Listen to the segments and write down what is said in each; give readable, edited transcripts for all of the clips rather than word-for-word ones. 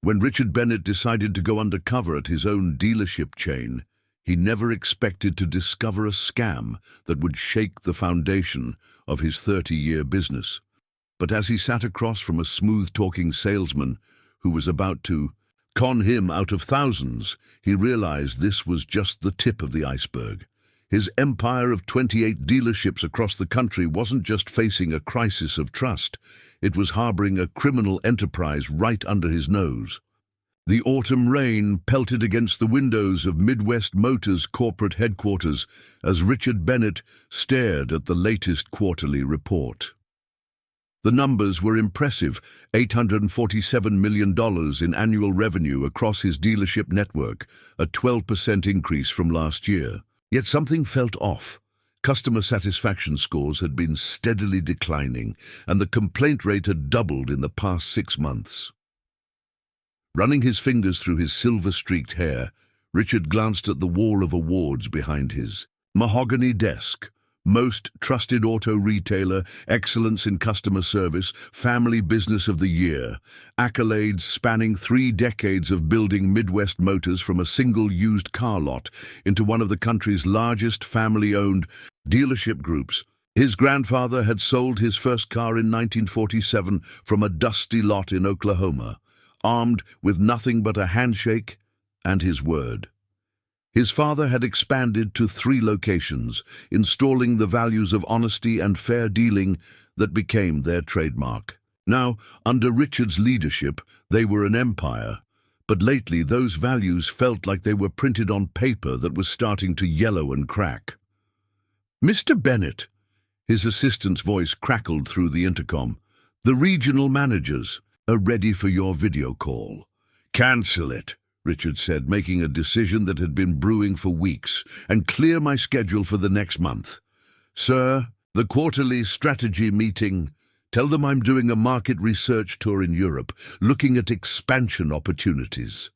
When Richard Bennett decided to go undercover at his own dealership chain, he never expected to discover a scam that would shake the foundation of his 30-year business. But as he sat across from a smooth-talking salesman who was about to con him out of thousands, he realized this was just the tip of the iceberg. His empire of 28 dealerships across the country wasn't just facing a crisis of trust, it was harboring a criminal enterprise right under his nose. The autumn rain pelted against the windows of Midwest Motors' corporate headquarters as Richard Bennett stared at the latest quarterly report. The numbers were impressive: $847 million in annual revenue across his dealership network, a 12% increase from last year. Yet something felt off. Customer satisfaction scores had been steadily declining, and the complaint rate had doubled in the past 6 months. Running his fingers through his silver-streaked hair, Richard glanced at the wall of awards behind his mahogany desk. Most Trusted Auto Retailer, Excellence in Customer Service, Family Business of the Year. Accolades spanning 3 decades of building Midwest Motors from a single used car lot into one of the country's largest family-owned dealership groups. His grandfather had sold his first car in 1947 from a dusty lot in Oklahoma, armed with nothing but a handshake and his word. His father had expanded to 3 locations, installing the values of honesty and fair dealing that became their trademark. Now, under Richard's leadership, they were an empire, but lately those values felt like they were printed on paper that was starting to yellow and crack. "Mr. Bennett," his assistant's voice crackled through the intercom, "the regional managers are ready for your video call." "Cancel it," Richard said, making a decision that had been brewing for weeks, "and clear my schedule for the next month." "Sir, the quarterly strategy meeting. Tell them I'm doing a market research tour in Europe, looking at expansion opportunities."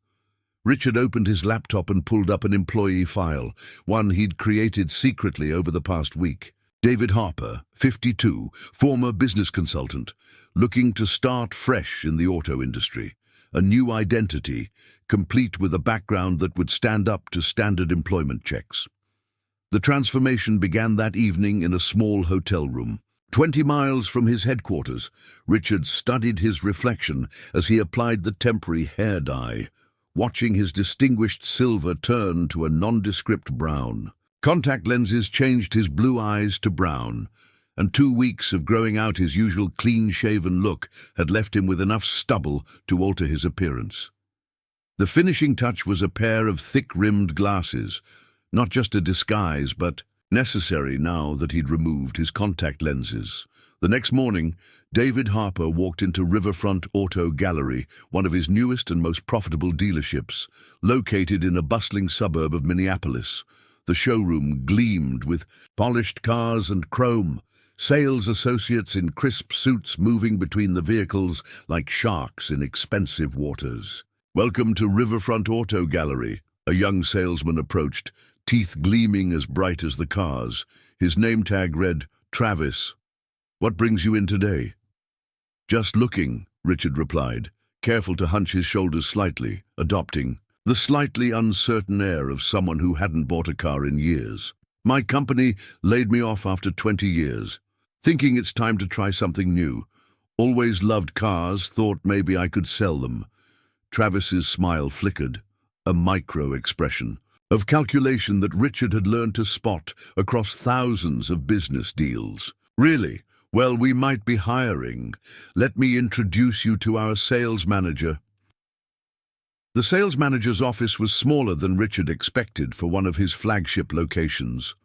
Richard opened his laptop and pulled up an employee file, one he'd created secretly over the past week. David Harper, 52, former business consultant, looking to start fresh in the auto industry. A new identity, complete with a background that would stand up to standard employment checks. The transformation began that evening in a small hotel room. 20 miles from his headquarters, Richard studied his reflection as he applied the temporary hair dye, watching his distinguished silver turn to a nondescript brown. Contact lenses changed his blue eyes to brown, and 2 weeks of growing out his usual clean-shaven look had left him with enough stubble to alter his appearance. The finishing touch was a pair of thick-rimmed glasses, not just a disguise, but necessary now that he'd removed his contact lenses. The next morning, David Harper walked into Riverfront Auto Gallery, one of his newest and most profitable dealerships, located in a bustling suburb of Minneapolis. The showroom gleamed with polished cars and chrome, sales associates in crisp suits moving between the vehicles like sharks in expensive waters. "Welcome to Riverfront Auto Gallery," a young salesman approached, teeth gleaming as bright as the cars. His name tag read, "Travis. What brings you in today?" "Just looking," Richard replied, careful to hunch his shoulders slightly, adopting the slightly uncertain air of someone who hadn't bought a car in years. "My company laid me off after 20 years. Thinking it's time to try something new. Always loved cars, thought maybe I could sell them." Travis's smile flickered, a micro-expression of calculation that Richard had learned to spot across thousands of business deals. "Really? Well, we might be hiring. Let me introduce you to our sales manager." The sales manager's office was smaller than Richard expected for one of his flagship locations.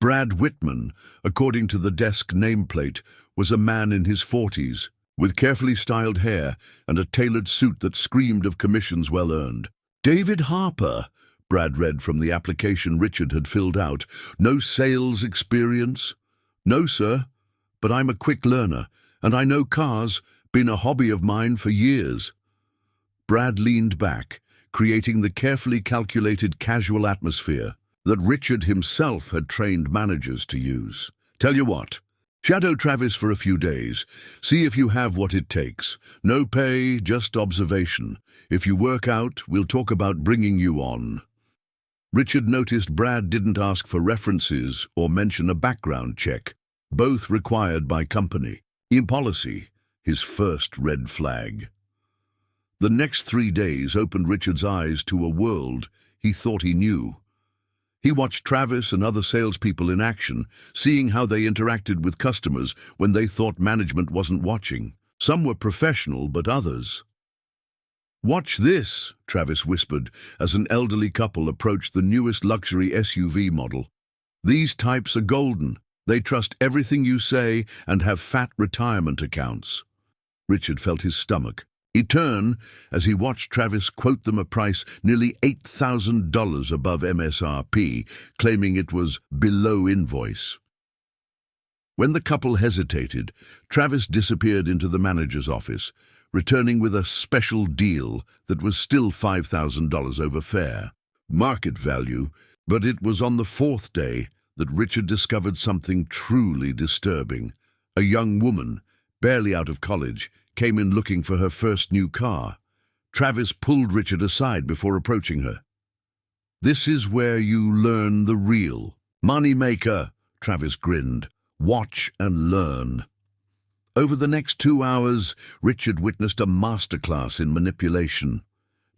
Brad Whitman, according to the desk nameplate, was a man in his 40s, with carefully styled hair and a tailored suit that screamed of commissions well earned. "David Harper," Brad read from the application Richard had filled out. "No sales experience?" "No, sir, but I'm a quick learner, and I know cars, been a hobby of mine for years." Brad leaned back, creating the carefully calculated casual atmosphere that Richard himself had trained managers to use. "Tell you what, Shadow Travis for a few days. See if you have what it takes. No pay, just observation. If you work out, we'll talk about bringing you on. Richard noticed Brad didn't ask for references or mention a background check, both required by company. In policy, his first red flag. The next 3 days opened Richard's eyes to a world he thought he knew. He watched Travis and other salespeople in action, seeing how they interacted with customers when they thought management wasn't watching. Some were professional, but others. "Watch this," Travis whispered as an elderly couple approached the newest luxury SUV model. "These types are golden. They trust everything you say and have fat retirement accounts." Richard felt his stomach. He turned as he watched Travis quote them a price nearly $8,000 above MSRP, claiming it was below invoice. When the couple hesitated, Travis disappeared into the manager's office, returning with a special deal that was still $5,000 over fair market value, but it was on the 4th day that Richard discovered something truly disturbing. A young woman, barely out of college, came in looking for her first new car. Travis pulled Richard aside before approaching her. "This is where you learn the real moneymaker," Travis grinned. "Watch and learn." Over the next 2 hours, Richard witnessed a masterclass in manipulation.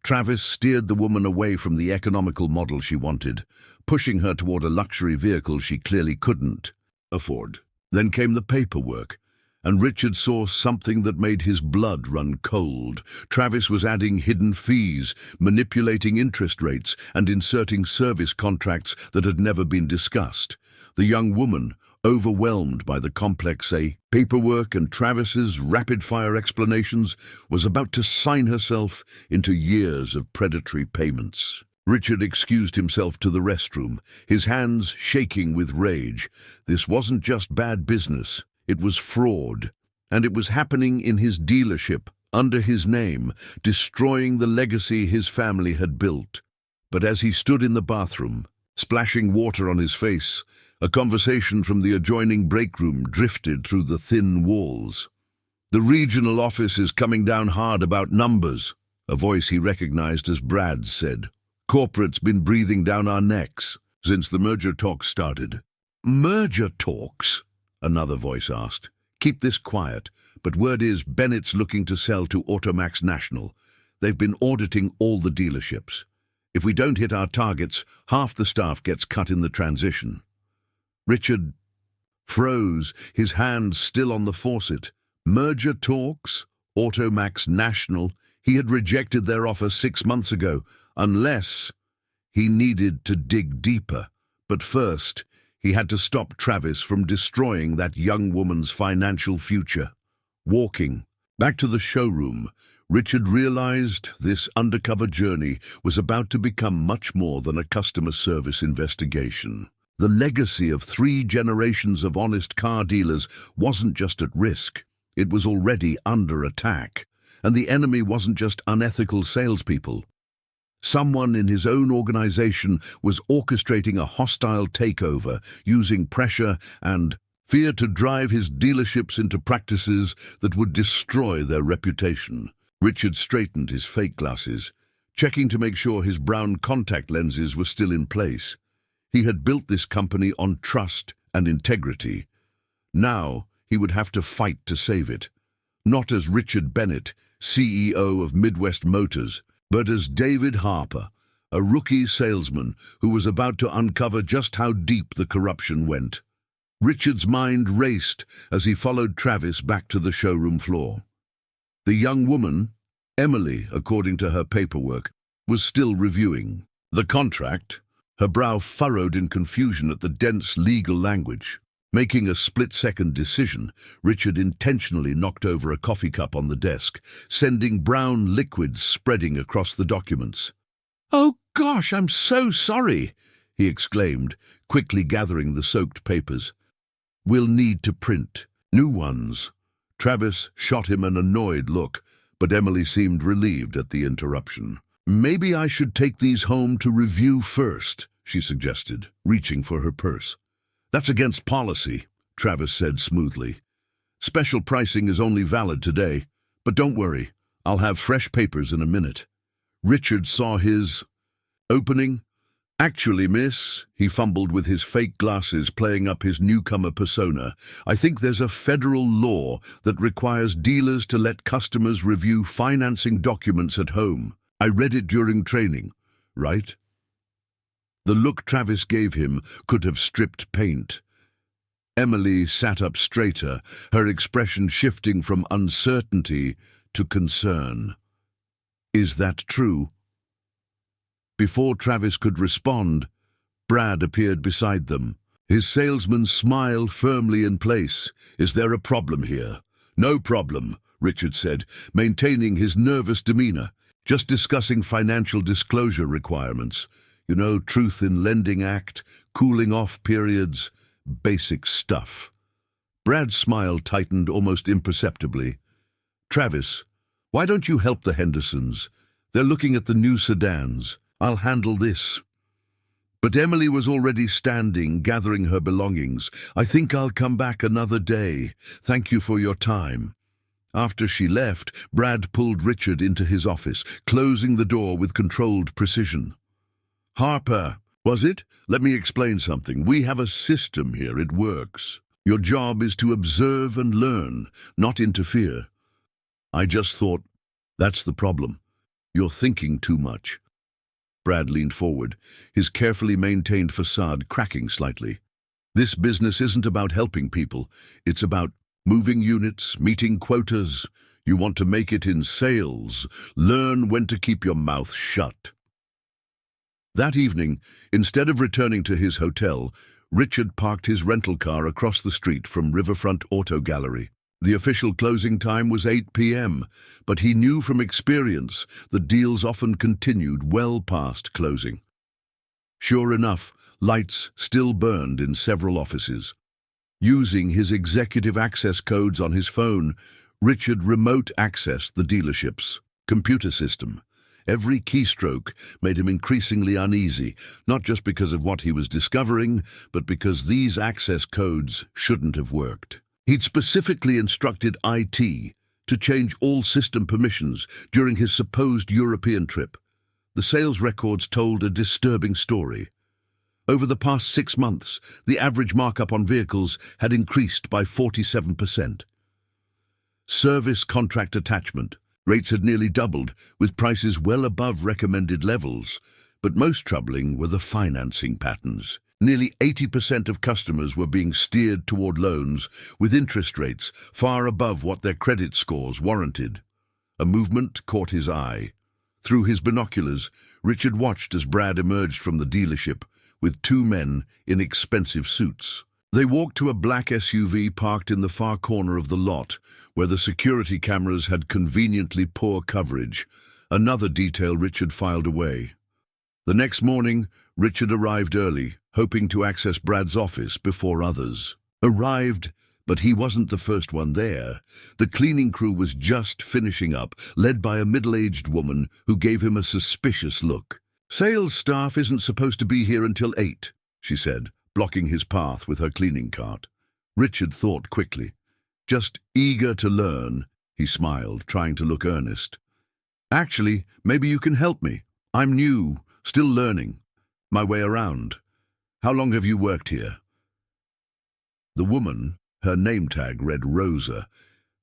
Travis steered the woman away from the economical model she wanted, pushing her toward a luxury vehicle she clearly couldn't afford. Then came the paperwork, and Richard saw something that made his blood run cold. Travis was adding hidden fees, manipulating interest rates, and inserting service contracts that had never been discussed. The young woman, overwhelmed by the complex paperwork and Travis's rapid-fire explanations, was about to sign herself into years of predatory payments. Richard excused himself to the restroom, his hands shaking with rage. This wasn't just bad business. It was fraud, and it was happening in his dealership, under his name, destroying the legacy his family had built. But as he stood in the bathroom, splashing water on his face, a conversation from the adjoining break room drifted through the thin walls. "The regional office is coming down hard about numbers," a voice he recognized as Brad's said. "Corporate's been breathing down our necks since the merger talks started." "Merger talks?" another voice asked. "Keep this quiet, but word is Bennett's looking to sell to Automax National. They've been auditing all the dealerships. If we don't hit our targets, half the staff gets cut in the transition." Richard froze, his hand still on the faucet. Merger talks? Automax National? He had rejected their offer 6 months ago, unless he needed to dig deeper. But first, he had to stop Travis from destroying that young woman's financial future. Walking back to the showroom, Richard realized this undercover journey was about to become much more than a customer service investigation. The legacy of 3 generations of honest car dealers wasn't just at risk, it was already under attack. And the enemy wasn't just unethical salespeople. Someone in his own organization was orchestrating a hostile takeover, using pressure and fear to drive his dealerships into practices that would destroy their reputation. Richard straightened his fake glasses, checking to make sure his brown contact lenses were still in place. He had built this company on trust and integrity. Now he would have to fight to save it. Not as Richard Bennett, CEO of Midwest Motors, but as David Harper, a rookie salesman who was about to uncover just how deep the corruption went. Richard's mind raced as he followed Travis back to the showroom floor. The young woman, Emily, according to her paperwork, was still reviewing the contract, her brow furrowed in confusion at the dense legal language. Making a split-second decision, Richard intentionally knocked over a coffee cup on the desk, sending brown liquid spreading across the documents. "Oh gosh, I'm so sorry," he exclaimed, quickly gathering the soaked papers. "We'll need to print new ones." Travis shot him an annoyed look, but Emily seemed relieved at the interruption. "Maybe I should take these home to review first," she suggested, reaching for her purse. "That's against policy," Travis said smoothly. Special pricing is only valid today, but don't worry, I'll have fresh papers in a minute. Richard saw his opening. Actually, miss, he fumbled with his fake glasses, playing up his newcomer persona. I think there's a federal law that requires dealers to let customers review financing documents at home. I read it during training, right? The look Travis gave him could have stripped paint. Emily sat up straighter, her expression shifting from uncertainty to concern. Is that true? Before Travis could respond, Brad appeared beside them, his salesman's smile firmly in place. Is there a problem here? No problem, Richard said, maintaining his nervous demeanor. Just discussing financial disclosure requirements. You know, Truth in Lending Act, cooling off periods, basic stuff. Brad's smile tightened almost imperceptibly. Travis, why don't you help the Hendersons? They're looking at the new sedans. I'll handle this. But Emily was already standing, gathering her belongings. I think I'll come back another day. Thank you for your time. After she left, Brad pulled Richard into his office, closing the door with controlled precision. Harper, was it? Let me explain something. We have a system here. It works. Your job is to observe and learn, not interfere. I just thought, that's the problem. You're thinking too much. Brad leaned forward, his carefully maintained facade cracking slightly. This business isn't about helping people. It's about moving units, meeting quotas. You want to make it in sales. Learn when to keep your mouth shut. That evening, instead of returning to his hotel, Richard parked his rental car across the street from Riverfront Auto Gallery. The official closing time was 8 p.m., but he knew from experience that deals often continued well past closing. Sure enough, lights still burned in several offices. Using his executive access codes on his phone, Richard remote accessed the dealership's computer system. Every keystroke made him increasingly uneasy, not just because of what he was discovering, but because these access codes shouldn't have worked. He'd specifically instructed IT to change all system permissions during his supposed European trip. The sales records told a disturbing story. Over the past 6 months, the average markup on vehicles had increased by 47%. Service contract attachment rates had nearly doubled, with prices well above recommended levels. But most troubling were the financing patterns. Nearly 80% of customers were being steered toward loans with interest rates far above what their credit scores warranted. A movement caught his eye. Through his binoculars, Richard watched as Brad emerged from the dealership with 2 men in expensive suits. They walked to a black SUV parked in the far corner of the lot, where the security cameras had conveniently poor coverage, another detail Richard filed away. The next morning, Richard arrived early, hoping to access Brad's office before others. Arrived, but he wasn't the first one there. The cleaning crew was just finishing up, led by a middle-aged woman who gave him a suspicious look. Sales staff isn't supposed to be here until 8, she said, blocking his path with her cleaning cart. Richard thought quickly. Just eager to learn, he smiled, trying to look earnest. Actually, maybe you can help me. I'm new, still learning my way around. How long have you worked here? The woman, her name tag read Rosa,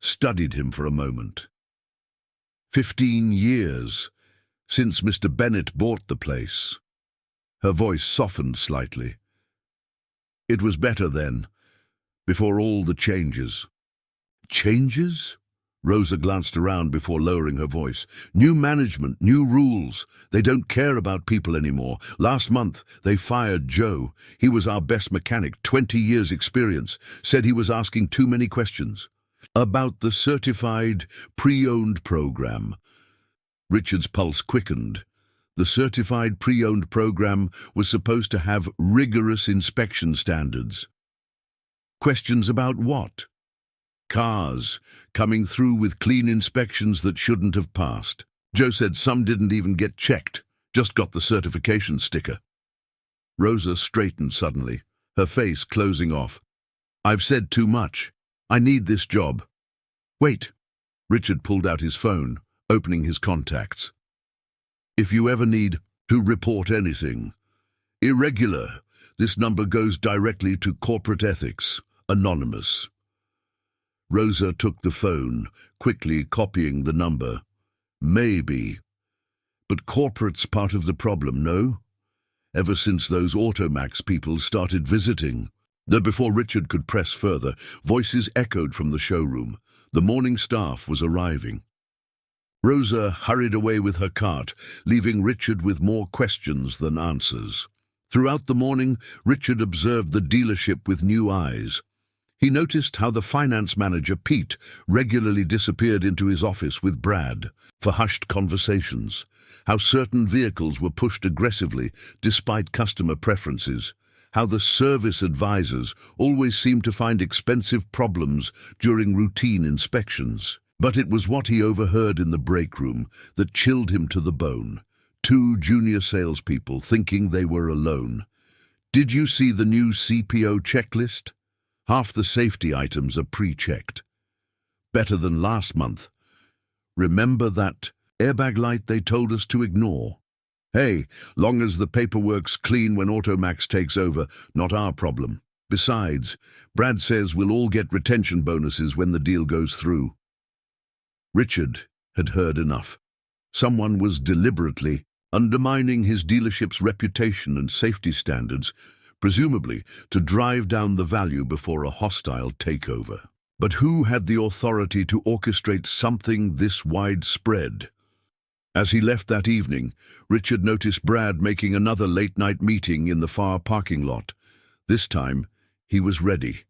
studied him for a moment. 15 years, since Mr. Bennett bought the place. Her voice softened slightly. It was better then, before all the changes. Changes? Rosa glanced around before lowering her voice. New management, new rules. They don't care about people anymore. Last month, they fired Joe. He was our best mechanic, 20 years experience. Said he was asking too many questions. About the certified, pre-owned program. Richard's pulse quickened. The certified pre-owned program was supposed to have rigorous inspection standards. Questions about what? Cars, coming through with clean inspections that shouldn't have passed. Joe said some didn't even get checked, just got the certification sticker. Rosa straightened suddenly, her face closing off. I've said too much. I need this job. Wait. Richard pulled out his phone, opening his contacts. If you ever need to report anything irregular, this number goes directly to corporate ethics, anonymous. Rosa took the phone, quickly copying the number. Maybe. But corporate's part of the problem, no? Ever since those Automax people started visiting. Though before Richard could press further, voices echoed from the showroom. The morning staff was arriving. Rosa hurried away with her cart, leaving Richard with more questions than answers. Throughout the morning, Richard observed the dealership with new eyes. He noticed how the finance manager, Pete, regularly disappeared into his office with Brad for hushed conversations, how certain vehicles were pushed aggressively despite customer preferences, how the service advisors always seemed to find expensive problems during routine inspections. But it was what he overheard in the break room that chilled him to the bone. Two junior salespeople thinking they were alone. Did you see the new CPO checklist? Half the safety items are pre-checked. Better than last month. Remember that airbag light they told us to ignore? Hey, long as the paperwork's clean when Automax takes over, not our problem. Besides, Brad says we'll all get retention bonuses when the deal goes through. Richard had heard enough. Someone was deliberately undermining his dealership's reputation and safety standards, presumably to drive down the value before a hostile takeover. But who had the authority to orchestrate something this widespread? As he left that evening, Richard noticed Brad making another late-night meeting in the far parking lot. This time, he was ready.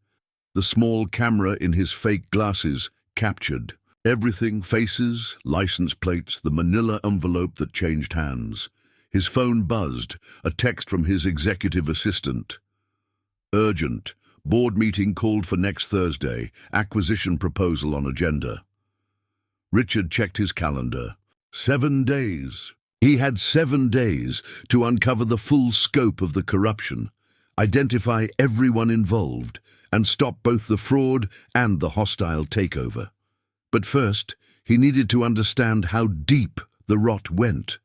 The small camera in his fake glasses captured everything: faces, license plates, the manila envelope that changed hands. His phone buzzed, a text from his executive assistant. Urgent. Board meeting called for next Thursday. Acquisition proposal on agenda. Richard checked his calendar. 7 days. He had 7 days to uncover the full scope of the corruption, identify everyone involved, and stop both the fraud and the hostile takeover. But first, he needed to understand how deep the rot went,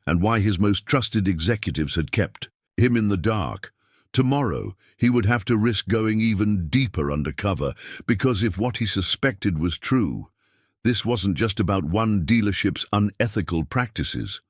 and why his most trusted executives had kept him in the dark. Tomorrow, he would have to risk going even deeper undercover, because if what he suspected was true, this wasn't just about one dealership's unethical practices.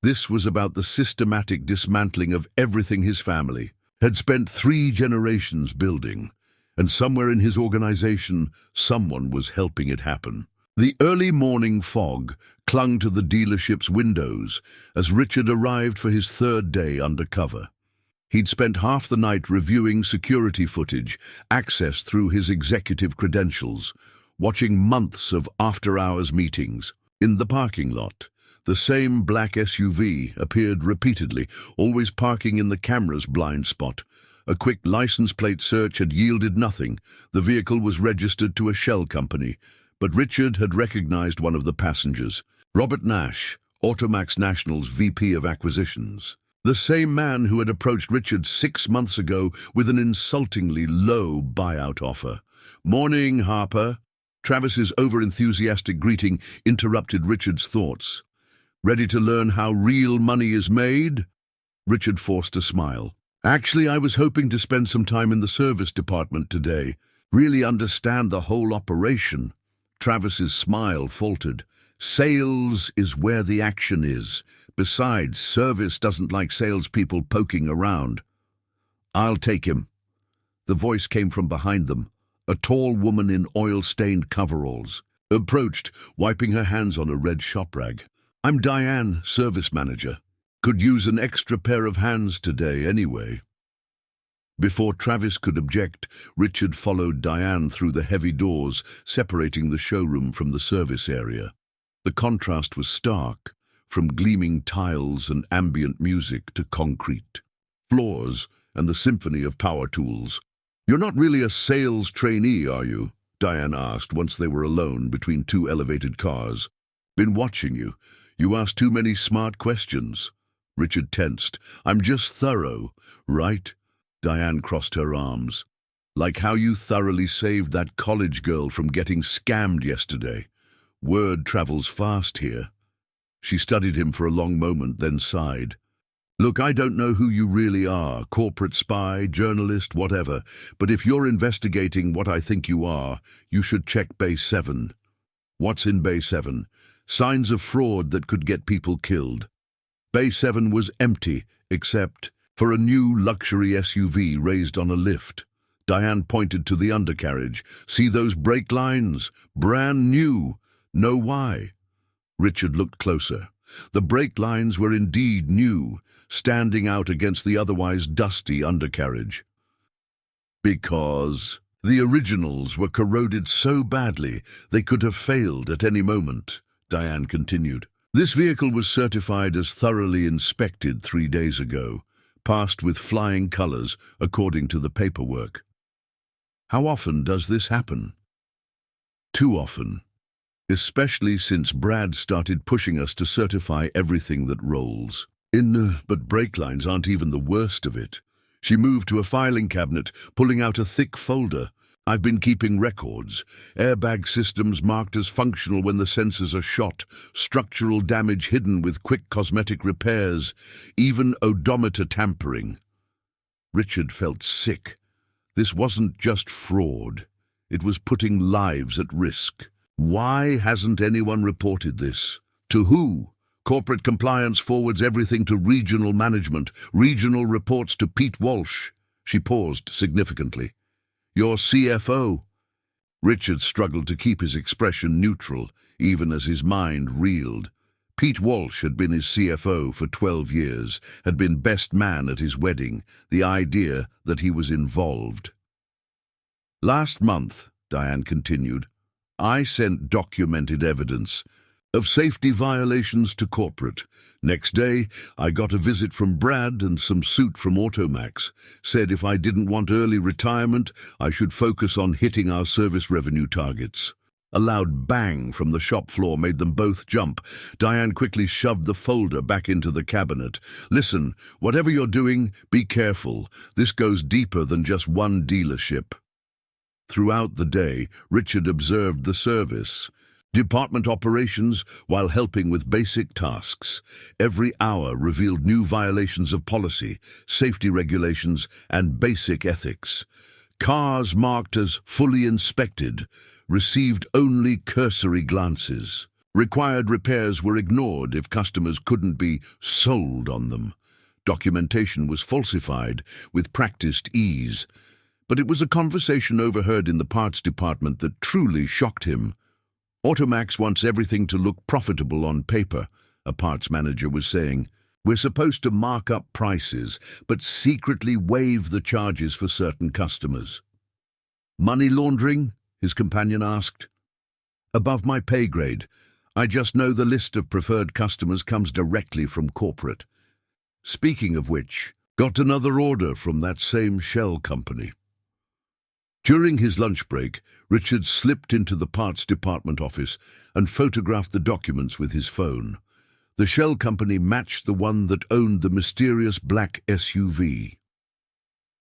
This was about the systematic dismantling of everything his family had spent 3 generations building, and somewhere in his organization, someone was helping it happen. The early morning fog clung to the dealership's windows as Richard arrived for his 3rd day undercover. He'd spent half the night reviewing security footage accessed through his executive credentials, watching months of after-hours meetings. In the parking lot, the same black SUV appeared repeatedly, always parking in the camera's blind spot. A quick license plate search had yielded nothing. The vehicle was registered to a shell company, but Richard had recognized one of the passengers. Robert Nash, Automax National's VP of Acquisitions. The same man who had approached Richard 6 months ago with an insultingly low buyout offer. "Morning, Harper." Travis's over-enthusiastic greeting interrupted Richard's thoughts. "Ready to learn how real money is made?" Richard forced a smile. "Actually, I was hoping to spend some time in the service department today. Really understand the whole operation." Travis's smile faltered. "Sales is where the action is. Besides, service doesn't like salespeople poking around." "I'll take him." The voice came from behind them. A tall woman in oil-stained coveralls approached, wiping her hands on a red shop rag. "I'm Diane, service manager. Could use an extra pair of hands today anyway." Before Travis could object, Richard followed Diane through the heavy doors separating the showroom from the service area. The contrast was stark, from gleaming tiles and ambient music to concrete floors and the symphony of power tools. "You're not really a sales trainee, are you?" Diane asked once they were alone between 2 elevated cars. "Been watching you. You ask too many smart questions." Richard tensed. "I'm just thorough, right?" Diane crossed her arms. Like how you thoroughly saved that college girl from getting scammed yesterday. Word travels fast here. She studied him for a long moment, then sighed. Look, I don't know who you really are, corporate spy, journalist, whatever, but if you're investigating what I think you are, you should check Bay 7. What's in Bay 7? Signs of fraud that could get people killed. Bay 7 was empty, except for a new luxury SUV raised on a lift. Diane pointed to the undercarriage. See those brake lines? Brand new. Know why? Richard looked closer. The brake lines were indeed new, standing out against the otherwise dusty undercarriage. Because the originals were corroded so badly they could have failed at any moment, Diane continued. This vehicle was certified as thoroughly inspected 3 days ago, passed with flying colors according to the paperwork. How often does this happen? Too often. Especially since Brad started pushing us to certify everything that rolls. But brake lines aren't even the worst of it. She moved to a filing cabinet, pulling out a thick folder. I've been keeping records. Airbag systems marked as functional when the sensors are shot, structural damage hidden with quick cosmetic repairs, even odometer tampering. Richard felt sick. This wasn't just fraud. It was putting lives at risk. Why hasn't anyone reported this? To who? Corporate compliance forwards everything to regional management. Regional reports to Pete Walsh. She paused significantly. Your CFO. Richard struggled to keep his expression neutral, even as his mind reeled. Pete Walsh had been his CFO for 12 years, had been best man at his wedding, the idea that he was involved. Last month, Diane continued, I sent documented evidence of safety violations to corporate. Next day, I got a visit from Brad and some suit from Automax. Said if I didn't want early retirement, I should focus on hitting our service revenue targets. A loud bang from the shop floor made them both jump. Diane quickly shoved the folder back into the cabinet. Listen, whatever you're doing, be careful. This goes deeper than just one dealership. Throughout the day, Richard observed the service. Department operations while helping with basic tasks. Every hour revealed new violations of policy, safety regulations, and basic ethics. Cars marked as fully inspected received only cursory glances. Required repairs were ignored if customers couldn't be sold on them. Documentation was falsified with practiced ease. But it was a conversation overheard in the parts department that truly shocked him. Automax wants everything to look profitable on paper, a parts manager was saying. We're supposed to mark up prices, but secretly waive the charges for certain customers. Money laundering? His companion asked. Above my pay grade. I just know the list of preferred customers comes directly from corporate. Speaking of which, got another order from that same shell company. During his lunch break, Richard slipped into the parts department office and photographed the documents with his phone. The shell company matched the one that owned the mysterious black SUV.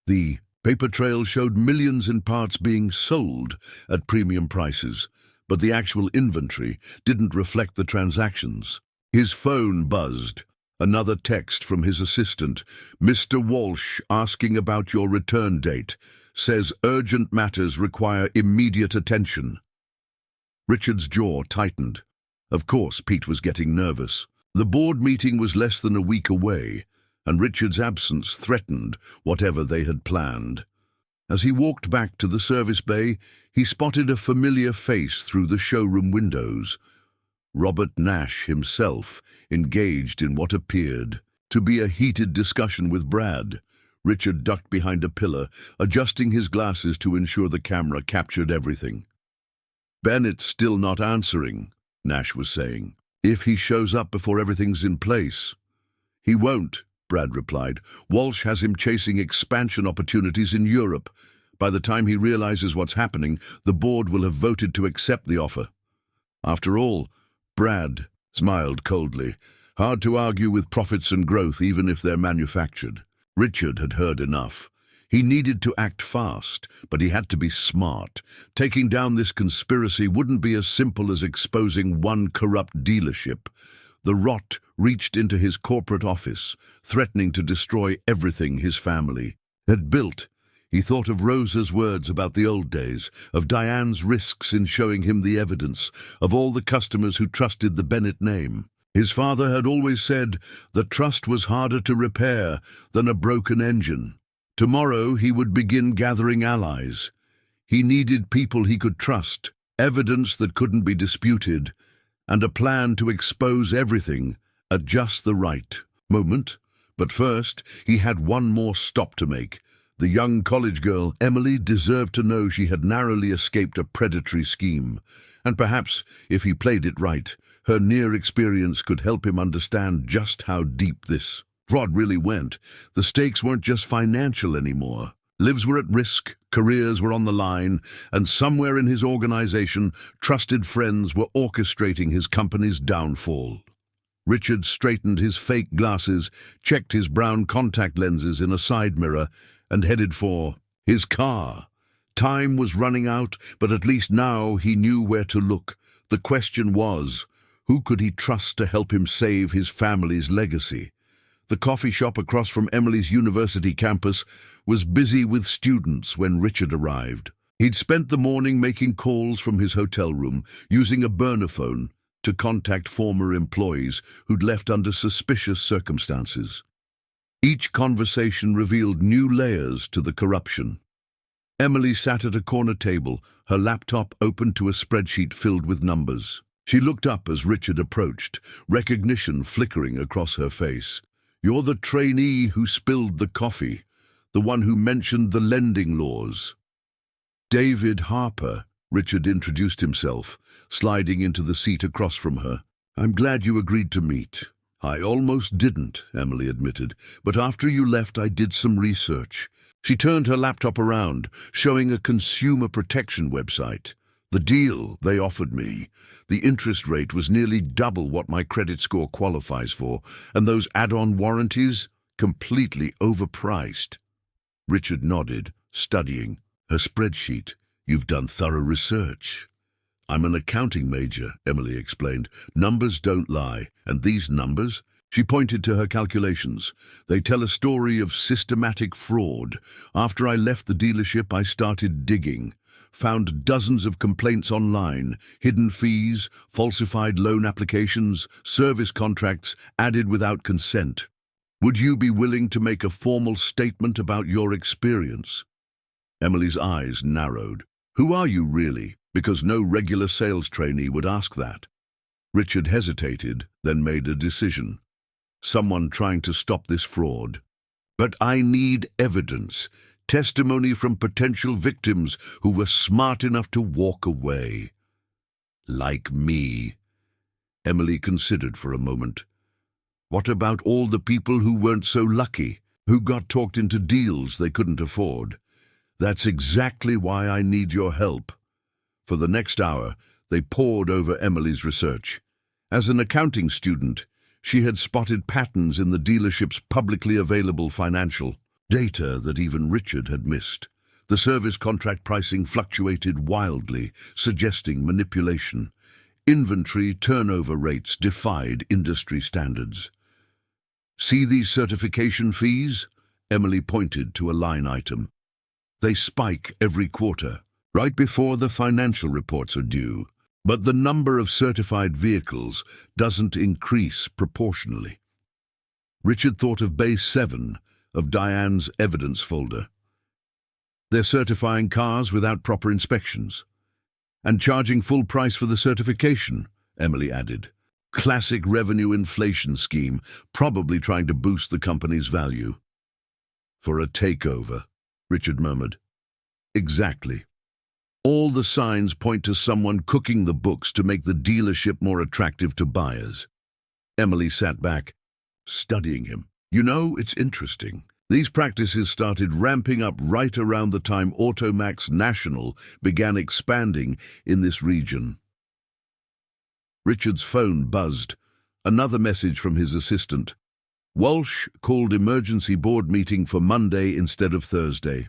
The paper trail showed millions in parts being sold at premium prices, but the actual inventory didn't reflect the transactions. His phone buzzed. Another text from his assistant, Mr. Walsh asking about your return date. Says urgent matters require immediate attention. Richard's jaw tightened. Of course, Pete was getting nervous. The board meeting was less than a week away, and Richard's absence threatened whatever they had planned. As he walked back to the service bay, he spotted a familiar face through the showroom windows. Robert Nash himself, engaged in what appeared to be a heated discussion with Brad. Richard ducked behind a pillar, adjusting his glasses to ensure the camera captured everything. Bennett's still not answering, Nash was saying. If he shows up before everything's in place. He won't, Brad replied. Walsh has him chasing expansion opportunities in Europe. By the time he realizes what's happening, the board will have voted to accept the offer. After all, Brad smiled coldly. Hard to argue with profits and growth even if they're manufactured. Richard had heard enough. He needed to act fast, but he had to be smart. Taking down this conspiracy wouldn't be as simple as exposing one corrupt dealership. The rot reached into his corporate office, threatening to destroy everything his family had built. He thought of Rosa's words about the old days, of Diane's risks in showing him the evidence, of all the customers who trusted the Bennett name. His father had always said that trust was harder to repair than a broken engine. Tomorrow he would begin gathering allies. He needed people he could trust, evidence that couldn't be disputed, and a plan to expose everything at just the right moment. But first, he had one more stop to make. The young college girl, Emily, deserved to know she had narrowly escaped a predatory scheme. And perhaps, if he played it right, her near experience could help him understand just how deep this fraud really went. The stakes weren't just financial anymore. Lives were at risk, careers were on the line, and somewhere in his organization, trusted friends were orchestrating his company's downfall. Richard straightened his fake glasses, checked his brown contact lenses in a side mirror, and headed for his car. Time was running out, but at least now he knew where to look. The question was, who could he trust to help him save his family's legacy? The coffee shop across from Emily's university campus was busy with students when Richard arrived. He'd spent the morning making calls from his hotel room, using a burner phone to contact former employees who'd left under suspicious circumstances. Each conversation revealed new layers to the corruption. Emily sat at a corner table, her laptop open to a spreadsheet filled with numbers. She looked up as Richard approached, recognition flickering across her face. "You're the trainee who spilled the coffee, the one who mentioned the lending laws." "David Harper," Richard introduced himself, sliding into the seat across from her. "I'm glad you agreed to meet." "I almost didn't," Emily admitted, "but after you left I did some research." She turned her laptop around, showing a consumer protection website. "The deal they offered me, the interest rate was nearly double what my credit score qualifies for, and those add-on warranties, completely overpriced." Richard nodded, studying her spreadsheet. "You've done thorough research." "I'm an accounting major," Emily explained. "Numbers don't lie, and these numbers," she pointed to her calculations, "they tell a story of systematic fraud. After I left the dealership, I started digging. Found dozens of complaints online, hidden fees, falsified loan applications, service contracts added without consent. Would you be willing to make a formal statement about your experience?" Emily's eyes narrowed. "Who are you really? Because no regular sales trainee would ask that." Richard hesitated, then made a decision. "Someone trying to stop this fraud. But I need evidence. Testimony from potential victims who were smart enough to walk away." "Like me." Emily considered for a moment. "What about all the people who weren't so lucky, who got talked into deals they couldn't afford?" "That's exactly why I need your help." For the next hour, they pored over Emily's research. As an accounting student, she had spotted patterns in the dealership's publicly available financial data that even Richard had missed. The service contract pricing fluctuated wildly, suggesting manipulation. Inventory turnover rates defied industry standards. "See these certification fees?" Emily pointed to a line item. "They spike every quarter, right before the financial reports are due. But the number of certified vehicles doesn't increase proportionally." Richard thought of Base 7, of Diane's evidence folder. "They're certifying cars without proper inspections. And charging full price for the certification," Emily added. "Classic revenue inflation scheme, probably trying to boost the company's value." "For a takeover," Richard murmured. "Exactly. All the signs point to someone cooking the books to make the dealership more attractive to buyers." Emily sat back, studying him. "You know, it's interesting. These practices started ramping up right around the time Automax National began expanding in this region." Richard's phone buzzed. Another message from his assistant. Walsh called emergency board meeting for Monday instead of Thursday.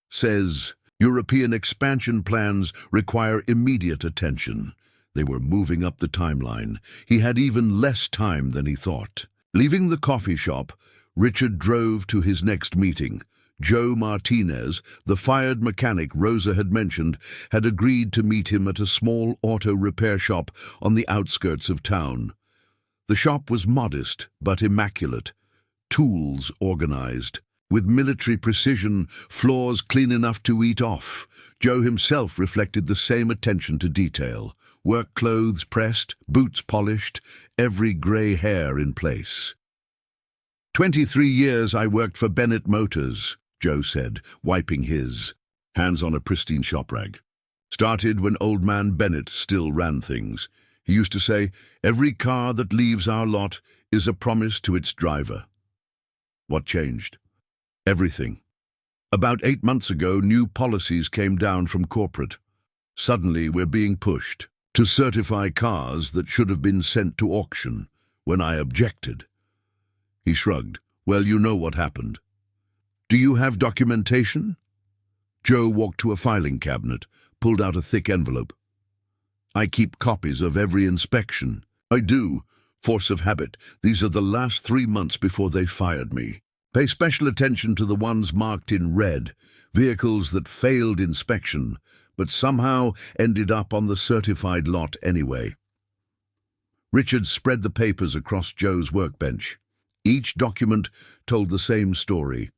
Says, European expansion plans require immediate attention. They were moving up the timeline. He had even less time than he thought. Leaving the coffee shop, Richard drove to his next meeting. Joe Martinez, the fired mechanic Rosa had mentioned, had agreed to meet him at a small auto repair shop on the outskirts of town. The shop was modest but immaculate, tools organized. With military precision, floors clean enough to eat off. Joe himself reflected the same attention to detail. Work clothes pressed, boots polished, every grey hair in place. 23 years I worked for Bennett Motors, Joe said, wiping his hands on a pristine shop rag. Started when old man Bennett still ran things. He used to say, every car that leaves our lot is a promise to its driver. What changed? Everything. About 8 months ago, new policies came down from corporate. Suddenly, we're being pushed to certify cars that should have been sent to auction when I objected. He shrugged. Well, you know what happened. Do you have documentation? Joe walked to a filing cabinet, pulled out a thick envelope. I keep copies of every inspection. I do. Force of habit. These are the last 3 months before they fired me. Pay special attention to the ones marked in red, vehicles that failed inspection, but somehow ended up on the certified lot anyway. Richard spread the papers across Joe's workbench. Each document told the same story.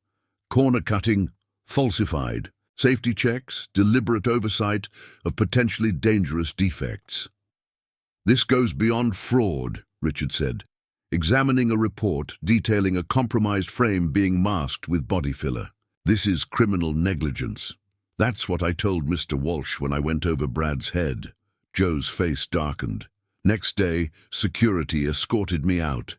Corner cutting, falsified. Safety checks, deliberate oversight of potentially dangerous defects. This goes beyond fraud, Richard said, examining a report detailing a compromised frame being masked with body filler. This is criminal negligence. That's what I told Mr. Walsh when I went over Brad's head. Joe's face darkened. Next day, security escorted me out.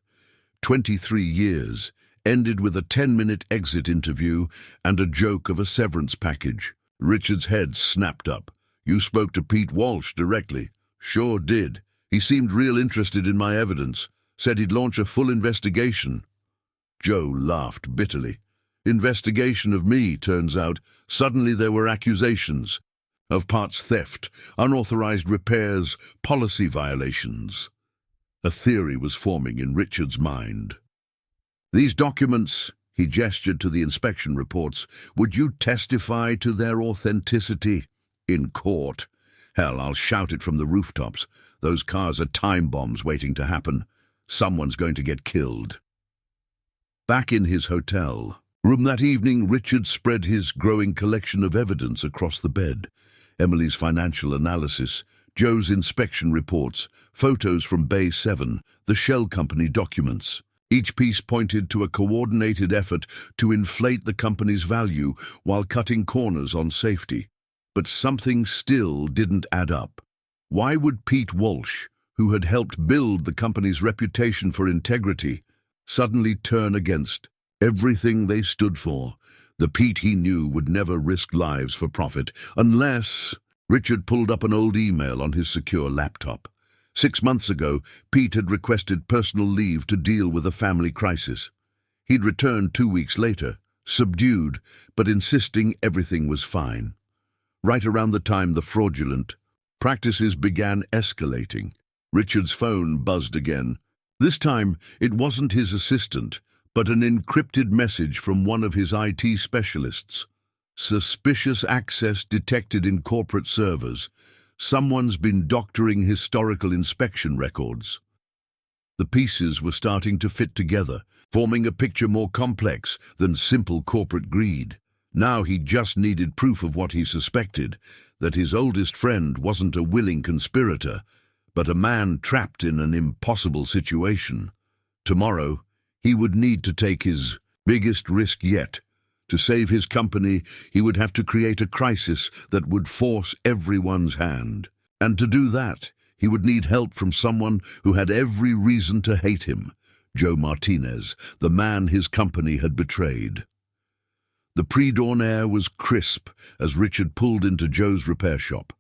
23 years, ended with a 10-minute exit interview and a joke of a severance package. Richard's head snapped up. You spoke to Pete Walsh directly. Sure did. He seemed real interested in my evidence. Said he'd launch a full investigation. Joe laughed bitterly. Investigation of me, turns out. Suddenly there were accusations of parts theft, unauthorized repairs, policy violations. A theory was forming in Richard's mind. These documents, he gestured to the inspection reports, would you testify to their authenticity? In court. Hell, I'll shout it from the rooftops. Those cars are time bombs waiting to happen. Someone's going to get killed. Back in his hotel room that evening, Richard spread his growing collection of evidence across the bed. Emily's financial analysis, Joe's inspection reports, photos from Bay 7, the shell company documents. Each piece pointed to a coordinated effort to inflate the company's value while cutting corners on safety. But something still didn't add up. Why would Pete Walsh, who had helped build the company's reputation for integrity, suddenly turn against everything they stood for? The Pete he knew would never risk lives for profit, unless... Richard pulled up an old email on his secure laptop. 6 months ago, Pete had requested personal leave to deal with a family crisis. He'd returned 2 weeks later, subdued, but insisting everything was fine. Right around the time the fraudulent practices began escalating, Richard's phone buzzed again. This time, it wasn't his assistant, but an encrypted message from one of his IT specialists. Suspicious access detected in corporate servers. Someone's been doctoring historical inspection records. The pieces were starting to fit together, forming a picture more complex than simple corporate greed. Now he just needed proof of what he suspected, that his oldest friend wasn't a willing conspirator, but a man trapped in an impossible situation. Tomorrow, he would need to take his biggest risk yet. To save his company, he would have to create a crisis that would force everyone's hand. And to do that, he would need help from someone who had every reason to hate him, Joe Martinez, the man his company had betrayed. The pre-dawn air was crisp as Richard pulled into Joe's repair shop.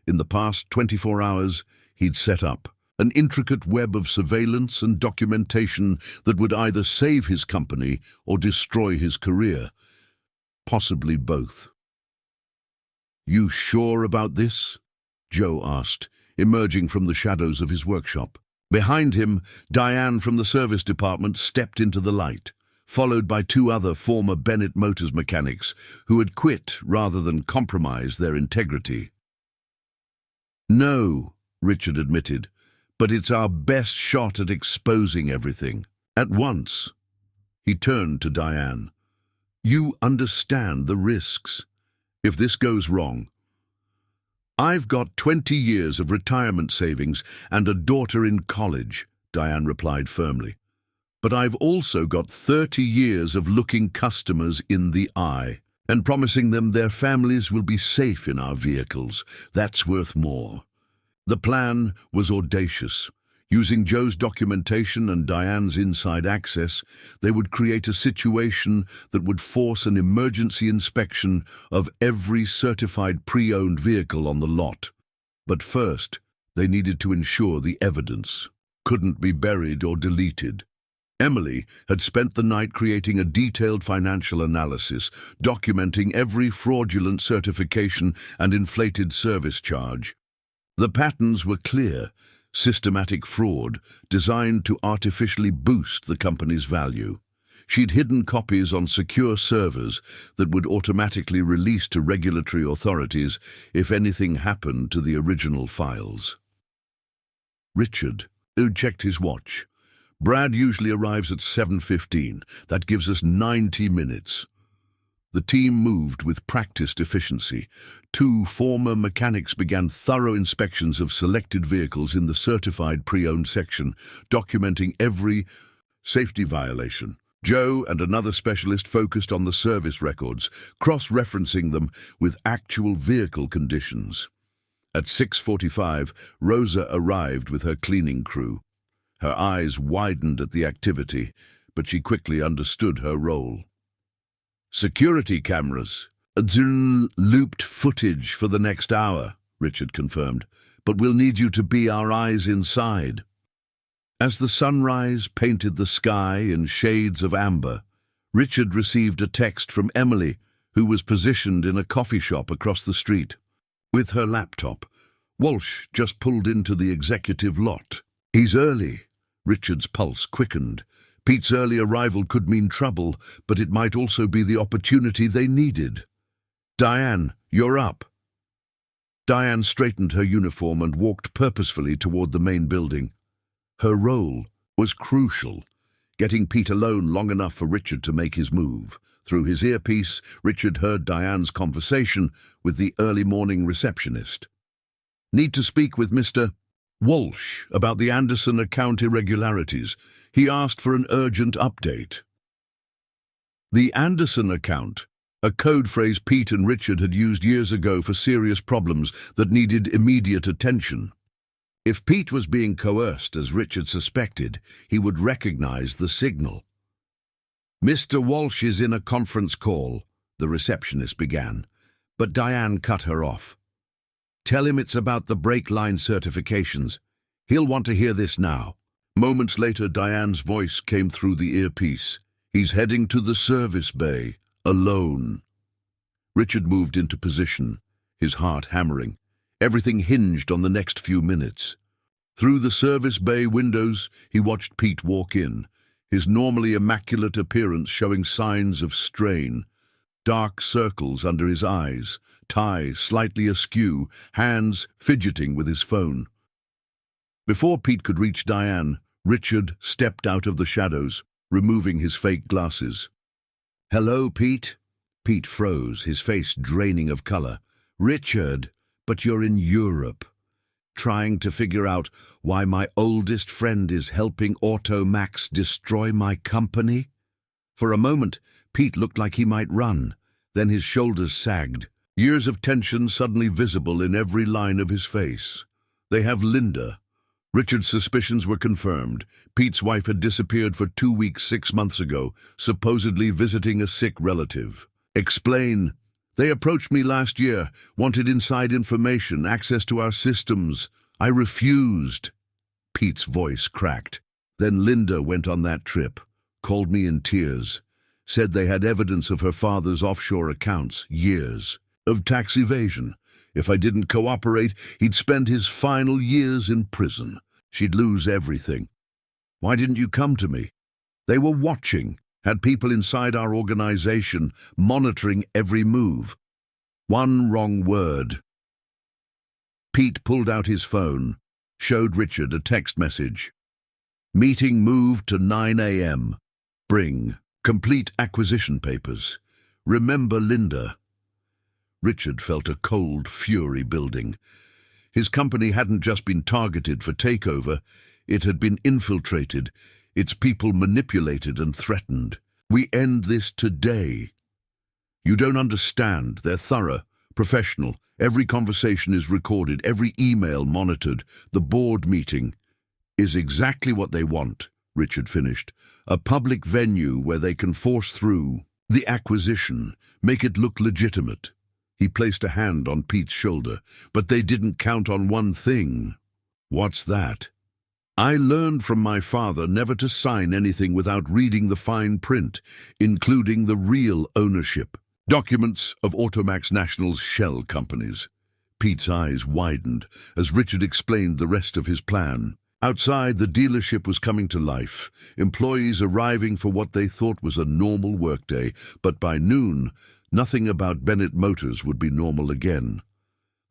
In the past 24 hours, he'd set up, an intricate web of surveillance and documentation that would either save his company or destroy his career. Possibly both. "You sure about this?" Joe asked, emerging from the shadows of his workshop. Behind him, Diane from the service department stepped into the light, followed by two other former Bennett Motors mechanics who had quit rather than compromise their integrity. "No," Richard admitted, "but it's our best shot at exposing everything. At once." He turned to Diane. "You understand the risks. If this goes wrong..." "I've got 20 years of retirement savings and a daughter in college," Diane replied firmly. "But I've also got 30 years of looking customers in the eye and promising them their families will be safe in our vehicles. That's worth more." The plan was audacious. Using Joe's documentation and Diane's inside access, they would create a situation that would force an emergency inspection of every certified pre-owned vehicle on the lot. But first, they needed to ensure the evidence couldn't be buried or deleted. Emily had spent the night creating a detailed financial analysis, documenting every fraudulent certification and inflated service charge. The patterns were clear: systematic fraud designed to artificially boost the company's value. She'd hidden copies on secure servers that would automatically release to regulatory authorities if anything happened to the original files. Richard, who checked his watch. "Brad usually arrives at 7:15. That gives us 90 minutes. The team moved with practiced efficiency. Two former mechanics began thorough inspections of selected vehicles in the certified pre-owned section, documenting every safety violation. Joe and another specialist focused on the service records, cross-referencing them with actual vehicle conditions. At 6:45, Rosa arrived with her cleaning crew. Her eyes widened at the activity, but she quickly understood her role. "Security cameras. Looped footage for the next hour," Richard confirmed, "but we'll need you to be our eyes inside." As the sunrise painted the sky in shades of amber, Richard received a text from Emily, who was positioned in a coffee shop across the street. With her laptop, "Walsh just pulled into the executive lot. He's early." Richard's pulse quickened. Pete's early arrival could mean trouble, but it might also be the opportunity they needed. "Diane, you're up." Diane straightened her uniform and walked purposefully toward the main building. Her role was crucial, getting Pete alone long enough for Richard to make his move. Through his earpiece, Richard heard Diane's conversation with the early morning receptionist. "Need to speak with Mr. Walsh about the Anderson account irregularities. He asked for an urgent update." The Anderson account, a code phrase Pete and Richard had used years ago for serious problems that needed immediate attention. If Pete was being coerced, as Richard suspected, he would recognize the signal. "Mr. Walsh is in a conference call," the receptionist began, but Diane cut her off. "Tell him it's about the brake line certifications. He'll want to hear this now." Moments later, Diane's voice came through the earpiece. "He's heading to the service bay, alone." Richard moved into position, his heart hammering. Everything hinged on the next few minutes. Through the service bay windows, he watched Pete walk in, his normally immaculate appearance showing signs of strain. Dark circles under his eyes, tie slightly askew, hands fidgeting with his phone. Before Pete could reach Diane, Richard stepped out of the shadows, removing his fake glasses. "Hello, Pete?" Pete froze, his face draining of color. "Richard, but you're in Europe, trying to figure out why my oldest friend is helping Automax destroy my company?" For a moment, Pete looked like he might run. Then his shoulders sagged, years of tension suddenly visible in every line of his face. "They have Linda." Richard's suspicions were confirmed. Pete's wife had disappeared for 2 weeks 6 months ago, supposedly visiting a sick relative. "Explain." "They approached me last year, wanted inside information, access to our systems. I refused." Pete's voice cracked. Then Linda went on that trip, called me in tears, said they had evidence of her father's offshore accounts, years of tax evasion. If I didn't cooperate, he'd spend his final years in prison. She'd lose everything. Why didn't you come to me? They were watching, had people inside our organization monitoring every move. One wrong word. Pete pulled out his phone, showed Richard a text message. Meeting moved to 9 a.m. Bring complete acquisition papers. Remember Linda. Richard felt a cold fury building. His company hadn't just been targeted for takeover, it had been infiltrated, its people manipulated and threatened. We end this today. You don't understand. They're thorough, professional. Every conversation is recorded, every email monitored. The board meeting is exactly what they want, Richard finished. A public venue where they can force through the acquisition, make it look legitimate. He placed a hand on Pete's shoulder, but they didn't count on one thing. What's that? I learned from my father never to sign anything without reading the fine print, including the real ownership. Documents of Automax National's shell companies. Pete's eyes widened as Richard explained the rest of his plan. Outside, the dealership was coming to life, employees arriving for what they thought was a normal workday, but by noon, nothing about Bennett Motors would be normal again.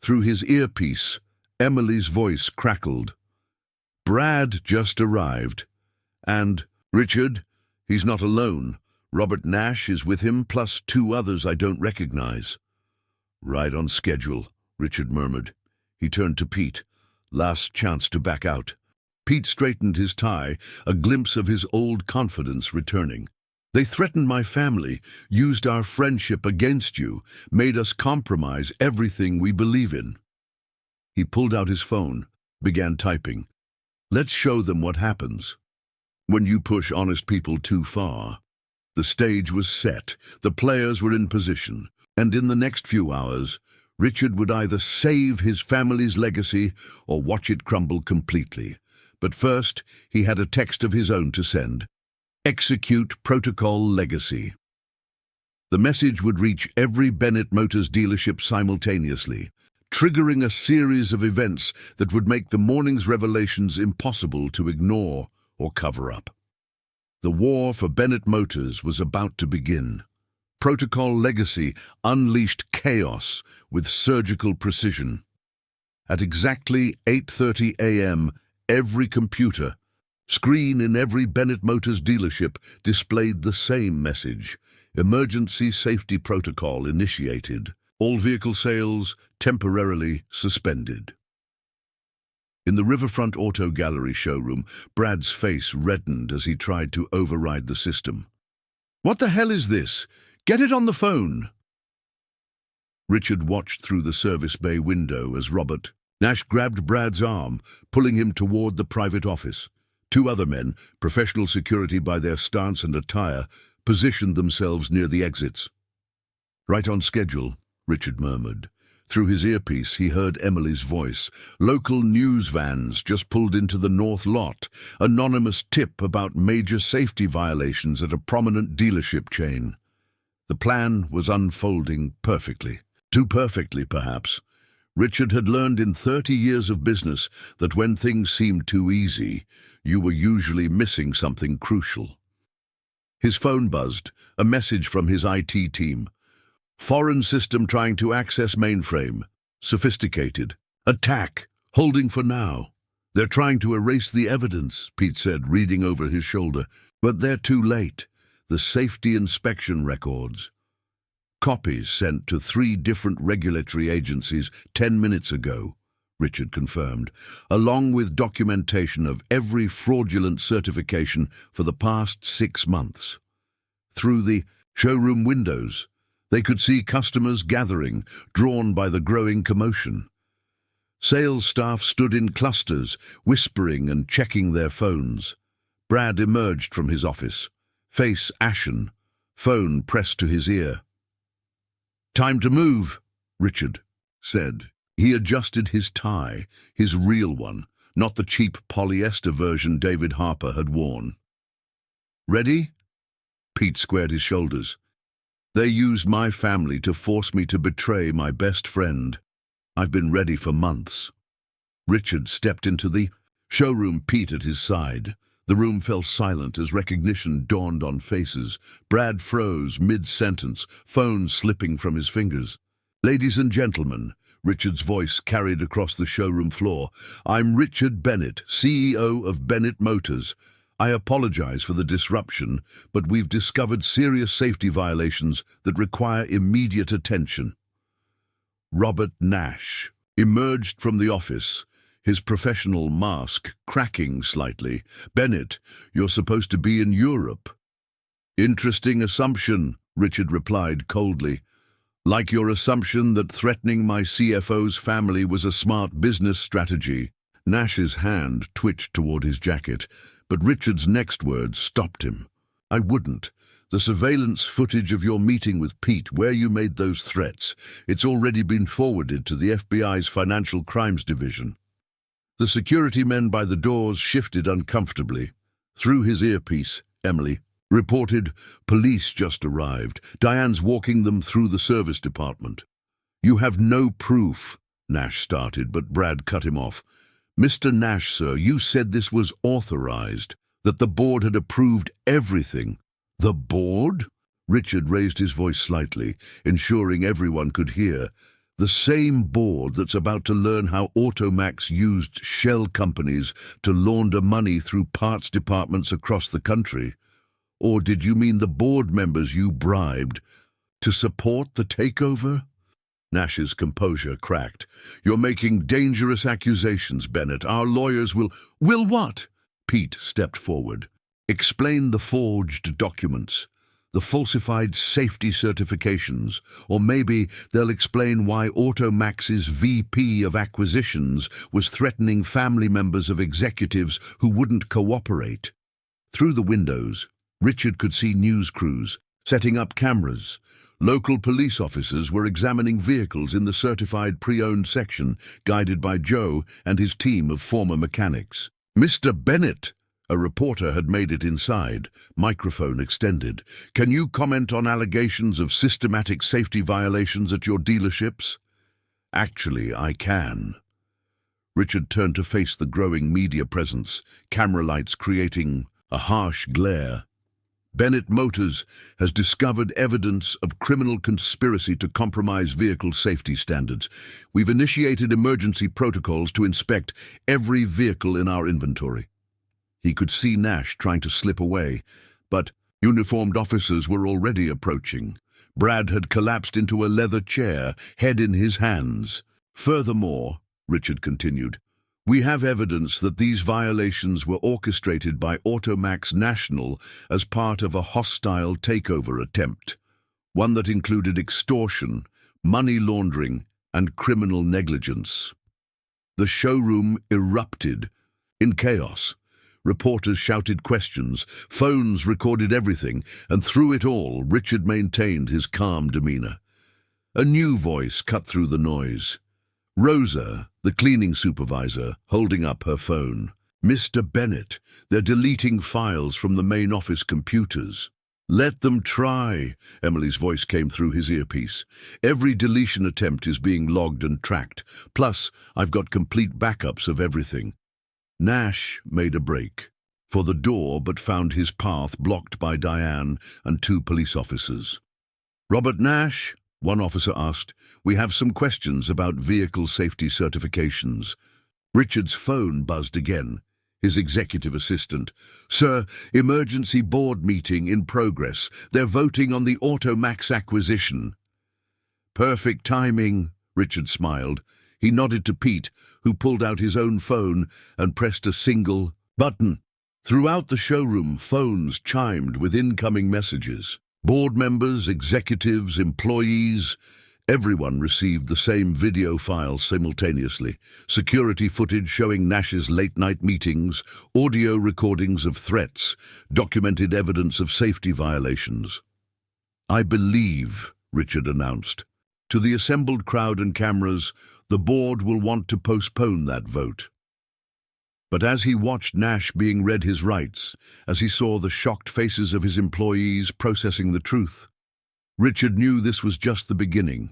Through his earpiece, Emily's voice crackled. Brad just arrived. And, Richard, he's not alone. Robert Nash is with him, plus 2 others I don't recognize. Right on schedule, Richard murmured. He turned to Pete. Last chance to back out. Pete straightened his tie, a glimpse of his old confidence returning. They threatened my family, used our friendship against you, made us compromise everything we believe in. He pulled out his phone, began typing. Let's show them what happens when you push honest people too far. The stage was set, the players were in position, and in the next few hours, Richard would either save his family's legacy or watch it crumble completely. But first, he had a text of his own to send. Execute Protocol Legacy. The message would reach every Bennett Motors dealership simultaneously, triggering a series of events that would make the morning's revelations impossible to ignore or cover up. The war for Bennett Motors was about to begin. Protocol Legacy unleashed chaos with surgical precision. At exactly 8:30 a.m., every computer, screen in every Bennett Motors dealership displayed the same message. Emergency safety protocol initiated. All vehicle sales temporarily suspended. In the Riverfront Auto Gallery showroom, Brad's face reddened as he tried to override the system. What the hell is this? Get it on the phone! Richard watched through the service bay window as Robert Nash grabbed Brad's arm, pulling him toward the private office. 2 other men, professional security by their stance and attire, positioned themselves near the exits. Right on schedule, Richard murmured. Through his earpiece, he heard Emily's voice. Local news vans just pulled into the north lot. Anonymous tip about major safety violations at a prominent dealership chain. The plan was unfolding perfectly. Too perfectly, perhaps. Richard had learned in 30 years of business that when things seemed too easy, you were usually missing something crucial. His phone buzzed, a message from his IT team. Foreign system trying to access mainframe. Sophisticated. Attack. Holding for now. They're trying to erase the evidence, Pete said, reading over his shoulder. But they're too late. The safety inspection records. Copies sent to 3 different regulatory agencies 10 minutes ago, Richard confirmed, along with documentation of every fraudulent certification for the past 6 months. Through the showroom windows, they could see customers gathering, drawn by the growing commotion. Sales staff stood in clusters, whispering and checking their phones. Brad emerged from his office, face ashen, phone pressed to his ear. Time to move, Richard said. He adjusted his tie, his real one, not the cheap polyester version David Harper had worn. "Ready?" Pete squared his shoulders. "They used my family to force me to betray my best friend. I've been ready for months." Richard stepped into the showroom, Pete at his side. The room fell silent as recognition dawned on faces. Brad froze mid-sentence, phone slipping from his fingers. "Ladies and gentlemen," Richard's voice carried across the showroom floor, "I'm Richard Bennett, CEO of Bennett Motors. I apologize for the disruption, but we've discovered serious safety violations that require immediate attention." Robert Nash emerged from the office, his professional mask cracking slightly. "Bennett, you're supposed to be in Europe." "Interesting assumption," Richard replied coldly. "Like your assumption that threatening my CFO's family was a smart business strategy." Nash's hand twitched toward his jacket, but Richard's next words stopped him. "I wouldn't. The surveillance footage of your meeting with Pete, where you made those threats, it's already been forwarded to the FBI's Financial Crimes Division." The security men by the doors shifted uncomfortably. Through his earpiece, Emily reported, "Police just arrived. Diane's walking them through the service department." "You have no proof," Nash started, but Brad cut him off. "Mr. Nash, sir, you said this was authorized, that the board had approved everything." "The board?" Richard raised his voice slightly, ensuring everyone could hear. "The same board that's about to learn how Automax used shell companies to launder money through parts departments across the country. Or did you mean the board members you bribed to support the takeover?" Nash's composure cracked. "You're making dangerous accusations, Bennett. Our lawyers will—" "Will what?" Pete stepped forward. "Explain the forged documents, the falsified safety certifications, or maybe they'll explain why Automax's VP of acquisitions was threatening family members of executives who wouldn't cooperate." Through the windows, Richard could see news crews setting up cameras. Local police officers were examining vehicles in the certified pre-owned section, guided by Joe and his team of former mechanics. "Mr. Bennett," a reporter had made it inside, microphone extended, "can you comment on allegations of systematic safety violations at your dealerships?" "Actually, I can." Richard turned to face the growing media presence, camera lights creating a harsh glare. "Bennett Motors has discovered evidence of criminal conspiracy to compromise vehicle safety standards. We've initiated emergency protocols to inspect every vehicle in our inventory." He could see Nash trying to slip away, but uniformed officers were already approaching. Brad had collapsed into a leather chair, head in his hands. "Furthermore," Richard continued, "we have evidence that these violations were orchestrated by Automax National as part of a hostile takeover attempt, one that included extortion, money laundering, and criminal negligence." The showroom erupted in chaos. Reporters shouted questions, phones recorded everything, and through it all, Richard maintained his calm demeanor. A new voice cut through the noise. Rosa, the cleaning supervisor, holding up her phone. "Mr. Bennett, they're deleting files from the main office computers." "Let them try," Emily's voice came through his earpiece. "Every deletion attempt is being logged and tracked. Plus, I've got complete backups of everything." Nash made a break for the door, but found his path blocked by Diane and two police officers. "Robert Nash," one officer asked, "we have some questions about vehicle safety certifications." Richard's phone buzzed again. His executive assistant. "Sir, emergency board meeting in progress. They're voting on the Automax acquisition." "Perfect timing," Richard smiled. He nodded to Pete, who pulled out his own phone and pressed a single button. Throughout the showroom, phones chimed with incoming messages. Board members, executives, employees, everyone received the same video file simultaneously. Security footage showing Nash's late-night meetings, audio recordings of threats, documented evidence of safety violations. "I believe," Richard announced. To the assembled crowd and cameras, the board will want to postpone that vote. But as he watched Nash being read his rights, as he saw the shocked faces of his employees processing the truth, Richard knew this was just the beginning.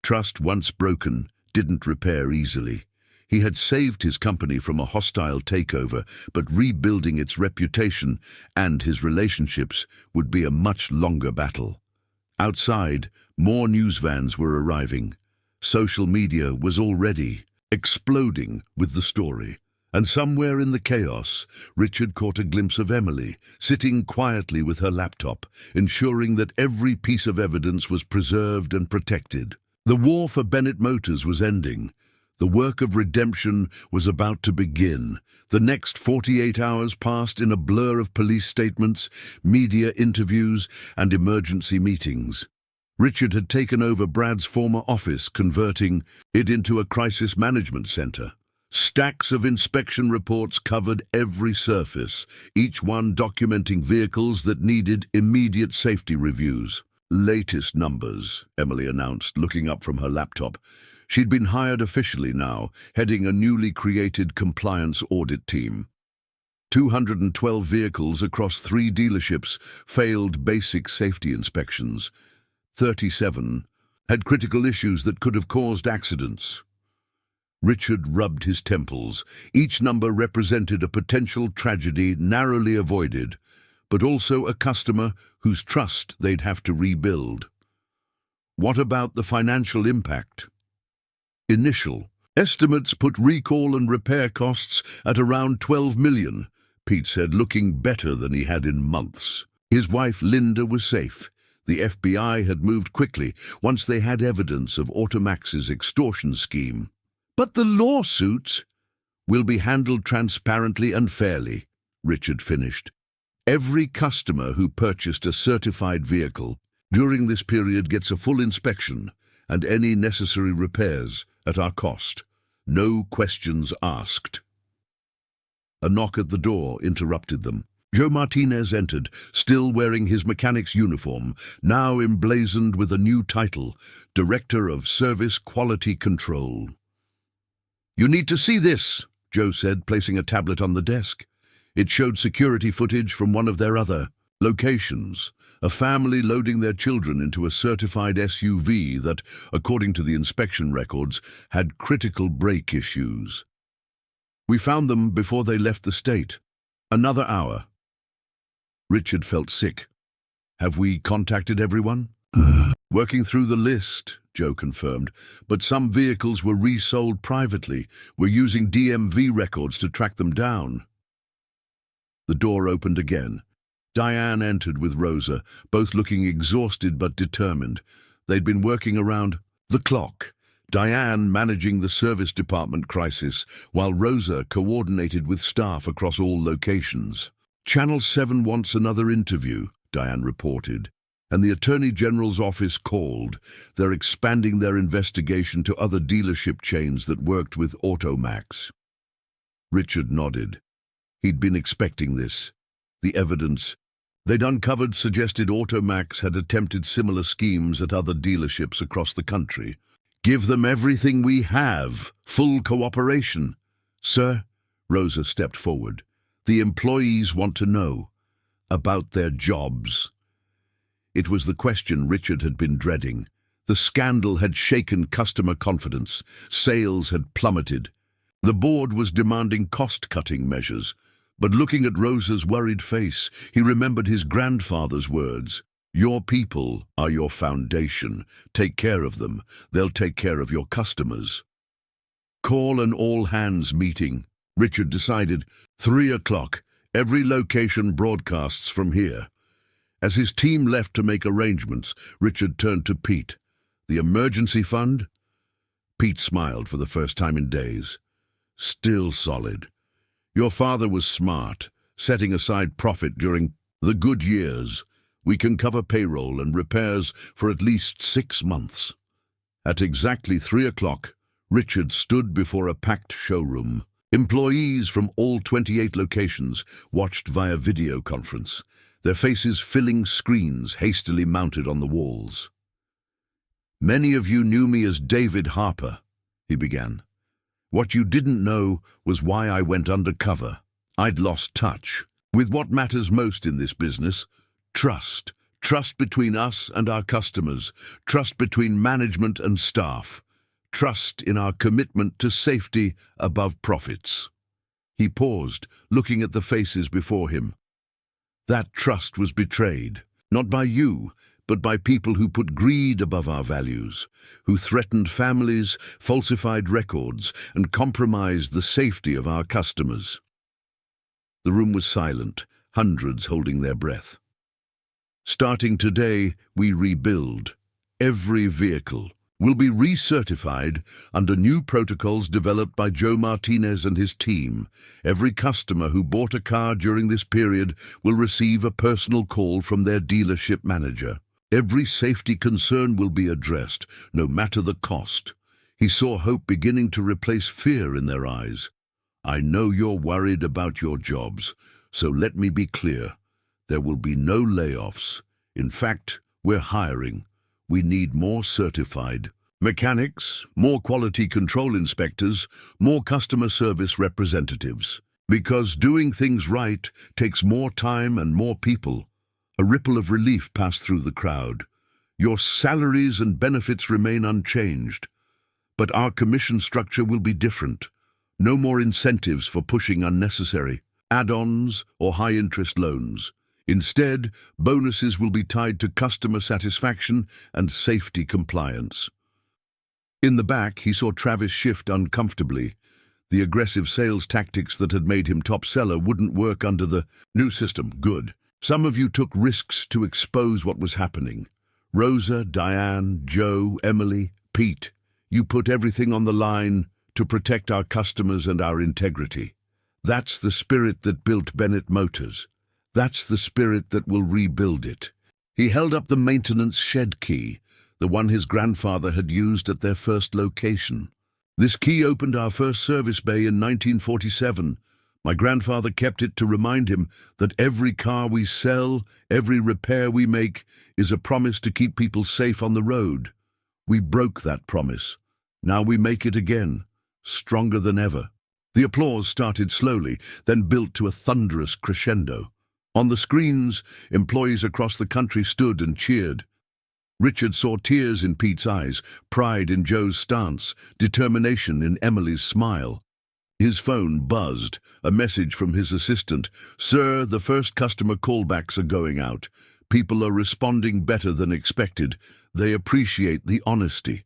Trust, once broken, didn't repair easily. He had saved his company from a hostile takeover, but rebuilding its reputation and his relationships would be a much longer battle. Outside, more news vans were arriving. Social media was already exploding with the story. And somewhere in the chaos, Richard caught a glimpse of Emily, sitting quietly with her laptop, ensuring that every piece of evidence was preserved and protected. The war for Bennett Motors was ending. The work of redemption was about to begin. The next 48 hours passed in a blur of police statements, media interviews, and emergency meetings. Richard had taken over Brad's former office, converting it into a crisis management center. Stacks of inspection reports covered every surface, each one documenting vehicles that needed immediate safety reviews. Latest numbers, Emily announced, looking up from her laptop. She'd been hired officially now, heading a newly created compliance audit team. 212 vehicles across 3 dealerships failed basic safety inspections. 37 had critical issues that could have caused accidents. Richard rubbed his temples. Each number represented a potential tragedy narrowly avoided, but also a customer whose trust they'd have to rebuild. What about the financial impact? Initial estimates put recall and repair costs at around $12 million, Pete said, looking better than he had in months. His wife Linda was safe. The FBI had moved quickly once they had evidence of Automax's extortion scheme. But the lawsuits will be handled transparently and fairly, Richard finished. Every customer who purchased a certified vehicle during this period gets a full inspection and any necessary repairs at our cost. No questions asked. A knock at the door interrupted them. Joe Martinez entered, still wearing his mechanic's uniform, now emblazoned with a new title, Director of Service Quality Control. "You need to see this," Joe said, placing a tablet on the desk. It showed security footage from one of their other locations, a family loading their children into a certified SUV that, according to the inspection records, had critical brake issues. "We found them before they left the state. Another hour." Richard felt sick. "Have we contacted everyone?" "Working through the list," Joe confirmed, "but some vehicles were resold privately. We're using DMV records to track them down." The door opened again. Diane entered with Rosa, both looking exhausted but determined. They'd been working around the clock, Diane managing the service department crisis, while Rosa coordinated with staff across all locations. "Channel 7 wants another interview," Diane reported, "and the Attorney General's office called. They're expanding their investigation to other dealership chains that worked with Automax." Richard nodded. He'd been expecting this. The evidence they'd uncovered suggested Automax had attempted similar schemes at other dealerships across the country. "Give them everything we have. Full cooperation." "Sir," Rosa stepped forward, "the employees want to know about their jobs." It was the question Richard had been dreading. The scandal had shaken customer confidence. Sales had plummeted. The board was demanding cost-cutting measures. But looking at Rosa's worried face, he remembered his grandfather's words. "Your people are your foundation. Take care of them. They'll take care of your customers." "Call an all-hands meeting," Richard decided. 3 o'clock. Every location broadcasts from here. As his team left to make arrangements, Richard turned to Pete. "The emergency fund?" Pete smiled for the first time in days. "Still solid. Your father was smart, setting aside profit during the good years. We can cover payroll and repairs for at least 6 months." At exactly 3 o'clock, Richard stood before a packed showroom. Employees from all 28 locations watched via video conference, their faces filling screens hastily mounted on the walls. "Many of you knew me as David Harper," he began. What you didn't know was why I went undercover. I'd lost touch with what matters most in this business: trust. Trust between us and our customers, trust between management and staff, trust in our commitment to safety above profits. He paused, looking at the faces before him. That trust was betrayed, not by you, but by people who put greed above our values, who threatened families, falsified records, and compromised the safety of our customers. The room was silent, hundreds holding their breath. Starting today, we rebuild. Every vehicle will be recertified under new protocols developed by Joe Martinez and his team. Every customer who bought a car during this period will receive a personal call from their dealership manager. Every safety concern will be addressed, no matter the cost. He saw hope beginning to replace fear in their eyes. I know you're worried about your jobs, so let me be clear. There will be no layoffs. In fact, we're hiring. We need more certified mechanics, more quality control inspectors, more customer service representatives. Because doing things right takes more time and more people. A ripple of relief passed through the crowd. Your salaries and benefits remain unchanged, but our commission structure will be different. No more incentives for pushing unnecessary add-ons or high-interest loans. Instead, bonuses will be tied to customer satisfaction and safety compliance. In the back, he saw Travis shift uncomfortably. The aggressive sales tactics that had made him top seller wouldn't work under the new system. Good. Some of you took risks to expose what was happening. Rosa, Diane, Joe, Emily, Pete. You put everything on the line to protect our customers and our integrity. That's the spirit that built Bennett Motors. That's the spirit that will rebuild it. He held up the maintenance shed key, the one his grandfather had used at their first location. This key opened our first service bay in 1947. My grandfather kept it to remind him that every car we sell, every repair we make, is a promise to keep people safe on the road. We broke that promise. Now we make it again, stronger than ever. The applause started slowly, then built to a thunderous crescendo. On the screens, employees across the country stood and cheered. Richard saw tears in Pete's eyes, pride in Joe's stance, determination in Emily's smile. His phone buzzed, a message from his assistant. "Sir, the first customer callbacks are going out. People are responding better than expected. They appreciate the honesty."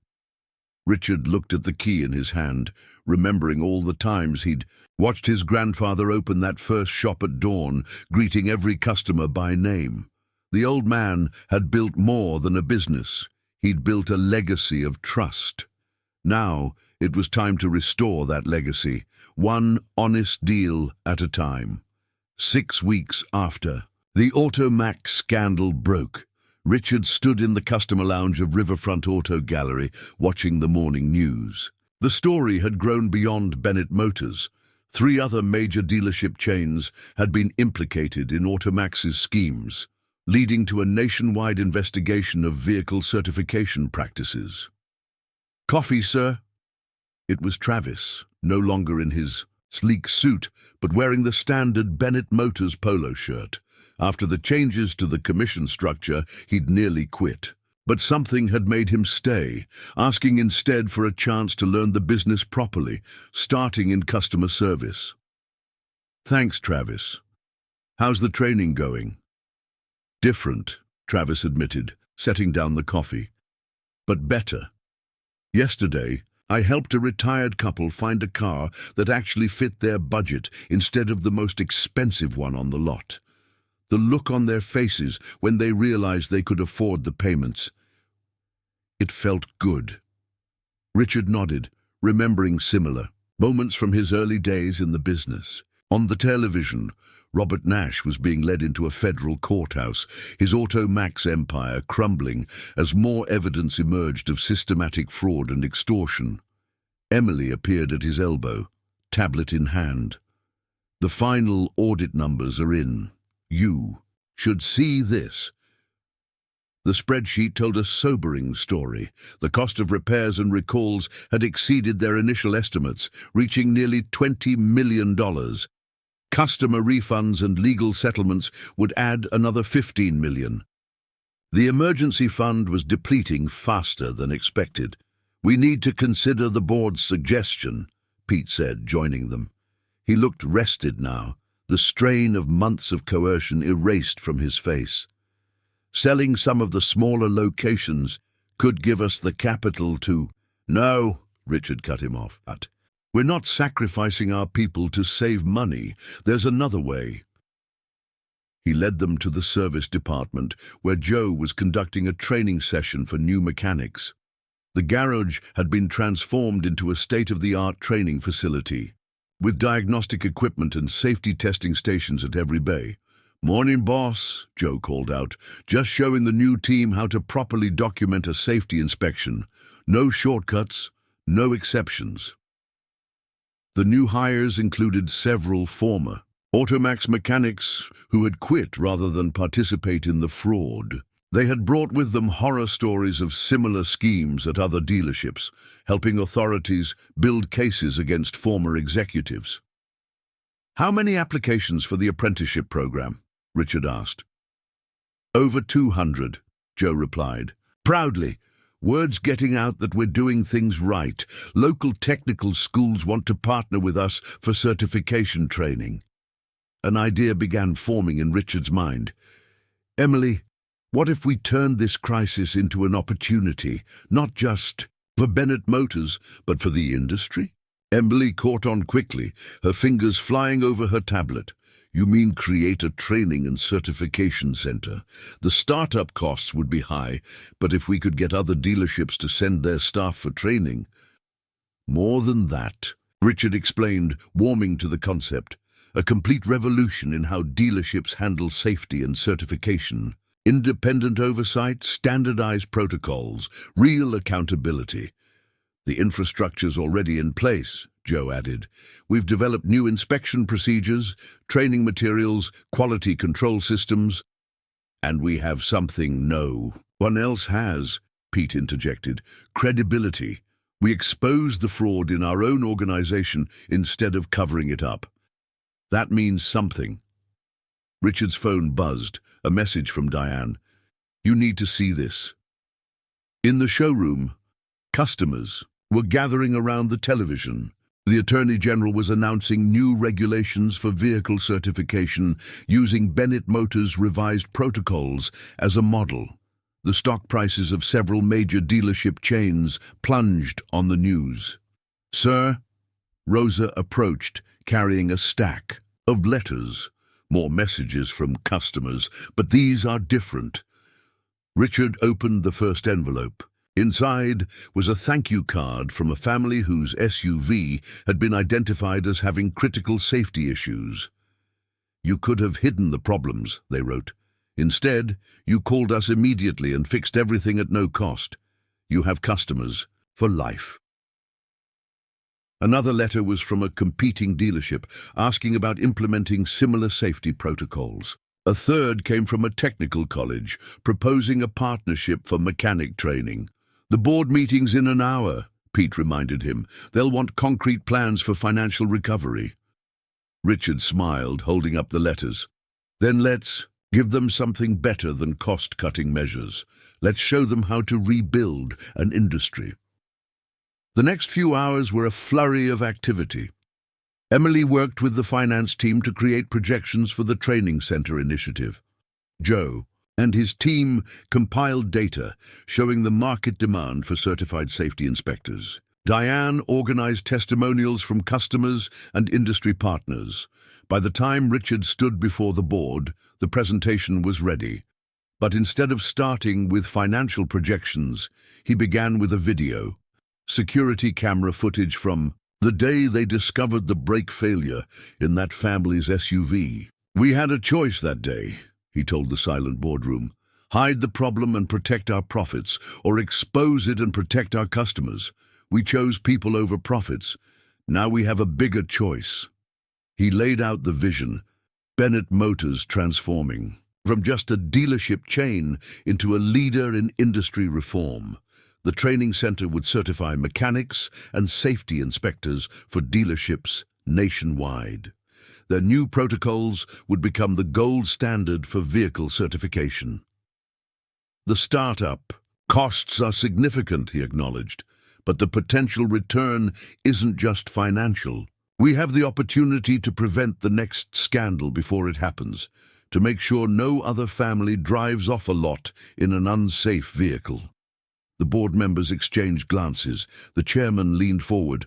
Richard looked at the key in his hand, remembering all the times he'd watched his grandfather open that first shop at dawn, greeting every customer by name. The old man had built more than a business. He'd built a legacy of trust. Now it was time to restore that legacy, one honest deal at a time. 6 weeks after the Automac scandal broke, Richard stood in the customer lounge of Riverfront Auto Gallery, watching the morning news. The story had grown beyond Bennett Motors. 3 other major dealership chains had been implicated in Automac's schemes, leading to a nationwide investigation of vehicle certification practices. "Coffee, sir?" It was Travis, no longer in his sleek suit, but wearing the standard Bennett Motors polo shirt. After the changes to the commission structure, he'd nearly quit. But something had made him stay, asking instead for a chance to learn the business properly, starting in customer service. "Thanks, Travis. How's the training going?" "Different," Travis admitted, setting down the coffee. "But better. Yesterday, I helped a retired couple find a car that actually fit their budget instead of the most expensive one on the lot. The look on their faces when they realized they could afford the payments. It felt good." Richard nodded, remembering similar moments from his early days in the business. On the television, Robert Nash was being led into a federal courthouse, his Automax empire crumbling as more evidence emerged of systematic fraud and extortion. Emily appeared at his elbow, tablet in hand. "The final audit numbers are in. You should see this." The spreadsheet told a sobering story. The cost of repairs and recalls had exceeded their initial estimates, reaching nearly $20 million. Customer refunds and legal settlements would add another $15 million. The emergency fund was depleting faster than expected. "We need to consider the board's suggestion," Pete said, joining them. He looked rested now, the strain of months of coercion erased from his face. "Selling some of the smaller locations could give us the capital to—" "No," Richard cut him off. "We're not sacrificing our people to save money. There's another way." He led them to the service department, where Joe was conducting a training session for new mechanics. The garage had been transformed into a state-of-the-art training facility, with diagnostic equipment and safety testing stations at every bay. "Morning, boss," Joe called out, "just showing the new team how to properly document a safety inspection. No shortcuts, no exceptions." The new hires included several former Automax mechanics who had quit rather than participate in the fraud. They had brought with them horror stories of similar schemes at other dealerships, helping authorities build cases against former executives. "How many applications for the apprenticeship program?" Richard asked. "Over 200, Joe replied. "Proudly. Word's getting out that we're doing things right. Local technical schools want to partner with us for certification training." An idea began forming in Richard's mind. "Emily, what if we turned this crisis into an opportunity, not just for Bennett Motors, but for the industry?" Emily caught on quickly, her fingers flying over her tablet. "You mean create a training and certification center? The startup costs would be high, but if we could get other dealerships to send their staff for training—" "More than that," Richard explained, warming to the concept. "A complete revolution in how dealerships handle safety and certification. Independent oversight, standardized protocols, real accountability. The infrastructure's already in place," Joe added. "We've developed new inspection procedures, training materials, quality control systems." "And we have something no one else has," Pete interjected. "Credibility. We expose the fraud in our own organization instead of covering it up. That means something." Richard's phone buzzed, a message from Diane. "You need to see this." In the showroom, customers were gathering around the television. The Attorney General was announcing new regulations for vehicle certification using Bennett Motors' revised protocols as a model. The stock prices of several major dealership chains plunged on the news. "Sir?" Rosa approached, carrying a stack of letters. "More messages from customers, but these are different." Richard opened the first envelope. Inside was a thank you card from a family whose SUV had been identified as having critical safety issues. "You could have hidden the problems," they wrote. "Instead, you called us immediately and fixed everything at no cost. You have customers for life." Another letter was from a competing dealership asking about implementing similar safety protocols. A third came from a technical college proposing a partnership for mechanic training. "The board meeting's in an hour," Pete reminded him. "They'll want concrete plans for financial recovery." Richard smiled, holding up the letters. "Then let's give them something better than cost-cutting measures. Let's show them how to rebuild an industry." The next few hours were a flurry of activity. Emily worked with the finance team to create projections for the training center initiative. Joe and his team compiled data showing the market demand for certified safety inspectors. Diane organized testimonials from customers and industry partners. By the time Richard stood before the board, the presentation was ready. But instead of starting with financial projections, he began with a video. Security camera footage from the day they discovered the brake failure in that family's SUV. "We had a choice that day," he told the silent boardroom. "Hide the problem and protect our profits, or expose it and protect our customers. We chose people over profits. Now we have a bigger choice." He laid out the vision, Bennett Motors transforming. From just a dealership chain into a leader in industry reform. The training center would certify mechanics and safety inspectors for dealerships nationwide. Their new protocols would become the gold standard for vehicle certification. The startup costs are significant, he acknowledged, but the potential return isn't just financial. We have the opportunity to prevent the next scandal before it happens, to make sure no other family drives off a lot in an unsafe vehicle. The board members exchanged glances. The chairman leaned forward.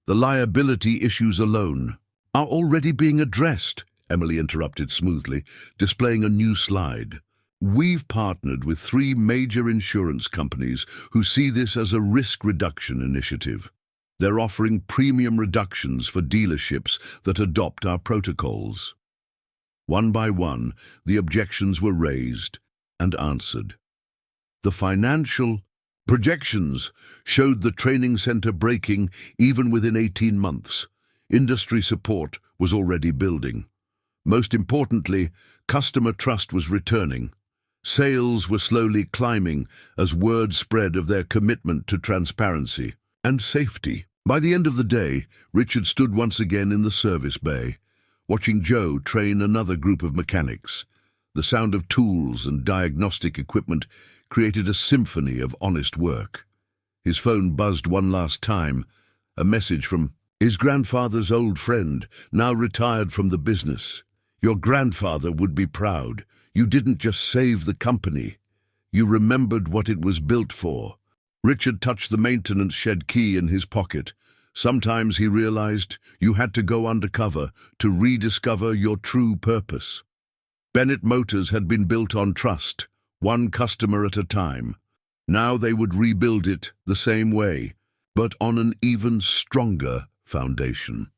The liability issues alone are already being addressed, Emily interrupted smoothly, displaying a new slide. We've partnered with 3 major insurance companies who see this as a risk reduction initiative. They're offering premium reductions for dealerships that adopt our protocols. One by one, the objections were raised and answered. The financial projections showed the training center breaking even within 18 months. Industry support was already building. Most importantly, customer trust was returning. Sales were slowly climbing as word spread of their commitment to transparency and safety. By the end of the day, Richard stood once again in the service bay, watching Joe train another group of mechanics. The sound of tools and diagnostic equipment created a symphony of honest work. His phone buzzed one last time, a message from his grandfather's old friend, now retired from the business. Your grandfather would be proud. You didn't just save the company. You remembered what it was built for. Richard touched the maintenance shed key in his pocket. Sometimes he realized you had to go undercover to rediscover your true purpose. Bennett Motors had been built on trust, one customer at a time. Now they would rebuild it the same way, but on an even stronger foundation.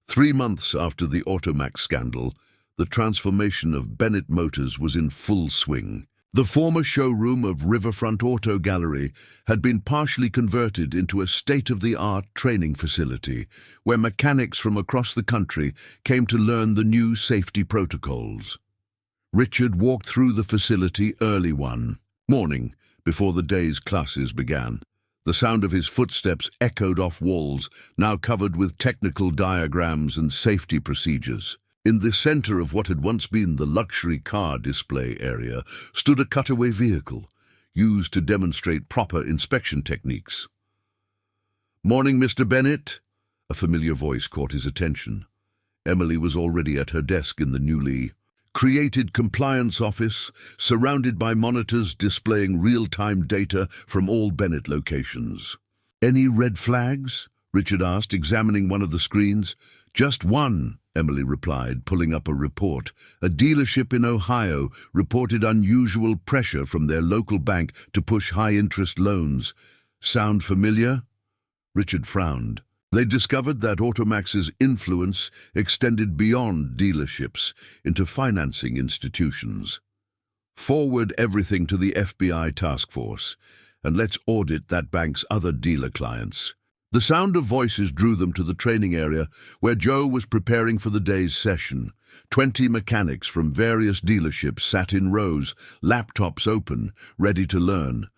3 months after the Automax scandal, the transformation of Bennett Motors was in full swing. The former showroom of Riverfront Auto Gallery had been partially converted into a state-of-the-art training facility where mechanics from across the country came to learn the new safety protocols. Richard walked through the facility early one morning before the day's classes began. The sound of his footsteps echoed off walls, now covered with technical diagrams and safety procedures. In the center of what had once been the luxury car display area stood a cutaway vehicle, used to demonstrate proper inspection techniques. "Morning, Mr. Bennett," a familiar voice caught his attention. Emily was already at her desk in the newly created compliance office, surrounded by monitors displaying real-time data from all Bennett locations. "Any red flags?" Richard asked, examining one of the screens. "Just one," Emily replied, pulling up a report. A dealership in Ohio reported unusual pressure from their local bank to push high-interest loans. "Sound familiar?" Richard frowned. They discovered that Automax's influence extended beyond dealerships into financing institutions. "Forward everything to the FBI task force, and let's audit that bank's other dealer clients." The sound of voices drew them to the training area where Joe was preparing for the day's session. 20 mechanics from various dealerships sat in rows, laptops open, ready to learn.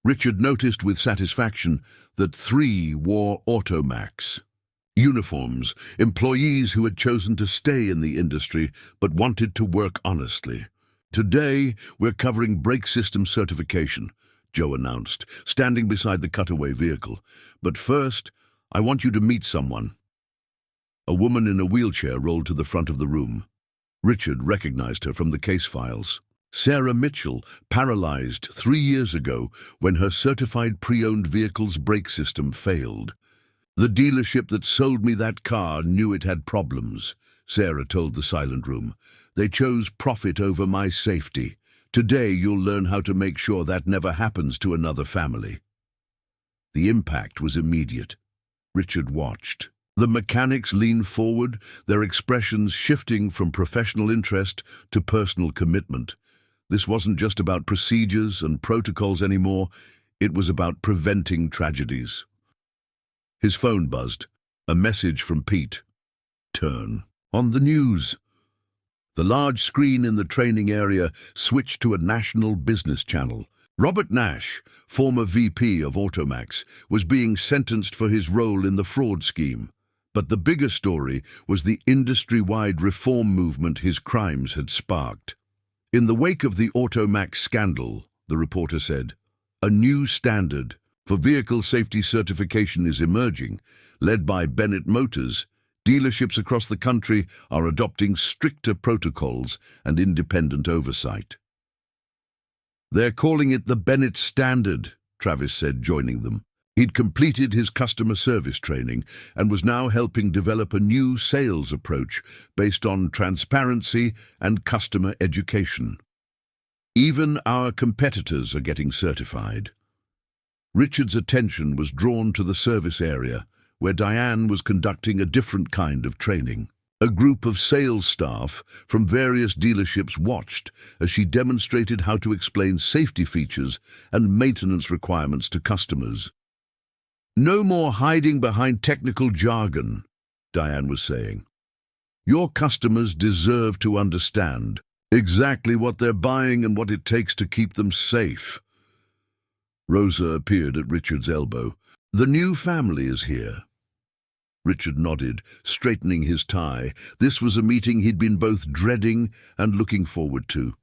Richard noticed with satisfaction that 3 wore Automax uniforms, employees who had chosen to stay in the industry but wanted to work honestly. "Today, we're covering brake system certification," Joe announced, standing beside the cutaway vehicle. "But first, I want you to meet someone." A woman in a wheelchair rolled to the front of the room. Richard recognized her from the case files. Sarah Mitchell, paralyzed 3 years ago when her certified pre-owned vehicle's brake system failed. "The dealership that sold me that car knew it had problems," Sarah told the silent room. "They chose profit over my safety. Today you'll learn how to make sure that never happens to another family." The impact was immediate. Richard watched. The mechanics leaned forward, their expressions shifting from professional interest to personal commitment. This wasn't just about procedures and protocols anymore, it was about preventing tragedies. His phone buzzed. A message from Pete. "Turn on the news." The large screen in the training area switched to a national business channel. Robert Nash, former VP of Automax, was being sentenced for his role in the fraud scheme. But the bigger story was the industry-wide reform movement his crimes had sparked. In the wake of the Automax scandal, the reporter said, a new standard for vehicle safety certification is emerging. Led by Bennett Motors, dealerships across the country are adopting stricter protocols and independent oversight. They're calling it the Bennett Standard, Travis said, joining them. He'd completed his customer service training and was now helping develop a new sales approach based on transparency and customer education. Even our competitors are getting certified. Richard's attention was drawn to the service area, where Diane was conducting a different kind of training. A group of sales staff from various dealerships watched as she demonstrated how to explain safety features and maintenance requirements to customers. No more hiding behind technical jargon, Diane was saying. Your customers deserve to understand exactly what they're buying and what it takes to keep them safe. Rosa appeared at Richard's elbow. The new family is here. Richard nodded, straightening his tie. This was a meeting he'd been both dreading and looking forward to.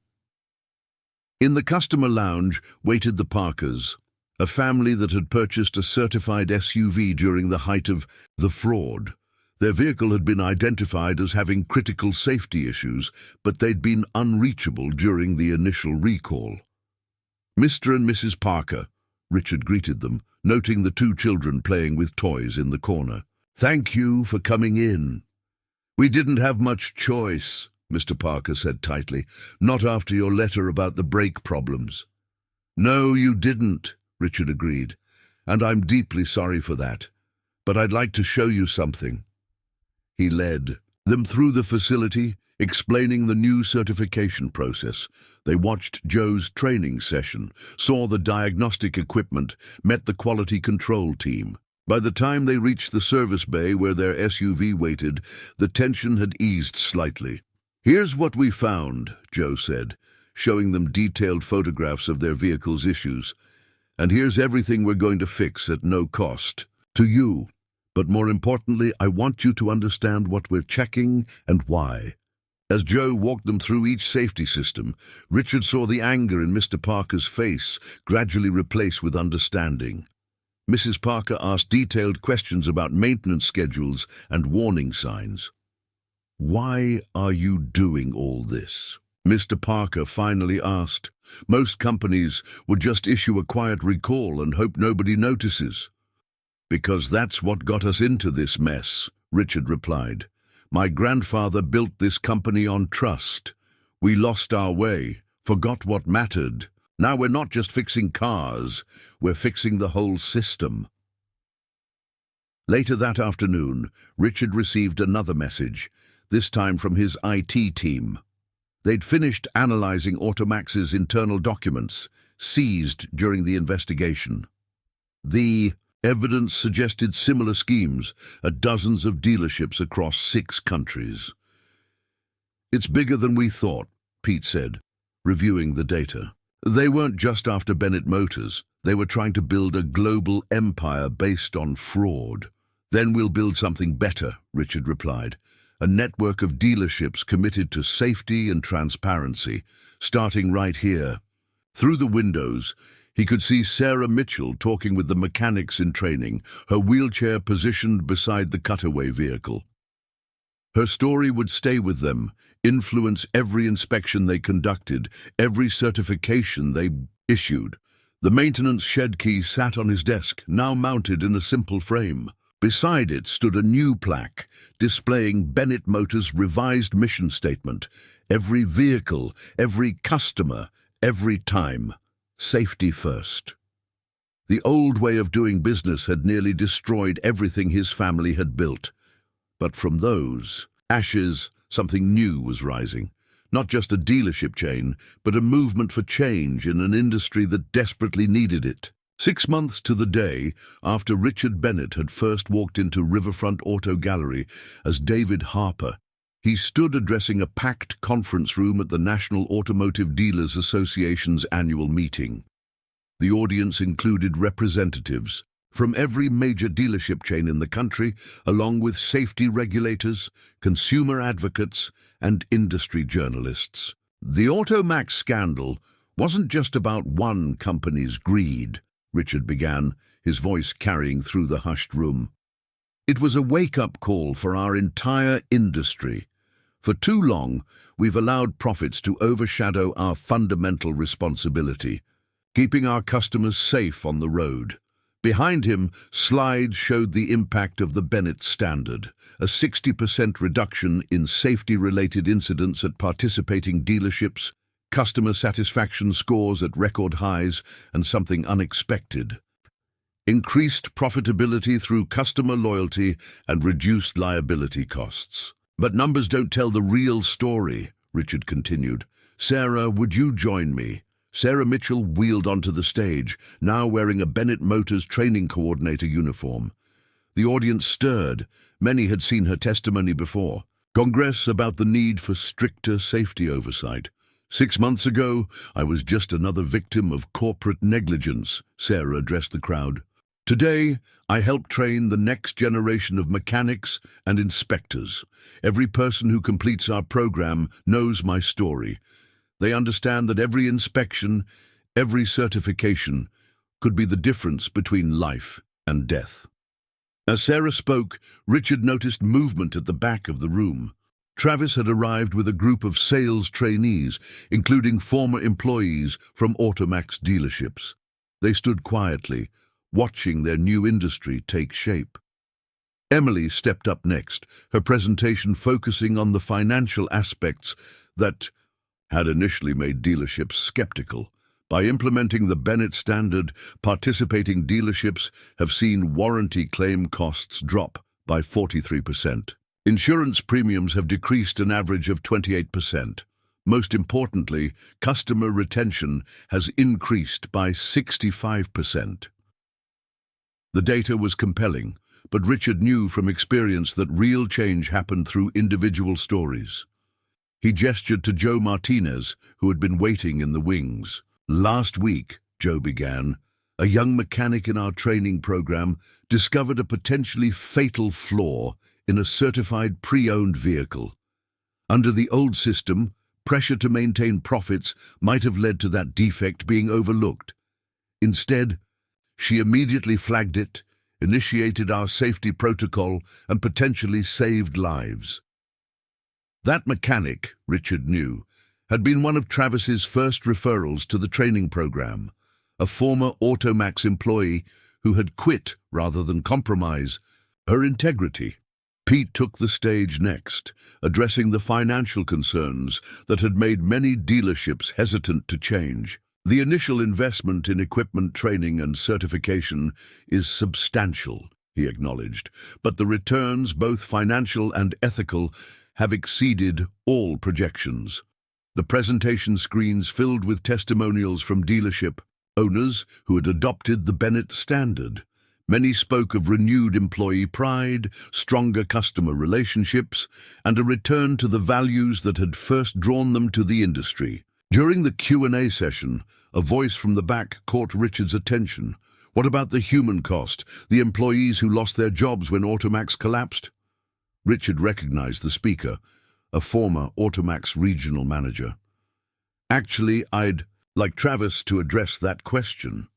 In the customer lounge waited the Parkers, a family that had purchased a certified SUV during the height of the fraud. Their vehicle had been identified as having critical safety issues, but they'd been unreachable during the initial recall. Mr. and Mrs. Parker, Richard greeted them, noting the two children playing with toys in the corner. Thank you for coming in. We didn't have much choice, Mr. Parker said tightly, not after your letter about the brake problems. No, you didn't, Richard agreed, and I'm deeply sorry for that. But I'd like to show you something. He led them through the facility, explaining the new certification process. They watched Joe's training session, saw the diagnostic equipment, met the quality control team. By the time they reached the service bay where their SUV waited, the tension had eased slightly. Here's what we found, Joe said, showing them detailed photographs of their vehicle's issues. And here's everything we're going to fix at no cost. To you. But more importantly, I want you to understand what we're checking and why. As Joe walked them through each safety system, Richard saw the anger in Mr. Parker's face gradually replaced with understanding. Mrs. Parker asked detailed questions about maintenance schedules and warning signs. Why are you doing all this? Mr. Parker finally asked. Most companies would just issue a quiet recall and hope nobody notices. Because that's what got us into this mess, Richard replied. My grandfather built this company on trust. We lost our way, forgot what mattered. Now we're not just fixing cars, we're fixing the whole system. Later that afternoon, Richard received another message, this time from his IT team. They'd finished analyzing Automax's internal documents, seized during the investigation. The evidence suggested similar schemes at dozens of dealerships across 6 countries. It's bigger than we thought, Pete said, reviewing the data. They weren't just after Bennett Motors. They were trying to build a global empire based on fraud. Then we'll build something better, Richard replied. A network of dealerships committed to safety and transparency, starting right here. Through the windows, he could see Sarah Mitchell talking with the mechanics in training, her wheelchair positioned beside the cutaway vehicle. Her story would stay with them, influence every inspection they conducted, every certification they issued. The maintenance shed key sat on his desk, now mounted in a simple frame. Beside it stood a new plaque, displaying Bennett Motors' revised mission statement. Every vehicle, every customer, every time. Safety first. The old way of doing business had nearly destroyed everything his family had built. But from those ashes, something new was rising. Not just a dealership chain, but a movement for change in an industry that desperately needed it. 6 months to the day after Richard Bennett had first walked into Riverfront Auto Gallery as David Harper, He stood addressing a packed conference room at the National Automotive Dealers Association's annual meeting. The audience included representatives from every major dealership chain in the country, along with safety regulators, consumer advocates, and industry journalists. The Automax scandal wasn't just about one company's greed, Richard began, his voice carrying through the hushed room. It was a wake-up call for our entire industry. For too long, we've allowed profits to overshadow our fundamental responsibility, keeping our customers safe on the road. Behind him, slides showed the impact of the Bennett standard, a 60% reduction in safety-related incidents at participating dealerships, customer satisfaction scores at record highs, and something unexpected: increased profitability through customer loyalty and reduced liability costs. But numbers don't tell the real story, Richard continued. Sarah, would you join me? Sarah Mitchell wheeled onto the stage, now wearing a Bennett Motors training coordinator uniform. The audience stirred. Many had seen her testimony before. Congress about the need for stricter safety oversight. 6 months ago, I was just another victim of corporate negligence, Sarah addressed the crowd. Today, I help train the next generation of mechanics and inspectors. Every person who completes our program knows my story. They understand that every inspection, every certification, could be the difference between life and death. As Sarah spoke, Richard noticed movement at the back of the room. Travis had arrived with a group of sales trainees, including former employees from Automax dealerships. They stood quietly, watching their new industry take shape. Emily stepped up next, her presentation focusing on the financial aspects that had initially made dealerships skeptical. By implementing the Bennett standard, participating dealerships have seen warranty claim costs drop by 43%. Insurance premiums have decreased an average of 28%. Most importantly, customer retention has increased by 65%. The data was compelling, but Richard knew from experience that real change happened through individual stories. He gestured to Joe Martinez, who had been waiting in the wings. Last week, Joe began, a young mechanic in our training program discovered a potentially fatal flaw in a certified pre-owned vehicle. Under the old system, pressure to maintain profits might have led to that defect being overlooked. Instead, she immediately flagged it, initiated our safety protocol, and potentially saved lives. That mechanic, Richard knew, had been one of Travis's first referrals to the training program, a former Automax employee who had quit rather than compromise her integrity. Pete took the stage next, addressing the financial concerns that had made many dealerships hesitant to change. The initial investment in equipment training and certification is substantial, he acknowledged, but the returns, both financial and ethical, have exceeded all projections. The presentation screens filled with testimonials from dealership owners who had adopted the Bennett standard. Many spoke of renewed employee pride, stronger customer relationships, and a return to the values that had first drawn them to the industry. During the Q&A session, a voice from the back caught Richard's attention. What about the human cost, the employees who lost their jobs when Automax collapsed? Richard recognized the speaker, a former Automax regional manager. Actually, I'd like Travis to address that question.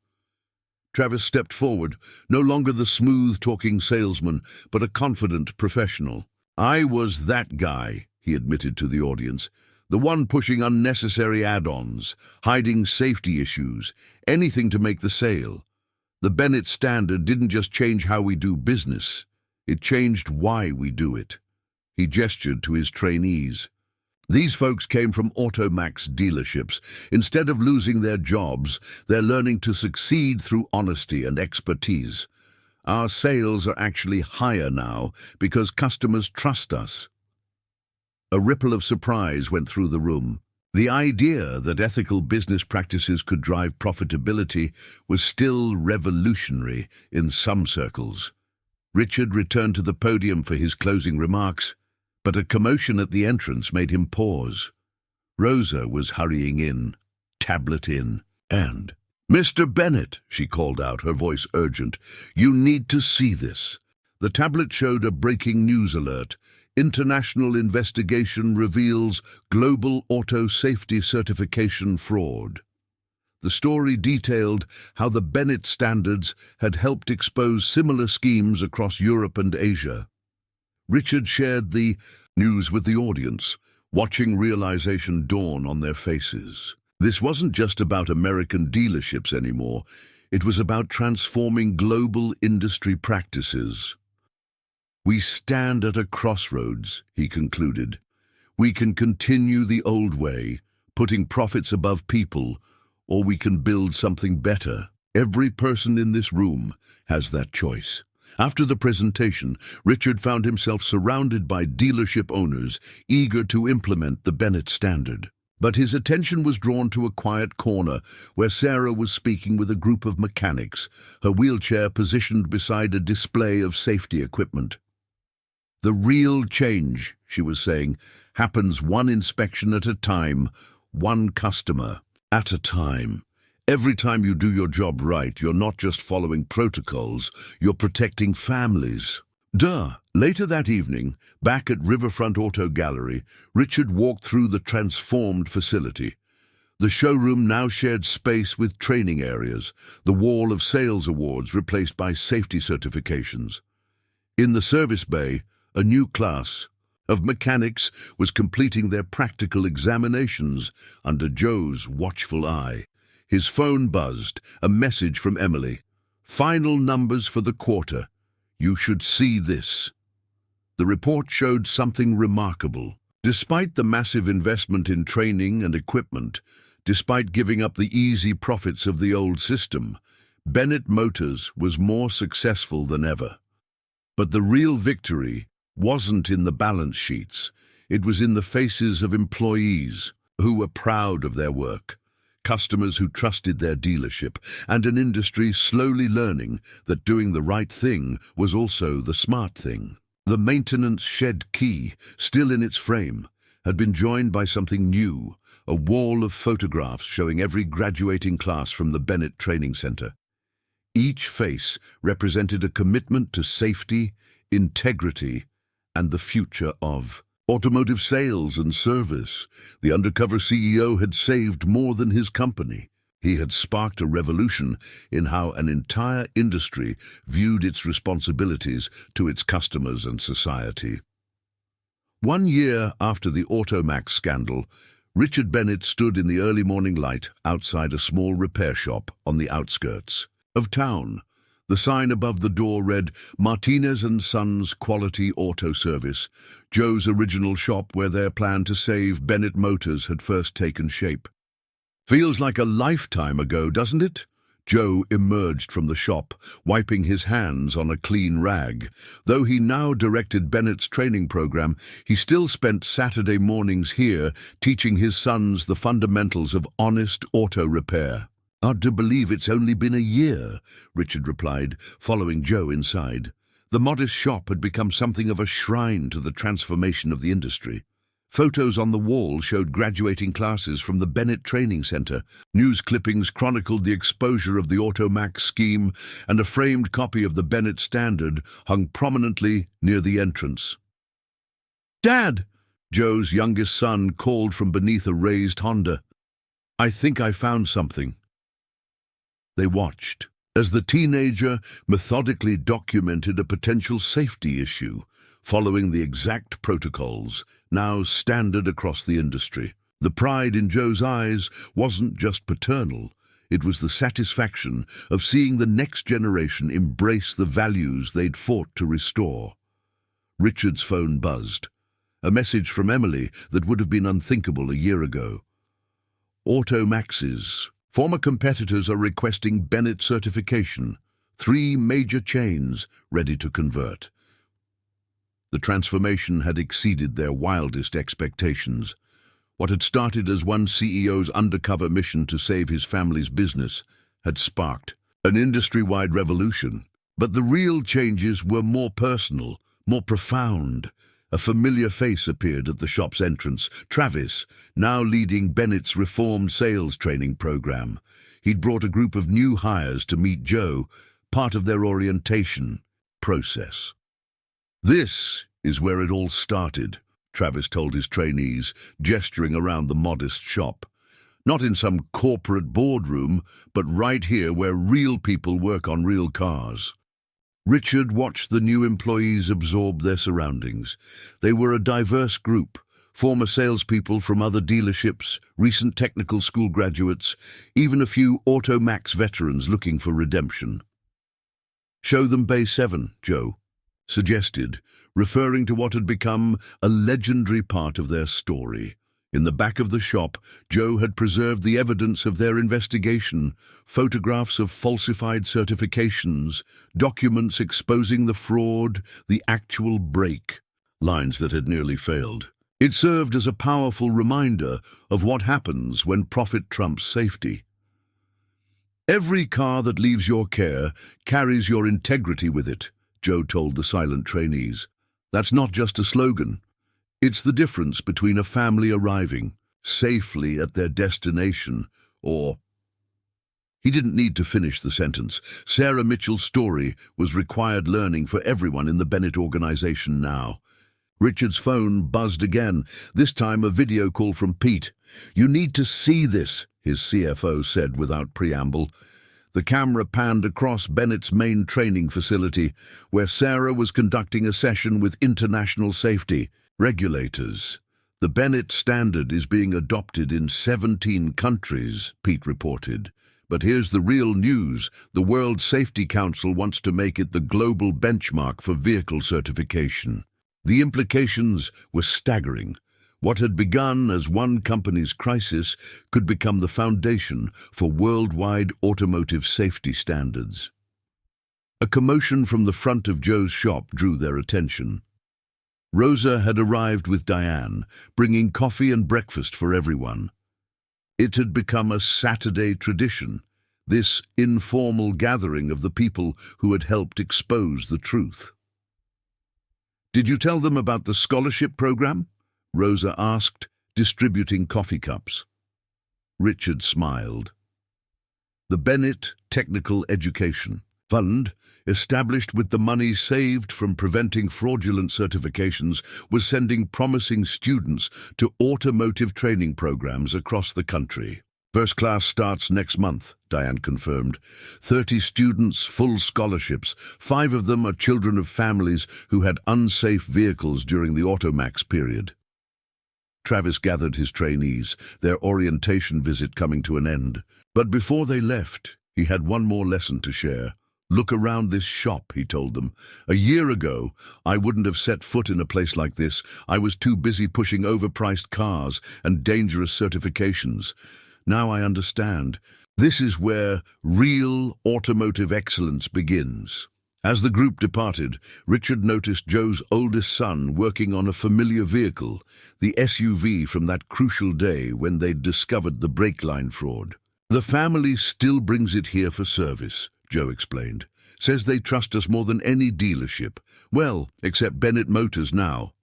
Travis stepped forward, no longer the smooth-talking salesman, but a confident professional. I was that guy, he admitted to the audience, the one pushing unnecessary add-ons, hiding safety issues, anything to make the sale. The Bennett standard didn't just change how we do business, it changed why we do it. He gestured to his trainees. These folks came from Automax dealerships. Instead of losing their jobs, they're learning to succeed through honesty and expertise. Our sales are actually higher now because customers trust us. A ripple of surprise went through the room. The idea that ethical business practices could drive profitability was still revolutionary in some circles. Richard returned to the podium for his closing remarks. But a commotion at the entrance made him pause. Rosa was hurrying in, tablet in, and, "Mr. Bennett," she called out, her voice urgent, "you need to see this." The tablet showed a breaking news alert. International investigation reveals global auto safety certification fraud. The story detailed how the Bennett standards had helped expose similar schemes across Europe and Asia. Richard shared the news with the audience, watching realization dawn on their faces. This wasn't just about American dealerships anymore. It was about transforming global industry practices. "We stand at a crossroads," he concluded. "We can continue the old way, putting profits above people, or we can build something better. Every person in this room has that choice." After the presentation, Richard found himself surrounded by dealership owners eager to implement the Bennett standard. But his attention was drawn to a quiet corner where Sarah was speaking with a group of mechanics, her wheelchair positioned beside a display of safety equipment. "The real change," she was saying, "happens one inspection at a time, one customer at a time. Every time you do your job right, you're not just following protocols, you're protecting families." Later that evening, back at Riverfront Auto Gallery, Richard walked through the transformed facility. The showroom now shared space with training areas, the wall of sales awards replaced by safety certifications. In the service bay, a new class of mechanics was completing their practical examinations under Joe's watchful eye. His phone buzzed, a message from Emily. "Final numbers for the quarter. You should see this." The report showed something remarkable. Despite the massive investment in training and equipment, despite giving up the easy profits of the old system, Bennett Motors was more successful than ever. But the real victory wasn't in the balance sheets. It was in the faces of employees who were proud of their work, customers who trusted their dealership, and an industry slowly learning that doing the right thing was also the smart thing. The maintenance shed key, still in its frame, had been joined by something new, a wall of photographs showing every graduating class from the Bennett Training Center. Each face represented a commitment to safety, integrity, and the future of automotive sales and service. The Undercover CEO had saved more than his company. He had sparked a revolution in how an entire industry viewed its responsibilities to its customers and society. 1 year after the Automax scandal, Richard Bennett stood in the early morning light outside a small repair shop on the outskirts of town. The sign above the door read, "Martinez & Sons Quality Auto Service," Joe's original shop where their plan to save Bennett Motors had first taken shape. "Feels like a lifetime ago, doesn't it?" Joe emerged from the shop, wiping his hands on a clean rag. Though he now directed Bennett's training program, he still spent Saturday mornings here teaching his sons the fundamentals of honest auto repair. "Hard to believe it's only been a year," Richard replied, following Joe inside. The modest shop had become something of a shrine to the transformation of the industry. Photos on the wall showed graduating classes from the Bennett Training Center. News clippings chronicled the exposure of the Automax scheme, and a framed copy of the Bennett Standard hung prominently near the entrance. "Dad!" Joe's youngest son called from beneath a raised Honda. "I think I found something." They watched as the teenager methodically documented a potential safety issue, following the exact protocols now standard across the industry. The pride in Joe's eyes wasn't just paternal, it was the satisfaction of seeing the next generation embrace the values they'd fought to restore. Richard's phone buzzed, a message from Emily that would have been unthinkable a year ago. Automax's former competitors are requesting Bennett certification. 3 major chains ready to convert. The transformation had exceeded their wildest expectations. What had started as one CEO's undercover mission to save his family's business had sparked an industry-wide revolution. But the real changes were more personal, more profound. A familiar face appeared at the shop's entrance. Travis, now leading Bennett's reformed sales training program. He'd brought a group of new hires to meet Joe, part of their orientation process. "This is where it all started," Travis told his trainees, gesturing around the modest shop. "Not in some corporate boardroom, but right here where real people work on real cars." Richard watched the new employees absorb their surroundings. They were a diverse group, former salespeople from other dealerships, recent technical school graduates, even a few Automax veterans looking for redemption. "Show them Bay 7, Joe," suggested, referring to what had become a legendary part of their story. In the back of the shop, Joe had preserved the evidence of their investigation, photographs of falsified certifications, documents exposing the fraud, the actual break, lines that had nearly failed. It served as a powerful reminder of what happens when profit trumps safety. "Every car that leaves your care carries your integrity with it," Joe told the silent trainees. "That's not just a slogan. It's the difference between a family arriving safely at their destination or—" He didn't need to finish the sentence. Sarah Mitchell's story was required learning for everyone in the Bennett organization now. Richard's phone buzzed again, this time a video call from Pete. "You need to see this," his CFO said without preamble. The camera panned across Bennett's main training facility, where Sarah was conducting a session with international safety regulators. "The Bennett standard is being adopted in 17 countries, Pete reported. But here's the real news. The World Safety Council wants to make it the global benchmark for vehicle certification." The implications were staggering. What had begun as one company's crisis could become the foundation for worldwide automotive safety standards. A commotion from the front of Joe's shop drew their attention. Rosa had arrived with Diane, bringing coffee and breakfast for everyone. It had become a Saturday tradition, this informal gathering of the people who had helped expose the truth. "Did you tell them about the scholarship program?" Rosa asked, distributing coffee cups. Richard smiled. The Bennett Technical Education Fund, established with the money saved from preventing fraudulent certifications, was sending promising students to automotive training programs across the country. "First class starts next month," Diane confirmed. 30 students, full scholarships. 5 of them are children of families who had unsafe vehicles during the Automax period. Travis gathered his trainees, their orientation visit coming to an end. But before they left, he had one more lesson to share. "Look around this shop," he told them. "A year ago, I wouldn't have set foot in a place like this. I was too busy pushing overpriced cars and dangerous certifications. Now I understand. This is where real automotive excellence begins." As the group departed, Richard noticed Joe's oldest son working on a familiar vehicle, the SUV from that crucial day when they'd discovered the brake line fraud. "The family still brings it here for service," Joe explained. "Says they trust us more than any dealership. Well, except Bennett Motors now."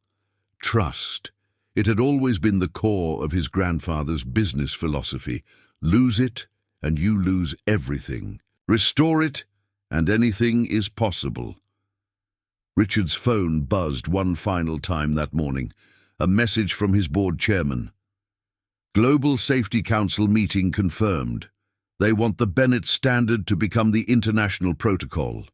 Trust. It had always been the core of his grandfather's business philosophy. Lose it, and you lose everything. Restore it, and anything is possible. Richard's phone buzzed one final time that morning, a message from his board chairman. "Global Safety Council meeting confirmed. They want the Bennett standard to become the international protocol.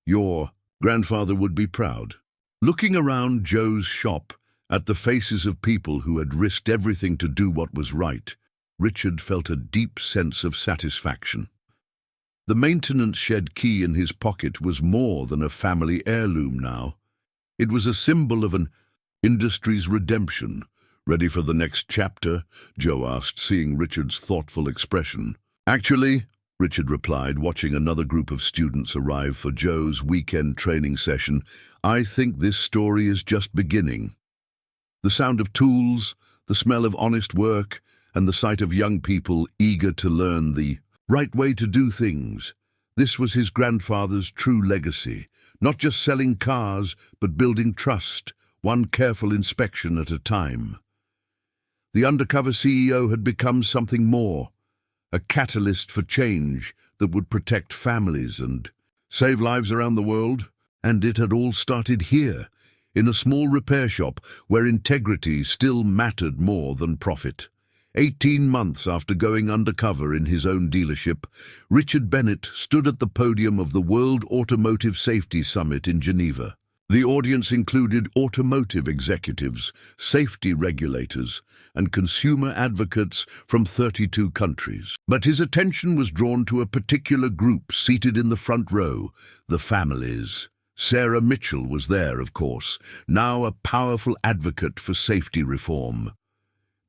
Your grandfather would be proud." Looking around Joe's shop, at the faces of people who had risked everything to do what was right, Richard felt a deep sense of satisfaction. The maintenance shed key in his pocket was more than a family heirloom now. It was a symbol of an industry's redemption. "Ready for the next chapter?" Joe asked, seeing Richard's thoughtful expression. "Actually," Richard replied, watching another group of students arrive for Joe's weekend training session, "I think this story is just beginning." The sound of tools, the smell of honest work, and the sight of young people eager to learn the right way to do things. This was his grandfather's true legacy, not just selling cars, but building trust, one careful inspection at a time. The Undercover CEO had become something more, a catalyst for change that would protect families and save lives around the world. And it had all started here, in a small repair shop where integrity still mattered more than profit. 18 months after going undercover in his own dealership, Richard Bennett stood at the podium of the World Automotive Safety Summit in Geneva. The audience included automotive executives, safety regulators, and consumer advocates from 32 countries. But his attention was drawn to a particular group seated in the front row, the families. Sarah Mitchell was there, of course, now a powerful advocate for safety reform.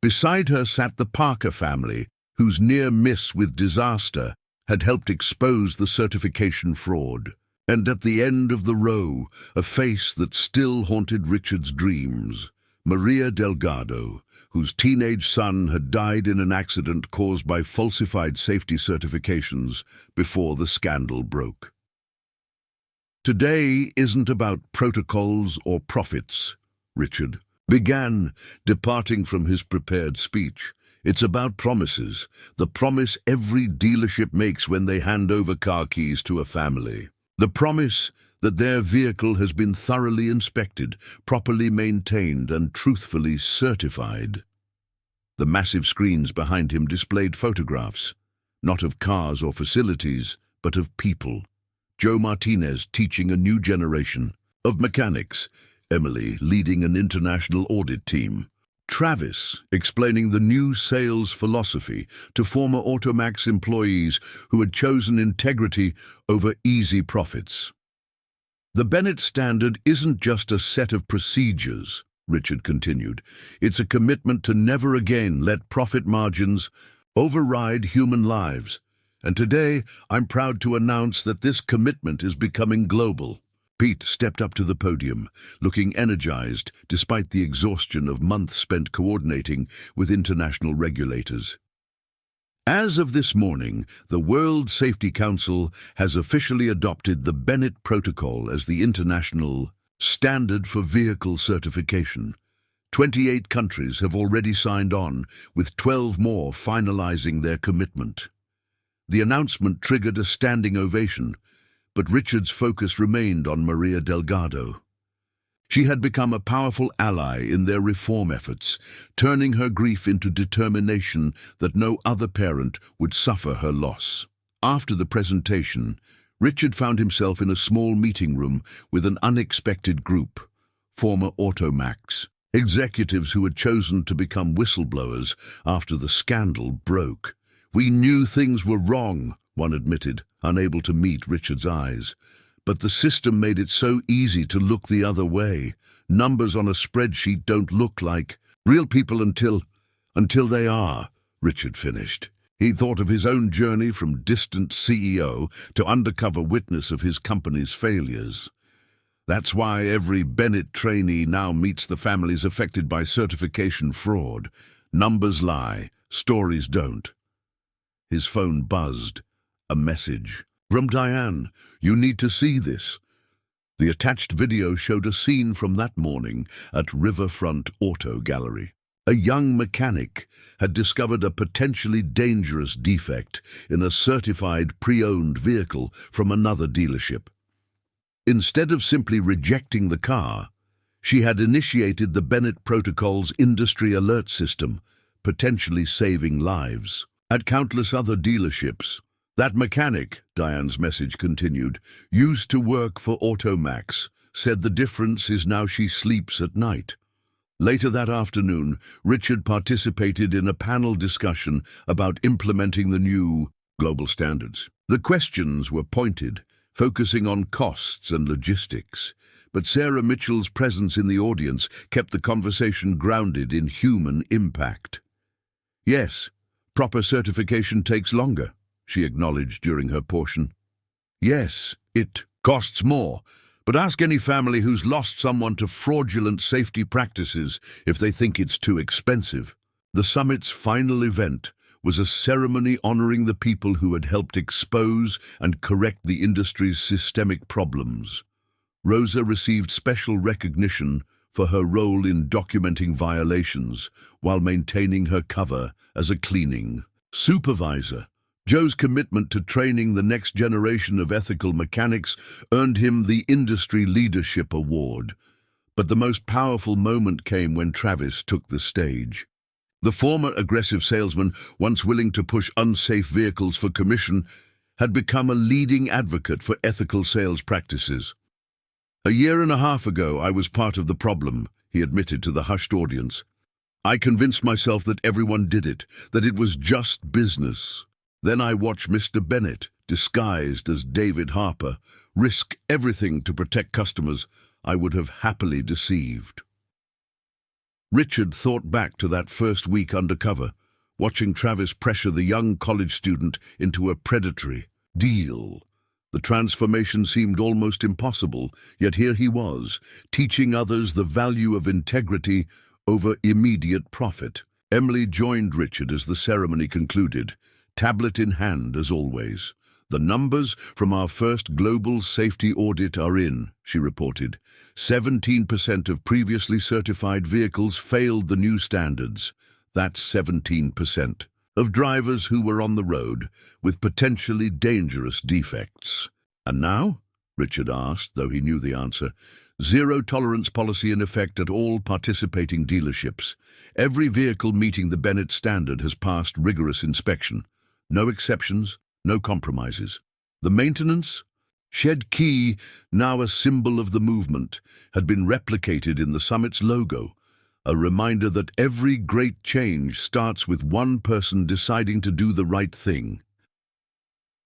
Beside her sat the Parker family, whose near miss with disaster had helped expose the certification fraud. And at the end of the row, a face that still haunted Richard's dreams, Maria Delgado, whose teenage son had died in an accident caused by falsified safety certifications before the scandal broke. Today isn't about protocols or profits, Richard began, departing from his prepared speech. It's about promises, the promise every dealership makes when they hand over car keys to a family. The promise that their vehicle has been thoroughly inspected, properly maintained, and truthfully certified. The massive screens behind him displayed photographs, not of cars or facilities, but of people. Joe Martinez teaching a new generation of mechanics, Emily leading an international audit team, Travis explaining the new sales philosophy to former Automax employees who had chosen integrity over easy profits. The Bennett Standard isn't just a set of procedures, Richard continued. It's a commitment to never again let profit margins override human lives. And today, I'm proud to announce that this commitment is becoming global. Pete stepped up to the podium, looking energized despite the exhaustion of months spent coordinating with international regulators. As of this morning, the World Safety Council has officially adopted the Bennett Protocol as the international standard for vehicle certification. 28 countries have already signed on, with 12 more finalizing their commitment. The announcement triggered a standing ovation, but Richard's focus remained on Maria Delgado. She had become a powerful ally in their reform efforts, turning her grief into determination that no other parent would suffer her loss. After the presentation, Richard found himself in a small meeting room with an unexpected group, former Automax executives who had chosen to become whistleblowers after the scandal broke. "We knew things were wrong," one admitted, unable to meet Richard's eyes. "But the system made it so easy to look the other way. Numbers on a spreadsheet don't look like real people until they are," Richard finished. He thought of his own journey from distant CEO to undercover witness of his company's failures. That's why every Bennett trainee now meets the families affected by certification fraud. Numbers lie, stories don't. His phone buzzed. A message. "From Diane. You need to see this." The attached video showed a scene from that morning at Riverfront Auto Gallery. A young mechanic had discovered a potentially dangerous defect in a certified pre-owned vehicle from another dealership. Instead of simply rejecting the car, she had initiated the Bennett Protocol's industry alert system, potentially saving lives. At countless other dealerships, that mechanic, Diane's message continued, used to work for Automax, said the difference is now she sleeps at night. Later that afternoon, Richard participated in a panel discussion about implementing the new global standards. The questions were pointed, focusing on costs and logistics, but Sarah Mitchell's presence in the audience kept the conversation grounded in human impact. "Yes, proper certification takes longer," she acknowledged during her portion. "Yes, it costs more, but ask any family who's lost someone to fraudulent safety practices if they think it's too expensive." The summit's final event was a ceremony honoring the people who had helped expose and correct the industry's systemic problems. Rosa received special recognition for her role in documenting violations while maintaining her cover as a cleaning supervisor. Joe's commitment to training the next generation of ethical mechanics earned him the Industry Leadership Award. But the most powerful moment came when Travis took the stage. The former aggressive salesman, once willing to push unsafe vehicles for commission, had become a leading advocate for ethical sales practices. "A year and a half ago, I was part of the problem," he admitted to the hushed audience. "I convinced myself that everyone did it, that it was just business. Then I watched Mr. Bennett, disguised as David Harper, risk everything to protect customers I would have happily deceived." Richard thought back to that first week undercover, watching Travis pressure the young college student into a predatory deal. The transformation seemed almost impossible, yet here he was, teaching others the value of integrity over immediate profit. Emily joined Richard as the ceremony concluded, tablet in hand as always. "The numbers from our first global safety audit are in," she reported. 17% of previously certified vehicles failed the new standards. That's 17% of drivers who were on the road with potentially dangerous defects. "And now?" Richard asked, though he knew the answer. "Zero tolerance policy in effect at all participating dealerships. Every vehicle meeting the Bennett standard has passed rigorous inspection. No exceptions, no compromises. The maintenance shed key, now a symbol of the movement, had been replicated in the summit's logo, a reminder that every great change starts with one person deciding to do the right thing."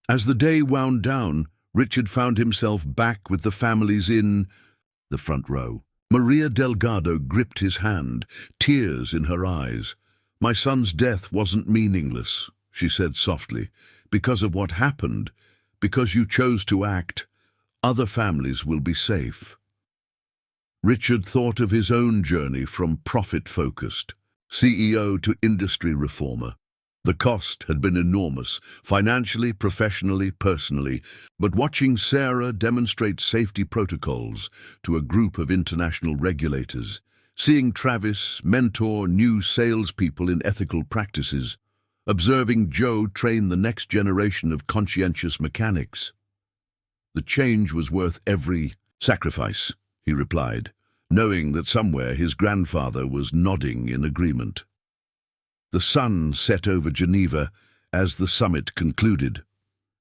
As the day wound down, Richard found himself back with the families in the front row. Maria Delgado gripped his hand, tears in her eyes. "My son's death wasn't meaningless," she said softly. "Because of what happened, because you chose to act, other families will be safe." Richard thought of his own journey from profit-focused CEO to industry reformer. The cost had been enormous, financially, professionally, personally, but watching Sarah demonstrate safety protocols to a group of international regulators, seeing Travis mentor new salespeople in ethical practices, observing Joe train the next generation of conscientious mechanics. "The change was worth every sacrifice," he replied, knowing that somewhere his grandfather was nodding in agreement. The sun set over Geneva as the summit concluded.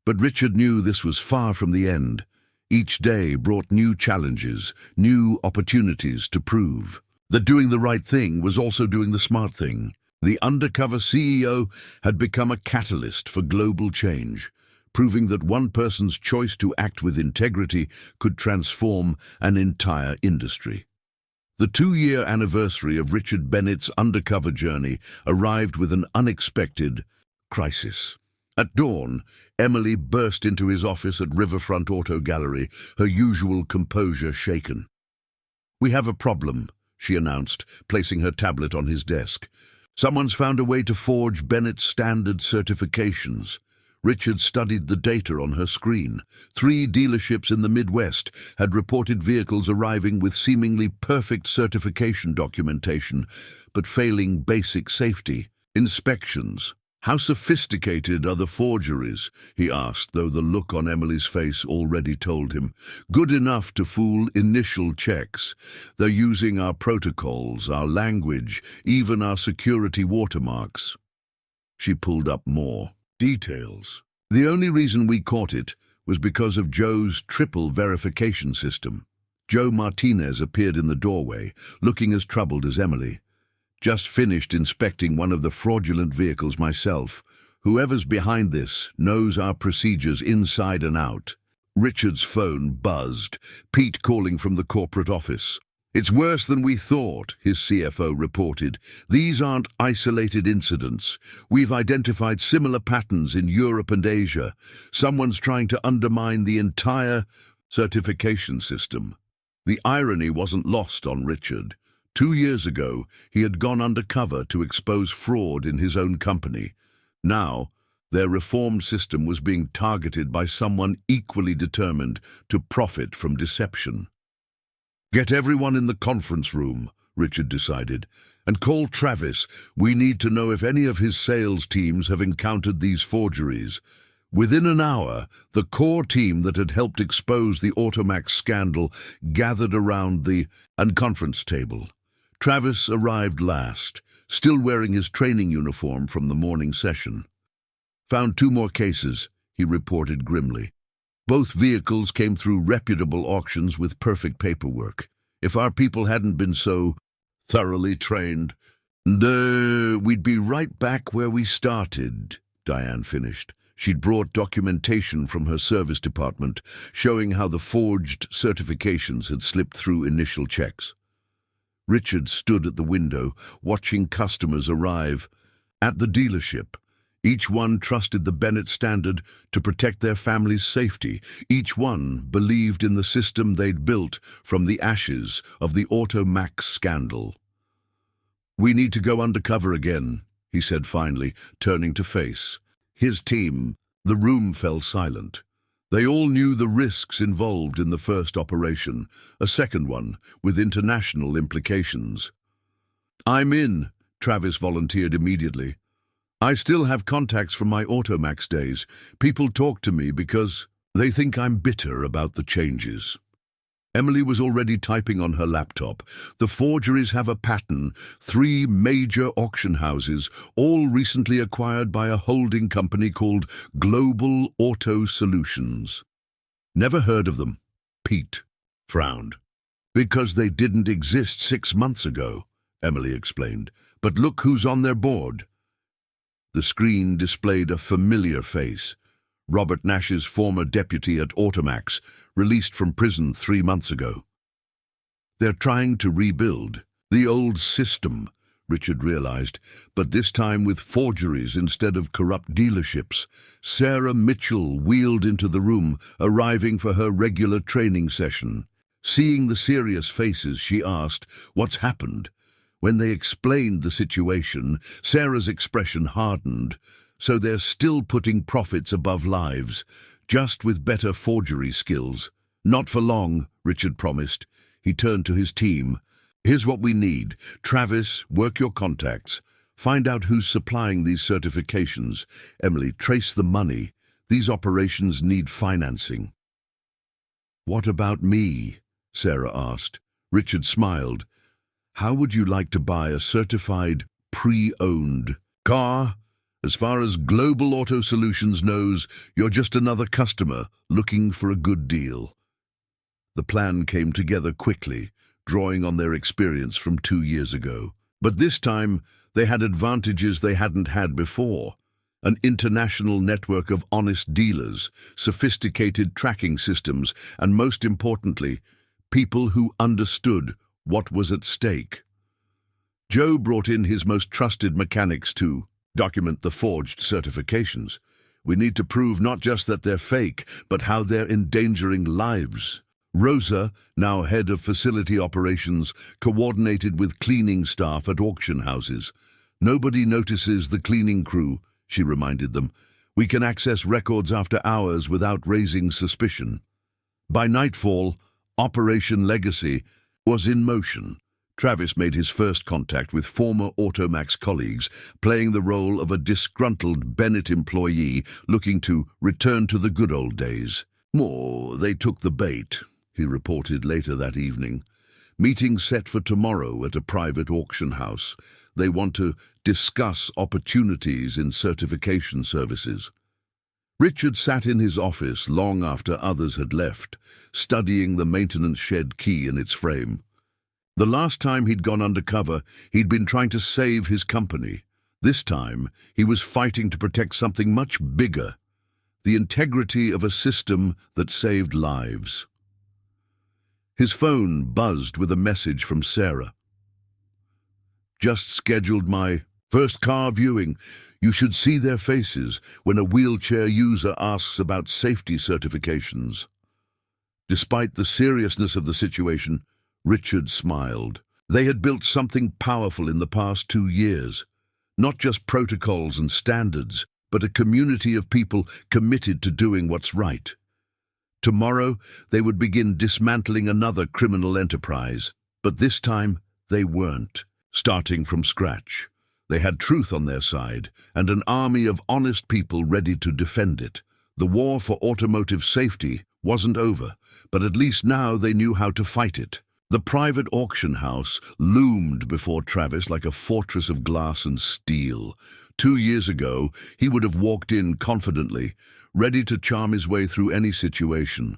But Richard knew this was far from the end. Each day brought new challenges, new opportunities to prove that doing the right thing was also doing the smart thing. The undercover CEO had become a catalyst for global change, proving that one person's choice to act with integrity could transform an entire industry. The 2-year anniversary of Richard Bennett's undercover journey arrived with an unexpected crisis. At dawn, Emily burst into his office at Riverfront Auto Gallery, her usual composure shaken. "We have a problem," she announced, placing her tablet on his desk. "Someone's found a way to forge Bennett's standard certifications." Richard studied the data on her screen. 3 dealerships in the Midwest had reported vehicles arriving with seemingly perfect certification documentation, but failing basic safety inspections. "How sophisticated are the forgeries?" he asked, though the look on Emily's face already told him. "Good enough to fool initial checks. They're using our protocols, our language, even our security watermarks." She pulled up more details. "The only reason we caught it was because of Joe's triple verification system." Joe Martinez appeared in the doorway, looking as troubled as Emily. "Just finished inspecting one of the fraudulent vehicles myself. Whoever's behind this knows our procedures inside and out." Richard's phone buzzed, Pete calling from the corporate office. "It's worse than we thought," his CFO reported. "These aren't isolated incidents. We've identified similar patterns in Europe and Asia. Someone's trying to undermine the entire certification system." The irony wasn't lost on Richard. 2 years ago, he had gone undercover to expose fraud in his own company. Now, their reformed system was being targeted by someone equally determined to profit from deception. Get everyone in the conference room, Richard decided, and call Travis. We need to know if any of his sales teams have encountered these forgeries. Within an hour, the core team that had helped expose the Automax scandal gathered around the conference table. Travis arrived last, still wearing his training uniform from the morning session. Found 2 more cases, he reported grimly. Both vehicles came through reputable auctions with perfect paperwork. If our people hadn't been so thoroughly trained, we'd be right back where we started, Diane finished. She'd brought documentation from her service department showing how the forged certifications had slipped through initial checks. Richard stood at the window, watching customers arrive. At the dealership, each one trusted the Bennett standard to protect their family's safety. Each one believed in the system they'd built from the ashes of the Automax scandal. "We need to go undercover again," he said finally, turning to face his team. The room fell silent. They all knew the risks involved in the first operation, a second one with international implications. "I'm in," Travis volunteered immediately. "I still have contacts from my Automax days. People talk to me because they think I'm bitter about the changes." Emily was already typing on her laptop. "The forgeries have a pattern. 3 major auction houses, all recently acquired by a holding company called Global Auto Solutions." "Never heard of them." Pete frowned. "Because they didn't exist 6 months ago," Emily explained. "But look who's on their board." The screen displayed a familiar face. Robert Nash's former deputy at Automax, released from prison 3 months ago. "They're trying to rebuild the old system," Richard realized, but this time with forgeries instead of corrupt dealerships. Sarah Mitchell wheeled into the room, arriving for her regular training session. Seeing the serious faces, she asked, "What's happened?" When they explained the situation, Sarah's expression hardened. "So they're still putting profits above lives, just with better forgery skills." "Not for long," Richard promised. He turned to his team. "Here's what we need. Travis, work your contacts. Find out who's supplying these certifications. Emily, trace the money. These operations need financing." "What about me?" Sarah asked. Richard smiled. "How would you like to buy a certified, pre-owned car? As far as Global Auto Solutions knows, you're just another customer looking for a good deal." The plan came together quickly, drawing on their experience from 2 years ago. But this time, they had advantages they hadn't had before. An international network of honest dealers, sophisticated tracking systems, and most importantly, people who understood what was at stake. Joe brought in his most trusted mechanics to document the forged certifications. "We need to prove not just that they're fake, but how they're endangering lives." Rosa, now head of facility operations, coordinated with cleaning staff at auction houses. "Nobody notices the cleaning crew," she reminded them. "We can access records after hours without raising suspicion." By nightfall, Operation Legacy was in motion. Travis made his first contact with former Automax colleagues, playing the role of a disgruntled Bennett employee looking to return to the good old days. They took the bait," he reported later that evening. "Meeting set for tomorrow at a private auction house. They want to discuss opportunities in certification services." Richard sat in his office long after others had left, studying the maintenance shed key in its frame. The last time he'd gone undercover, he'd been trying to save his company. This time, he was fighting to protect something much bigger, the integrity of a system that saved lives. His phone buzzed with a message from Sarah. "Just scheduled my first car viewing. You should see their faces when a wheelchair user asks about safety certifications." Despite the seriousness of the situation, Richard smiled. They had built something powerful in the past 2 years. Not just protocols and standards, but a community of people committed to doing what's right. Tomorrow, they would begin dismantling another criminal enterprise. But this time, they weren't. Starting from scratch. They had truth on their side, and an army of honest people ready to defend it. The war for automotive safety wasn't over, but at least now they knew how to fight it. The private auction house loomed before Travis like a fortress of glass and steel. 2 years ago, he would have walked in confidently, ready to charm his way through any situation.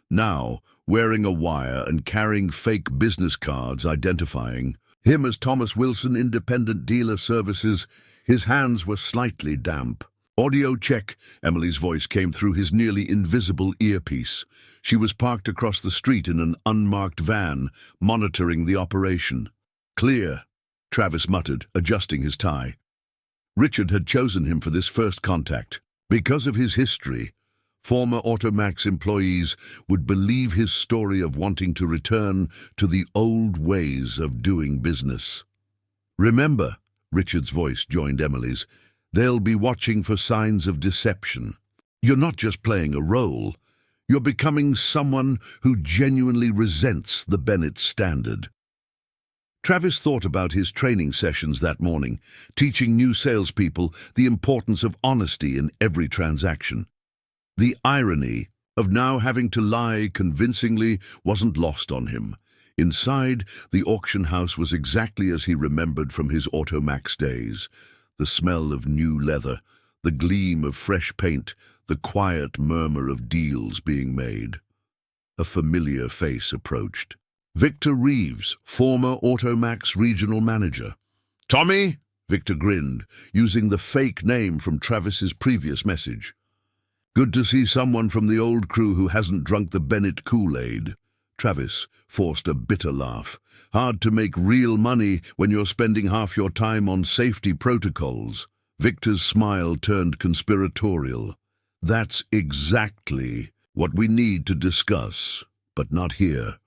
Now, wearing a wire and carrying fake business cards identifying him as Thomas Wilson Independent Dealer Services, his hands were slightly damp. "Audio check," Emily's voice came through his nearly invisible earpiece. She was parked across the street in an unmarked van, monitoring the operation. "Clear," Travis muttered, adjusting his tie. Richard had chosen him for this first contact. Because of his history, former Automax employees would believe his story of wanting to return to the old ways of doing business. "Remember," Richard's voice joined Emily's, "they'll be watching for signs of deception. You're not just playing a role. You're becoming someone who genuinely resents the Bennett standard." Travis thought about his training sessions that morning, teaching new salespeople the importance of honesty in every transaction. The irony of now having to lie convincingly wasn't lost on him. Inside, the auction house was exactly as he remembered from his Automax days. The smell of new leather, the gleam of fresh paint, the quiet murmur of deals being made. A familiar face approached. Victor Reeves, former Automax regional manager. "Tommy?" Victor grinned, using the fake name from Travis's previous message. "Good to see someone from the old crew who hasn't drunk the Bennett Kool-Aid." Travis forced a bitter laugh. "Hard to make real money when you're spending half your time on safety protocols." Victor's smile turned conspiratorial. "That's exactly what we need to discuss, but not here."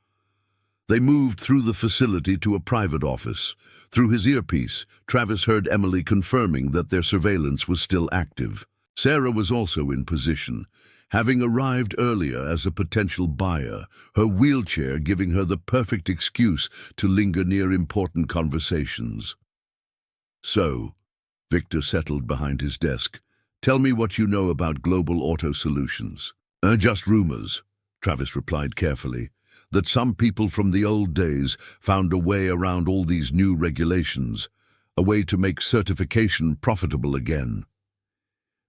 They moved through the facility to a private office. Through his earpiece, Travis heard Emily confirming that their surveillance was still active. Sarah was also in position, having arrived earlier as a potential buyer, her wheelchair giving her the perfect excuse to linger near important conversations. "So," Victor settled behind his desk, "tell me what you know about Global Auto Solutions." Just rumors," Travis replied carefully, "that some people from the old days found a way around all these new regulations, a way to make certification profitable again."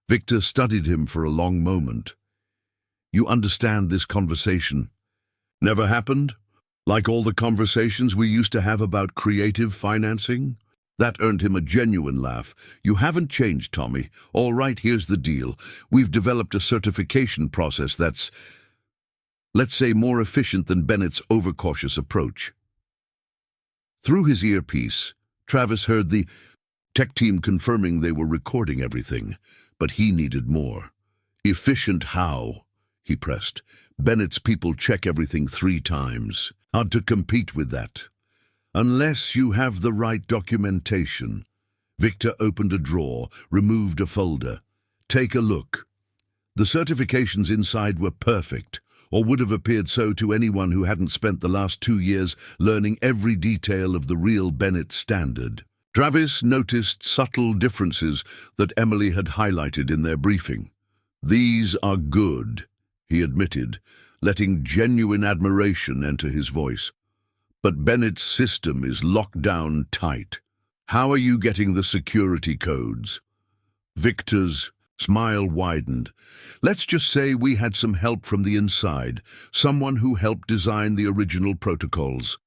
Victor studied him for a long moment. "You understand this conversation never happened? Like all the conversations we used to have about creative financing?" That earned him a genuine laugh. "You haven't changed, Tommy. All right, here's the deal. We've developed a certification process that's, let's say, more efficient than Bennett's overcautious approach." Through his earpiece, Travis heard the tech team confirming they were recording everything, but he needed more. "Efficient how?" he pressed. "Bennett's people check everything 3 times. Hard to compete with that. Unless you have the right documentation." Victor opened a drawer, removed a folder. "Take a look." The certifications inside were perfect, or would have appeared so to anyone who hadn't spent the last 2 years learning every detail of the real Bennett standard. Travis noticed subtle differences that Emily had highlighted in their briefing. "These are good," he admitted, letting genuine admiration enter his voice. "But Bennett's system is locked down tight. How are you getting the security codes?" Victor's smile widened. "Let's just say we had some help from the inside, someone who helped design the original protocols."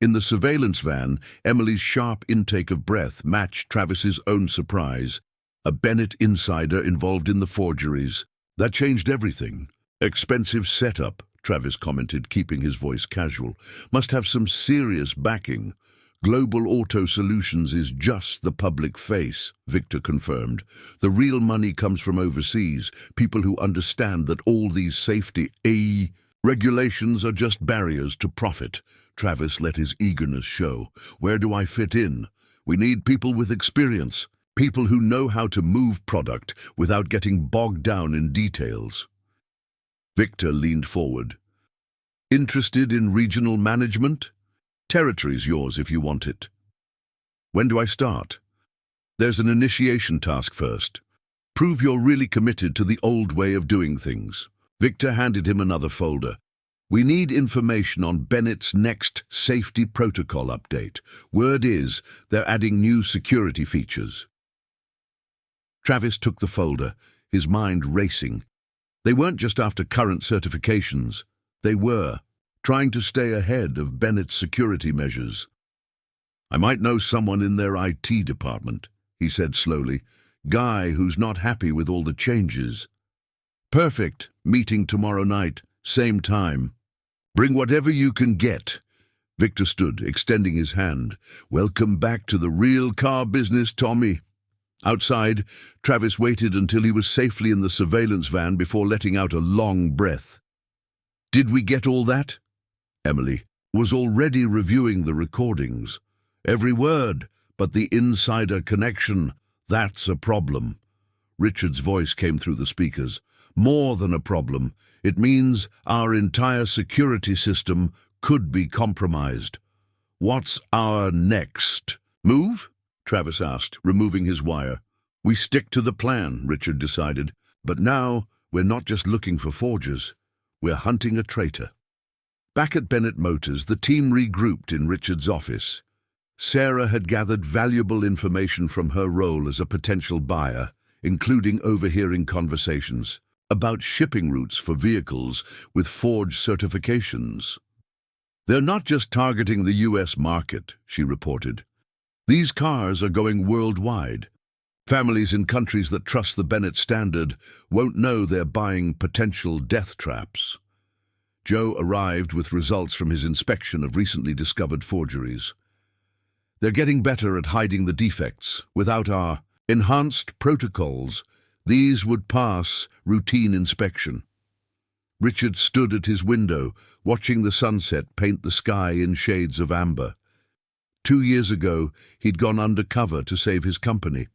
In the surveillance van, Emily's sharp intake of breath matched Travis's own surprise. A Bennett insider involved in the forgeries. That changed everything. "Expensive setup," Travis commented, keeping his voice casual. "Must have some serious backing." "Global Auto Solutions is just the public face," Victor confirmed. "The real money comes from overseas, people who understand that all these safety regulations are just barriers to profit." Travis let his eagerness show. "Where do I fit in? We need people with experience, people who know how to move product without getting bogged down in details." Victor leaned forward. Interested in regional management? Territory's yours if you want it. When do I start? There's an initiation task first. Prove you're really committed to the old way of doing things. Victor handed him another folder. We need information on Bennett's next safety protocol update. Word is, they're adding new security features. Travis took the folder, his mind racing. They weren't just after current certifications. They were trying to stay ahead of Bennett's security measures. I might know someone in their IT department, he said slowly. Guy who's not happy with all the changes. Perfect. Meeting tomorrow night. Same time. Bring whatever you can get. Victor stood, extending his hand. Welcome back to the real car business, Tommy. Outside, Travis waited until he was safely in the surveillance van before letting out a long breath. Did we get all that? Emily was already reviewing the recordings. Every word, but the insider connection, that's a problem. Richard's voice came through the speakers. More than a problem. It means our entire security system could be compromised. What's our next move? Travis asked, removing his wire. We stick to the plan, Richard decided. But now we're not just looking for forgers. We're hunting a traitor. Back at Bennett Motors, the team regrouped in Richard's office. Sarah had gathered valuable information from her role as a potential buyer, including overhearing conversations about shipping routes for vehicles with forged certifications. They're not just targeting the US market, she reported. These cars are going worldwide. Families in countries that trust the Bennett standard won't know they're buying potential death traps. Joe arrived with results from his inspection of recently discovered forgeries. They're getting better at hiding the defects. Without our enhanced protocols, these would pass routine inspection. Richard stood at his window, watching the sunset paint the sky in shades of amber. 2 years ago, he'd gone undercover to save his company.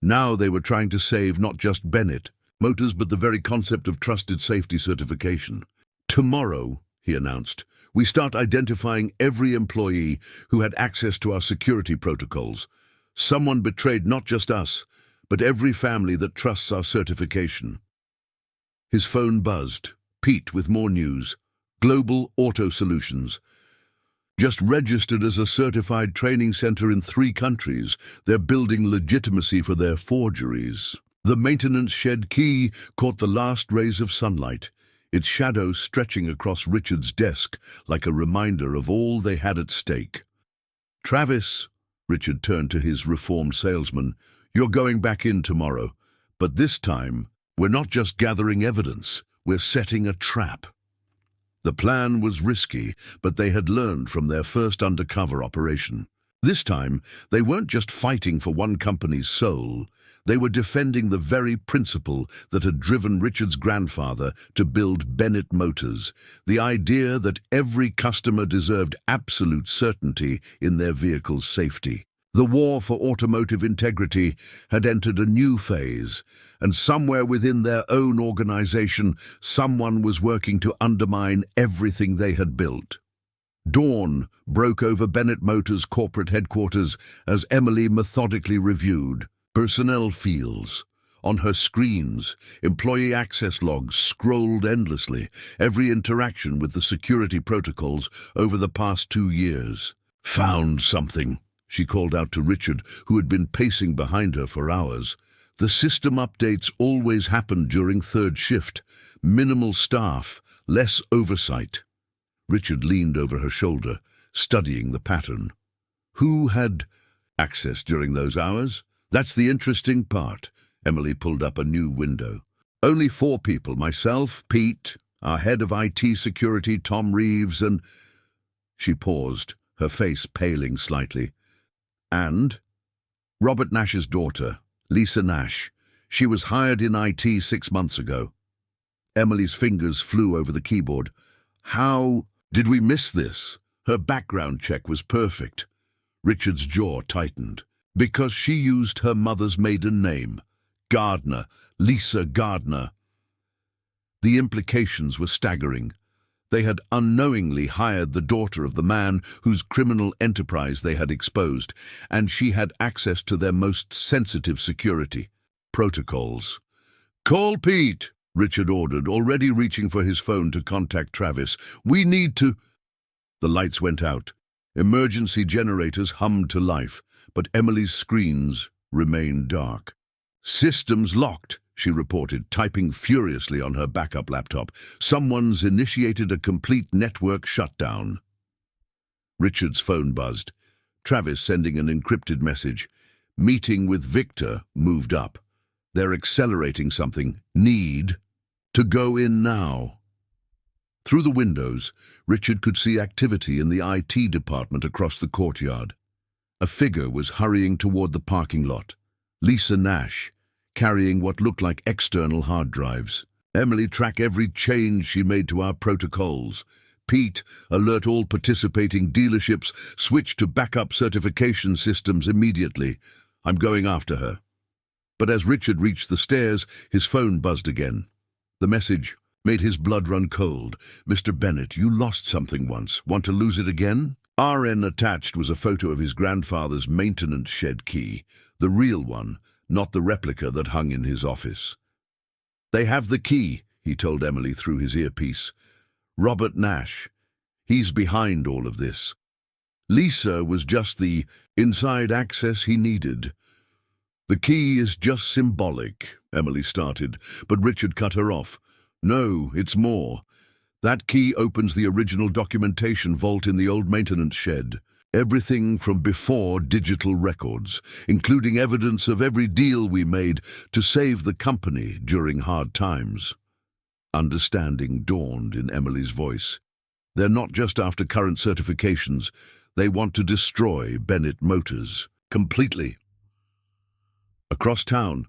Now they were trying to save not just Bennett Motors, but the very concept of trusted safety certification. Tomorrow, he announced, we start identifying every employee who had access to our security protocols. Someone betrayed not just us, but every family that trusts our certification. His phone buzzed. Pete with more news. Global Auto Solutions. Just registered as a certified training center in 3 countries. They're building legitimacy for their forgeries. The maintenance shed key caught the last rays of sunlight, its shadow stretching across Richard's desk like a reminder of all they had at stake. Travis, Richard turned to his reformed salesman, you're going back in tomorrow, but this time we're not just gathering evidence, we're setting a trap. The plan was risky, but they had learned from their first undercover operation. This time, they weren't just fighting for one company's soul, they were defending the very principle that had driven Richard's grandfather to build Bennett Motors, the idea that every customer deserved absolute certainty in their vehicle's safety. The war for automotive integrity had entered a new phase, and somewhere within their own organization, someone was working to undermine everything they had built. Dawn broke over Bennett Motors' corporate headquarters as Emily methodically reviewed personnel fields. On her screens, employee access logs scrolled endlessly, every interaction with the security protocols over the past 2 years. Found something, she called out to Richard, who had been pacing behind her for hours. The system updates always happened during third shift. Minimal staff, less oversight. Richard leaned over her shoulder, studying the pattern. Who had access during those hours? That's the interesting part. Emily pulled up a new window. Only 4 people, myself, Pete, our head of IT security, Tom Reeves, and... She paused, her face paling slightly. And Robert Nash's daughter, Lisa Nash. She was hired in IT 6 months ago. Emily's fingers flew over the keyboard. How did we miss this? Her background check was perfect. Richard's jaw tightened. Because she used her mother's maiden name. Gardner, Lisa Gardner. The implications were staggering. They had unknowingly hired the daughter of the man whose criminal enterprise they had exposed, and she had access to their most sensitive security protocols. "Call Pete," Richard ordered, already reaching for his phone to contact Travis. "We need to—" The lights went out. Emergency generators hummed to life, but Emily's screens remained dark. "Systems locked," she reported, typing furiously on her backup laptop. "Someone's initiated a complete network shutdown." Richard's phone buzzed. Travis sending an encrypted message. "Meeting with Victor moved up. They're accelerating something. Need to go in now." Through the windows, Richard could see activity in the IT department across the courtyard. A figure was hurrying toward the parking lot. Lisa Nash, carrying what looked like external hard drives. "Emily, track every change she made to our protocols. Pete, alert all participating dealerships. Switch to backup certification systems immediately. I'm going after her." But as Richard reached the stairs, his phone buzzed again. The message made his blood run cold. "Mr. Bennett, you lost something once. Want to lose it again?" RN attached was a photo of his grandfather's maintenance shed key, the real one, not the replica that hung in his office. "They have the key," he told Emily through his earpiece. "Robert Nash. He's behind all of this. Lisa was just the inside access he needed." "The key is just symbolic," Emily started, but Richard cut her off. "No, it's more. That key opens the original documentation vault in the old maintenance shed. Everything from before digital records, including evidence of every deal we made to save the company during hard times." Understanding dawned in Emily's voice. "They're not just after current certifications. They want to destroy Bennett Motors completely." Across town,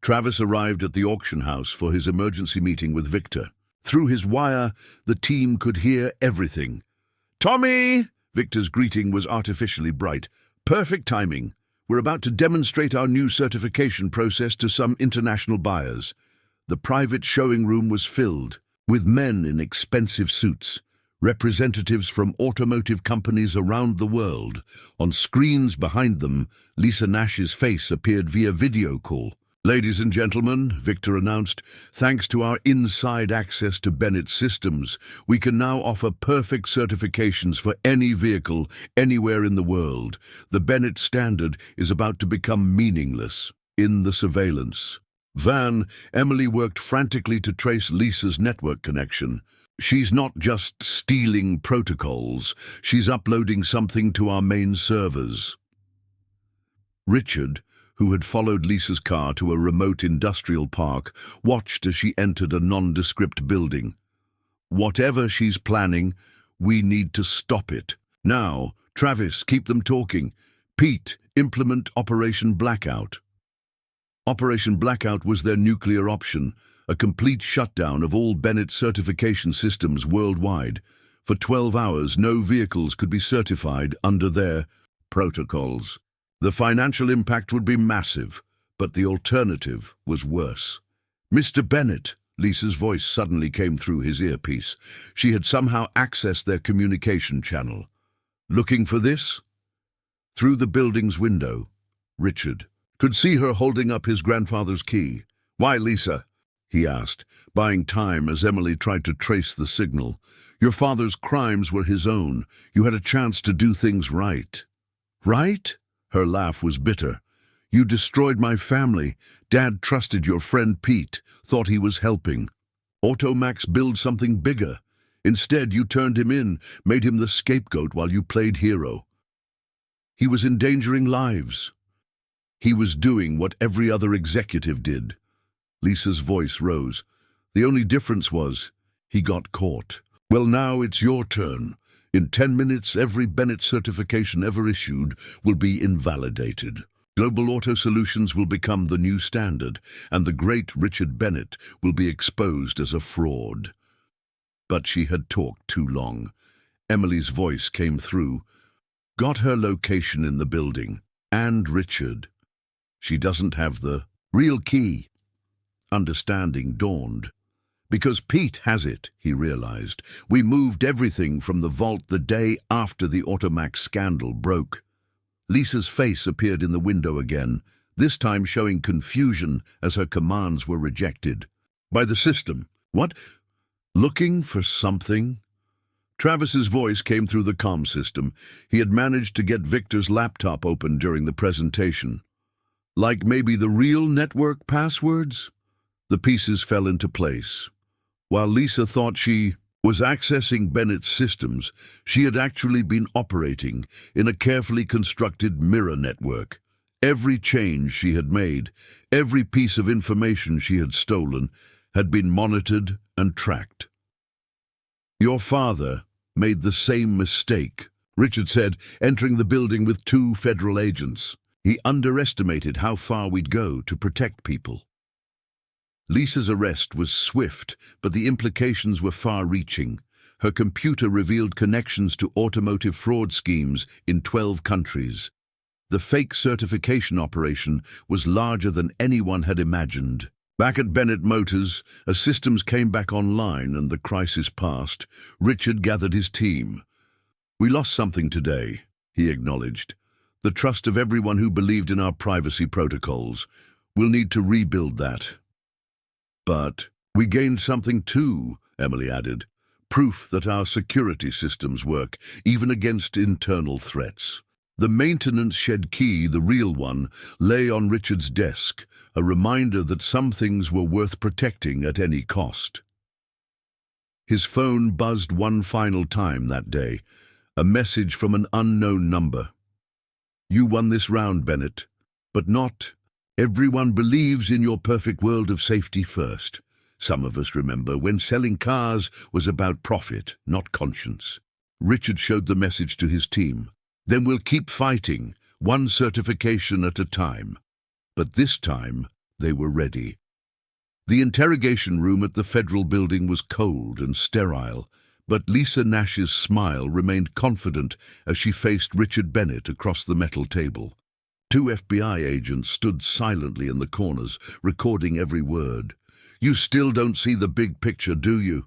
Travis arrived at the auction house for his emergency meeting with Victor. Through his wire, the team could hear everything. "Tommy!" Victor's greeting was artificially bright. "Perfect timing. We're about to demonstrate our new certification process to some international buyers." The private showing room was filled with men in expensive suits, representatives from automotive companies around the world. On screens behind them, Lisa Nash's face appeared via video call. "Ladies and gentlemen," Victor announced, "thanks to our inside access to Bennett systems, we can now offer perfect certifications for any vehicle anywhere in the world. The Bennett standard is about to become meaningless in the surveillance." Emily worked frantically to trace Lisa's network connection. "She's not just stealing protocols, she's uploading something to our main servers." Richard, who had followed Lisa's car to a remote industrial park, watched as she entered a nondescript building. "Whatever she's planning, we need to stop it. Now, Travis, keep them talking. Pete, implement Operation Blackout." Operation Blackout was their nuclear option, a complete shutdown of all Bennett certification systems worldwide. For 12 hours, no vehicles could be certified under their protocols. The financial impact would be massive, but the alternative was worse. "Mr. Bennett," Lisa's voice suddenly came through his earpiece. She had somehow accessed their communication channel. "Looking for this?" Through the building's window, Richard could see her holding up his grandfather's key. "Why, Lisa?" he asked, buying time as Emily tried to trace the signal. "Your father's crimes were his own. You had a chance to do things right." "Right?" Her laugh was bitter. "You destroyed my family. Dad trusted your friend Pete, thought he was helping. Automax build something bigger. Instead, you turned him in, made him the scapegoat while you played hero. He was endangering lives. He was doing what every other executive did." Lisa's voice rose. "The only difference was, he got caught. Well, now it's your turn. In 10 minutes, every Bennett certification ever issued will be invalidated. Global Auto Solutions will become the new standard, and the great Richard Bennett will be exposed as a fraud." But she had talked too long. Emily's voice came through. "Got her location in the building. And Richard. She doesn't have the real key." Understanding dawned. Because Pete has it, he realized. We moved everything from the vault the day after the Automax scandal broke. Lisa's face appeared in the window again, this time showing confusion as her commands were rejected. By the system. What? Looking for something? Travis's voice came through the comm system. He had managed to get Victor's laptop open during the presentation. Like maybe the real network passwords? The pieces fell into place. While Lisa thought she was accessing Bennett's systems, she had actually been operating in a carefully constructed mirror network. Every change she had made, every piece of information she had stolen, had been monitored and tracked. Your father made the same mistake, Richard said, entering the building with 2 federal agents. He underestimated how far we'd go to protect people. Lisa's arrest was swift, but the implications were far-reaching. Her computer revealed connections to automotive fraud schemes in 12 countries. The fake certification operation was larger than anyone had imagined. Back at Bennett Motors, as systems came back online and the crisis passed, Richard gathered his team. We lost something today, he acknowledged. The trust of everyone who believed in our privacy protocols. We'll need to rebuild that. But we gained something too, Emily added. Proof that our security systems work, even against internal threats. The maintenance shed key, the real one, lay on Richard's desk, a reminder that some things were worth protecting at any cost. His phone buzzed one final time that day, a message from an unknown number. You won this round, Bennett, but not. Everyone believes in your perfect world of safety first. Some of us remember when selling cars was about profit, not conscience. Richard showed the message to his team. Then we'll keep fighting, one certification at a time. But this time, they were ready. The interrogation room at the federal building was cold and sterile, but Lisa Nash's smile remained confident as she faced Richard Bennett across the metal table. 2 FBI agents stood silently in the corners, recording every word. You still don't see the big picture, do you?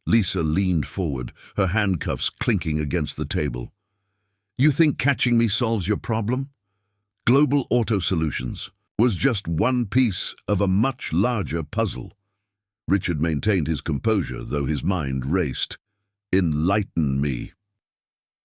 Lisa leaned forward, her handcuffs clinking against the table. You think catching me solves your problem? Global Auto Solutions was just one piece of a much larger puzzle. Richard maintained his composure, though his mind raced. Enlighten me.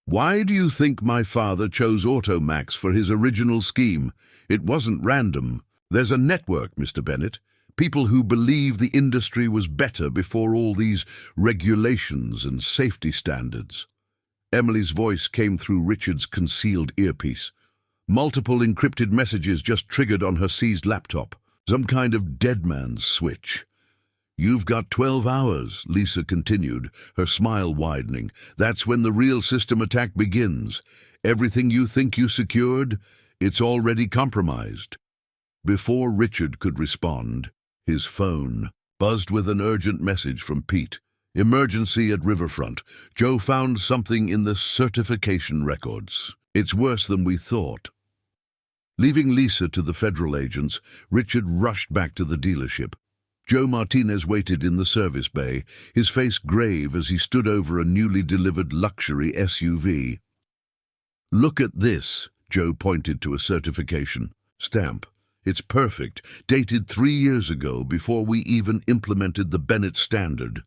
Why do you think my father chose Automax for his original scheme? It wasn't random. There's a network, Mr. Bennett. People who believe the industry was better before all these regulations and safety standards. Emily's voice came through Richard's concealed earpiece. Multiple encrypted messages just triggered on her seized laptop. Some kind of dead man's switch. You've got 12 hours, Lisa continued, her smile widening. That's when the real system attack begins. Everything you think you secured, it's already compromised. Before Richard could respond, his phone buzzed with an urgent message from Pete. Emergency at Riverfront. Joe found something in the certification records. It's worse than we thought. Leaving Lisa to the federal agents, Richard rushed back to the dealership. Joe Martinez waited in the service bay, his face grave as he stood over a newly delivered luxury SUV. Look at this, Joe pointed to a certification stamp. It's perfect, dated 3 years ago before we even implemented the Bennett standard.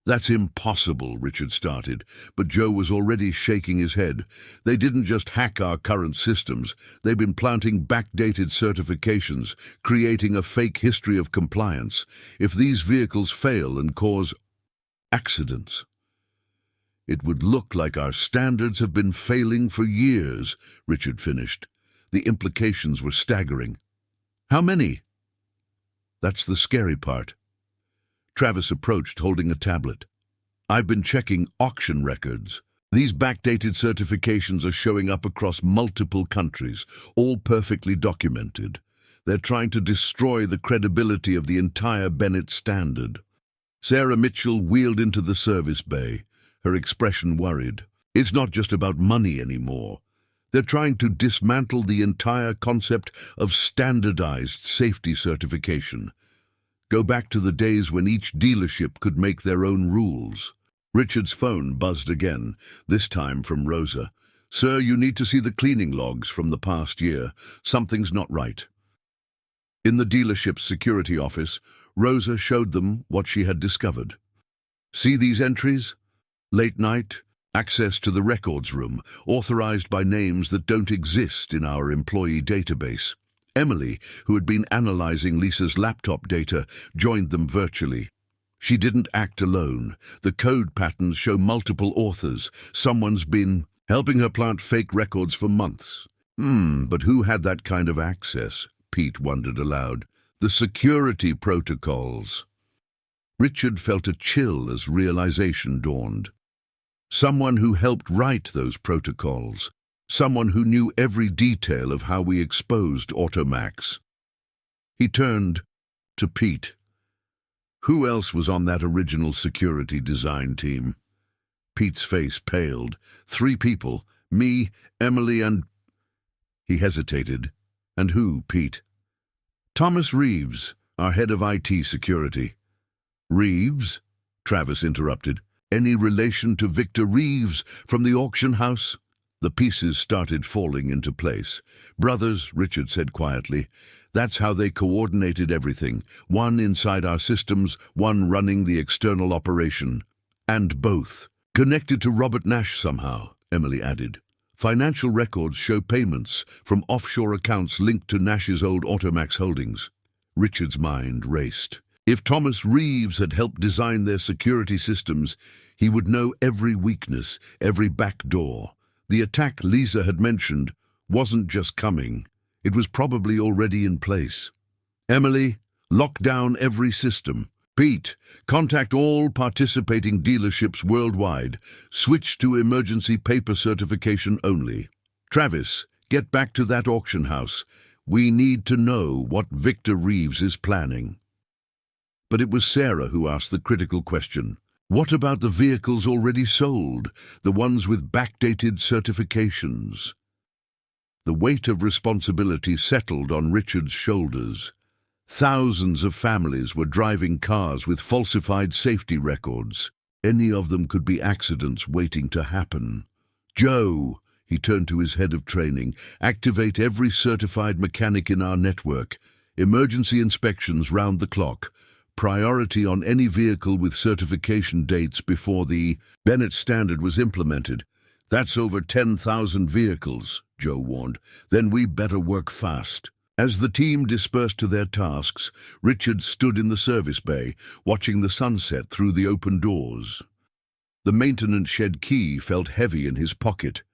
That's impossible, Richard started, but Joe was already shaking his head. They didn't just hack our current systems, they've been planting backdated certifications, creating a fake history of compliance. If these vehicles fail and cause accidents, it would look like our standards have been failing for years, Richard finished. The implications were staggering. How many? That's the scary part. Travis approached, holding a tablet. I've been checking auction records. These backdated certifications are showing up across multiple countries, all perfectly documented. They're trying to destroy the credibility of the entire Bennett standard. Sarah Mitchell wheeled into the service bay, her expression worried. It's not just about money anymore. They're trying to dismantle the entire concept of standardized safety certification. Go back to the days when each dealership could make their own rules. Richard's phone buzzed again, this time from Rosa. "Sir, you need to see the cleaning logs from the past year. Something's not right." In the dealership's security office, Rosa showed them what she had discovered. "See these entries? Late night, access to the records room, authorized by names that don't exist in our employee database." Emily, who had been analyzing Lisa's laptop data, joined them virtually. She didn't act alone. The code patterns show multiple authors. Someone's been helping her plant fake records for months. But who had that kind of access? Pete wondered aloud. The security protocols. Richard felt a chill as realization dawned. Someone who helped write those protocols. Someone who knew every detail of how we exposed Automax. He turned to Pete. Who else was on that original security design team? Pete's face paled. 3 people. Me, Emily, and... He hesitated. And who, Pete? Thomas Reeves, our head of IT security. Reeves? Travis interrupted. Any relation to Victor Reeves from the auction house? The pieces started falling into place. Brothers, Richard said quietly. That's how they coordinated everything. One inside our systems, one running the external operation. And both. Connected to Robert Nash somehow, Emily added. Financial records show payments from offshore accounts linked to Nash's old Automax holdings. Richard's mind raced. If Thomas Reeves had helped design their security systems, he would know every weakness, every back door. The attack Lisa had mentioned wasn't just coming. It was probably already in place. Emily, lock down every system. Pete, contact all participating dealerships worldwide. Switch to emergency paper certification only. Travis, get back to that auction house. We need to know what Victor Reeves is planning. But it was Sarah who asked the critical question. What about the vehicles already sold, the ones with backdated certifications? The weight of responsibility settled on Richard's shoulders. Thousands of families were driving cars with falsified safety records. Any of them could be accidents waiting to happen. Joe, he turned to his head of training, activate every certified mechanic in our network. Emergency inspections round the clock. Priority on any vehicle with certification dates before the Bennett standard was implemented. That's over 10,000 vehicles, Joe warned. Then we better work fast. As the team dispersed to their tasks, Richard stood in the service bay, watching the sunset through the open doors. The maintenance shed key felt heavy in his pocket,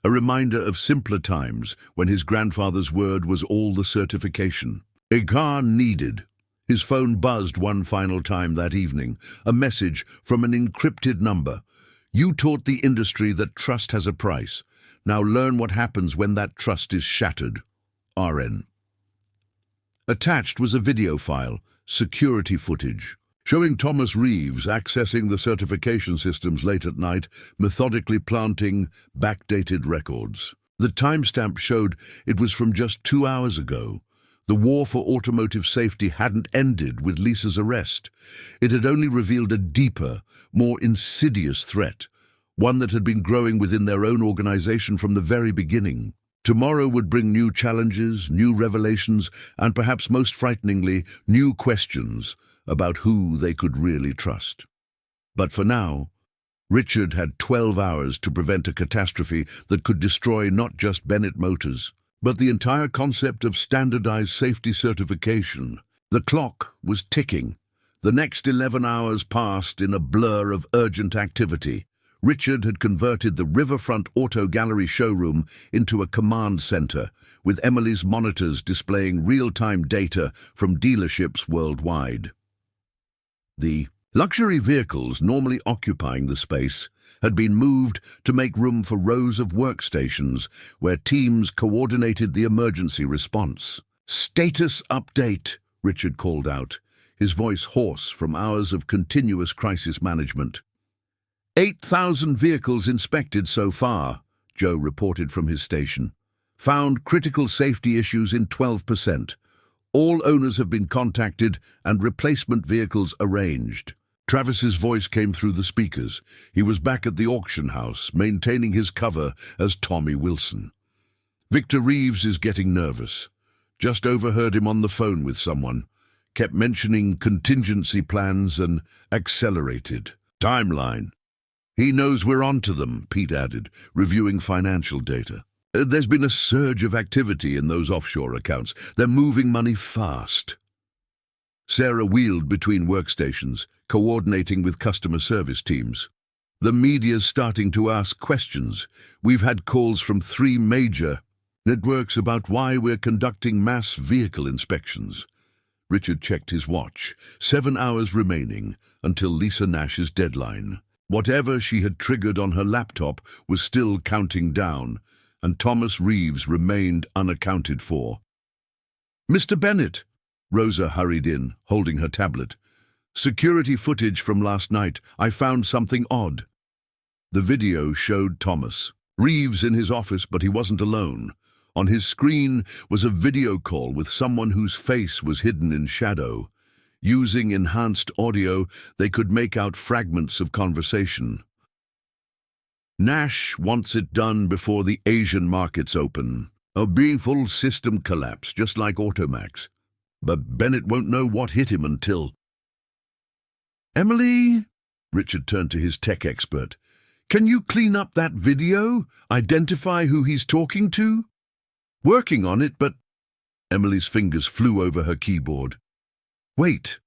a reminder of simpler times when his grandfather's word was all the certification. A car needed. His phone buzzed one final time that evening, a message from an encrypted number. You taught the industry that trust has a price. Now learn what happens when that trust is shattered. RN. Attached was a video file, security footage, showing Thomas Reeves accessing the certification systems late at night, methodically planting backdated records. The timestamp showed it was from just 2 hours ago. The war for automotive safety hadn't ended with Lisa's arrest. It had only revealed a deeper, more insidious threat, one that had been growing within their own organization from the very beginning. Tomorrow would bring new challenges, new revelations, and perhaps most frighteningly, new questions about who they could really trust. But for now, Richard had 12 hours to prevent a catastrophe that could destroy not just Bennett Motors, but the entire concept of standardized safety certification. The clock was ticking. The next 11 hours passed in a blur of urgent activity. Richard had converted the Riverfront Auto Gallery showroom into a command center, with Emily's monitors displaying real-time data from dealerships worldwide. The luxury vehicles normally occupying the space had been moved to make room for rows of workstations where teams coordinated the emergency response. "Status update," Richard called out, his voice hoarse from hours of continuous crisis management. 8,000 vehicles inspected so far, Joe reported from his station. Found critical safety issues in 12%. All owners have been contacted and replacement vehicles arranged. Travis's voice came through the speakers. He was back at the auction house, maintaining his cover as Tommy Wilson. Victor Reeves is getting nervous. Just overheard him on the phone with someone. Kept mentioning contingency plans and accelerated timeline. He knows we're onto them, Pete added, reviewing financial data. There's been a surge of activity in those offshore accounts. They're moving money fast. Sarah wheeled between workstations, coordinating with customer service teams. The media's starting to ask questions. We've had calls from 3 major networks about why we're conducting mass vehicle inspections. Richard checked his watch. 7 hours remaining until Lisa Nash's deadline. Whatever she had triggered on her laptop was still counting down, and Thomas Reeves remained unaccounted for. "Mr. Bennett," Rosa hurried in, holding her tablet. "Security footage from last night. I found something odd." The video showed Thomas Reeves in his office, but he wasn't alone. On his screen was a video call with someone whose face was hidden in shadow. Using enhanced audio, they could make out fragments of conversation. "Nash wants it done before the Asian markets open. A full system collapse, just like Automax. But Bennett won't know what hit him until—" "Emily," Richard turned to his tech expert, "can you clean up that video? Identify who he's talking to?" "Working on it, but—" Emily's fingers flew over her keyboard. "Wait,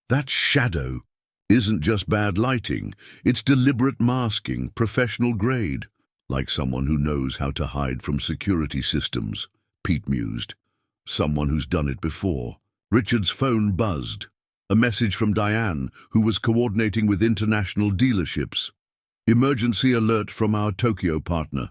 that shadow isn't just bad lighting. It's deliberate masking, professional grade. Like someone who knows how to hide from security systems," Pete mused. "Someone who's done it before." Richard's phone buzzed. A message from Diane, who was coordinating with international dealerships. "Emergency alert from our Tokyo partner.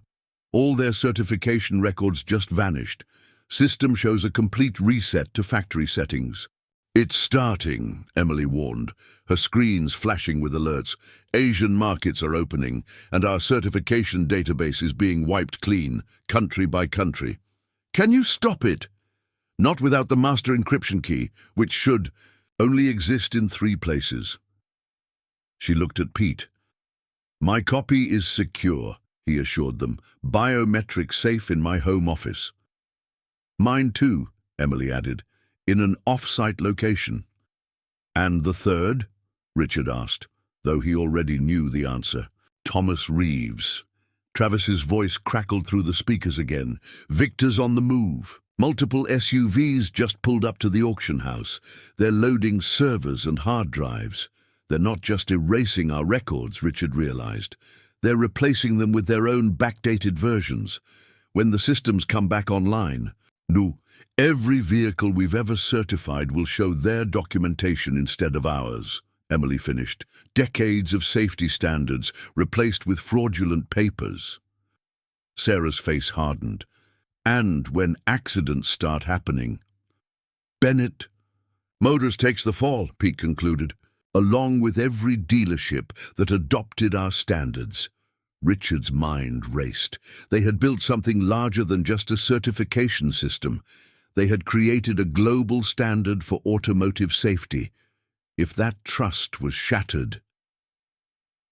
All their certification records just vanished. System shows a complete reset to factory settings." "It's starting," Emily warned, her screens flashing with alerts. "Asian markets are opening, and our certification database is being wiped clean, country by country." "Can you stop it?" "Not without the master encryption key, which should only exist in 3 places." She looked at Pete. "My copy is secure," he assured them. "Biometric safe in my home office." "Mine too," Emily added, "in an off-site location." "And the third?" Richard asked, though he already knew the answer. "Thomas Reeves." Travis's voice crackled through the speakers again. "Victor's on the move. Multiple SUVs just pulled up to the auction house. They're loading servers and hard drives. They're not just erasing our records," Richard realized. "They're replacing them with their own backdated versions. When the systems come back online, every vehicle we've ever certified will show their documentation instead of ours," Emily finished. "Decades of safety standards replaced with fraudulent papers." Sarah's face hardened. "And when accidents start happening." "Bennett Motors takes the fall," Pete concluded, "along with every dealership that adopted our standards." Richard's mind raced. They had built something larger than just a certification system. They had created a global standard for automotive safety. If that trust was shattered—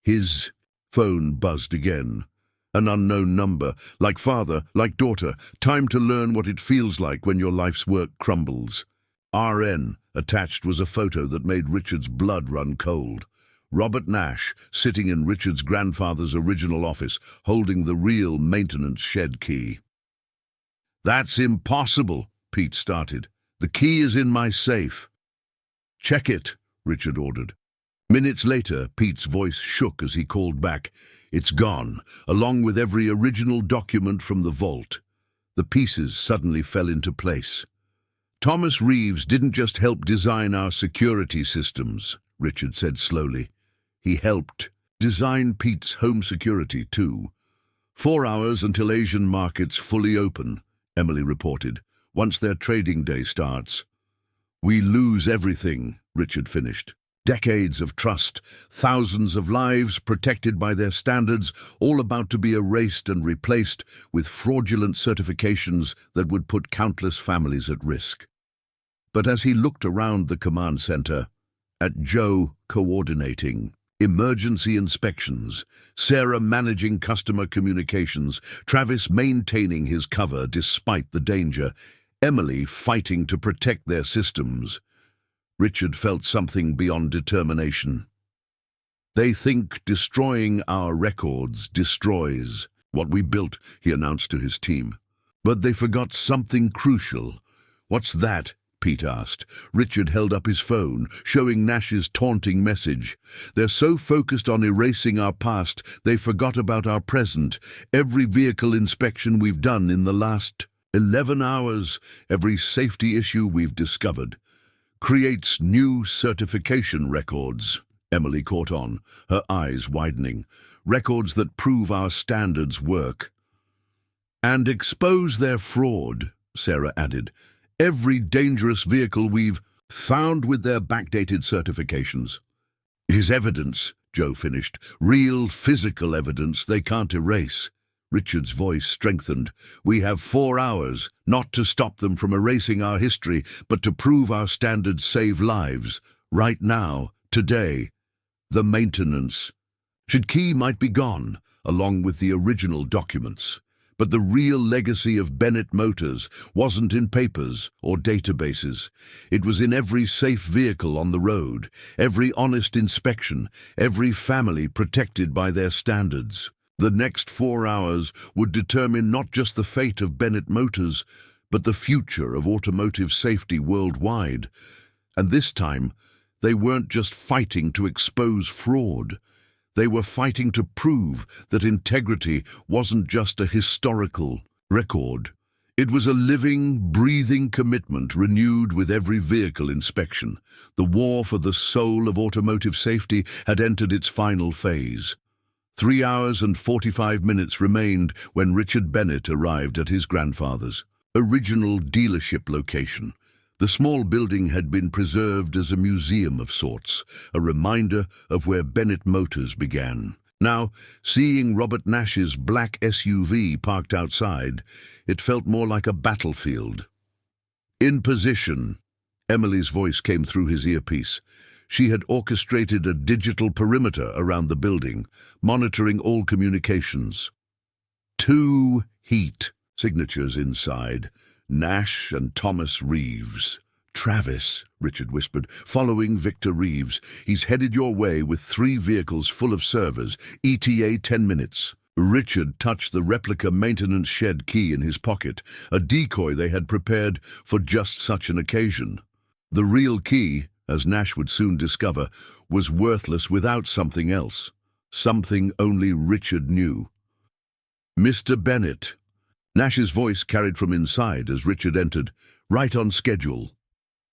His phone buzzed again. An unknown number. Like father, like daughter. Time to learn what it feels like when your life's work crumbles. RN. Attached was a photo that made Richard's blood run cold. Robert Nash, sitting in Richard's grandfather's original office, holding the real maintenance shed key. "That's impossible," Pete started. "The key is in my safe." "Check it," Richard ordered. Minutes later, Pete's voice shook as he called back. "It's gone, along with every original document from the vault." The pieces suddenly fell into place. "Thomas Reeves didn't just help design our security systems," Richard said slowly. "He helped design Pete's home security too." 4 hours until Asian markets fully open," Emily reported, "once their trading day starts." "We lose everything," Richard finished. "Decades of trust, thousands of lives protected by their standards, all about to be erased and replaced with fraudulent certifications that would put countless families at risk." But as he looked around the command center, at Joe coordinating emergency inspections, Sarah managing customer communications, Travis maintaining his cover despite the danger, Emily fighting to protect their systems, Richard felt something beyond determination. They think destroying our records destroys what we built, he announced to his team. But they forgot something crucial. What's that? Pete asked. Richard held up his phone, showing Nash's taunting message. They're so focused on erasing our past, they forgot about our present. Every vehicle inspection we've done in the last 11 hours, every safety issue we've discovered, creates new certification records. Emily caught on, her eyes widening. Records that prove our standards work. And expose their fraud, Sarah added. Every dangerous vehicle we've found with their backdated certifications is evidence, Joe finished. Real physical evidence they can't erase. Richard's voice strengthened. We have 4 hours, not to stop them from erasing our history, but to prove our standards save lives. Right now, today. The maintenance. Key might be gone, along with the original documents. But the real legacy of Bennett Motors wasn't in papers or databases. It was in every safe vehicle on the road, every honest inspection, every family protected by their standards. The next 4 hours would determine not just the fate of Bennett Motors, but the future of automotive safety worldwide. And this time, they weren't just fighting to expose fraud. They were fighting to prove that integrity wasn't just a historical record. It was a living, breathing commitment renewed with every vehicle inspection. The war for the soul of automotive safety had entered its final phase. 3 hours and 45 minutes remained when Richard Bennett arrived at his grandfather's original dealership location. The small building had been preserved as a museum of sorts, a reminder of where Bennett Motors began. Now, seeing Robert Nash's black SUV parked outside, it felt more like a battlefield. In position, Emily's voice came through his earpiece. She had orchestrated a digital perimeter around the building, monitoring all communications. 2 heat signatures inside. Nash and Thomas Reeves. Travis, Richard whispered, following Victor Reeves. He's headed your way with 3 vehicles full of servers, ETA 10 minutes. Richard touched the replica maintenance shed key in his pocket, a decoy they had prepared for just such an occasion. The real key, as Nash would soon discover, was worthless without something else, something only Richard knew. Mr. Bennett. Nash's voice carried from inside as Richard entered, right on schedule.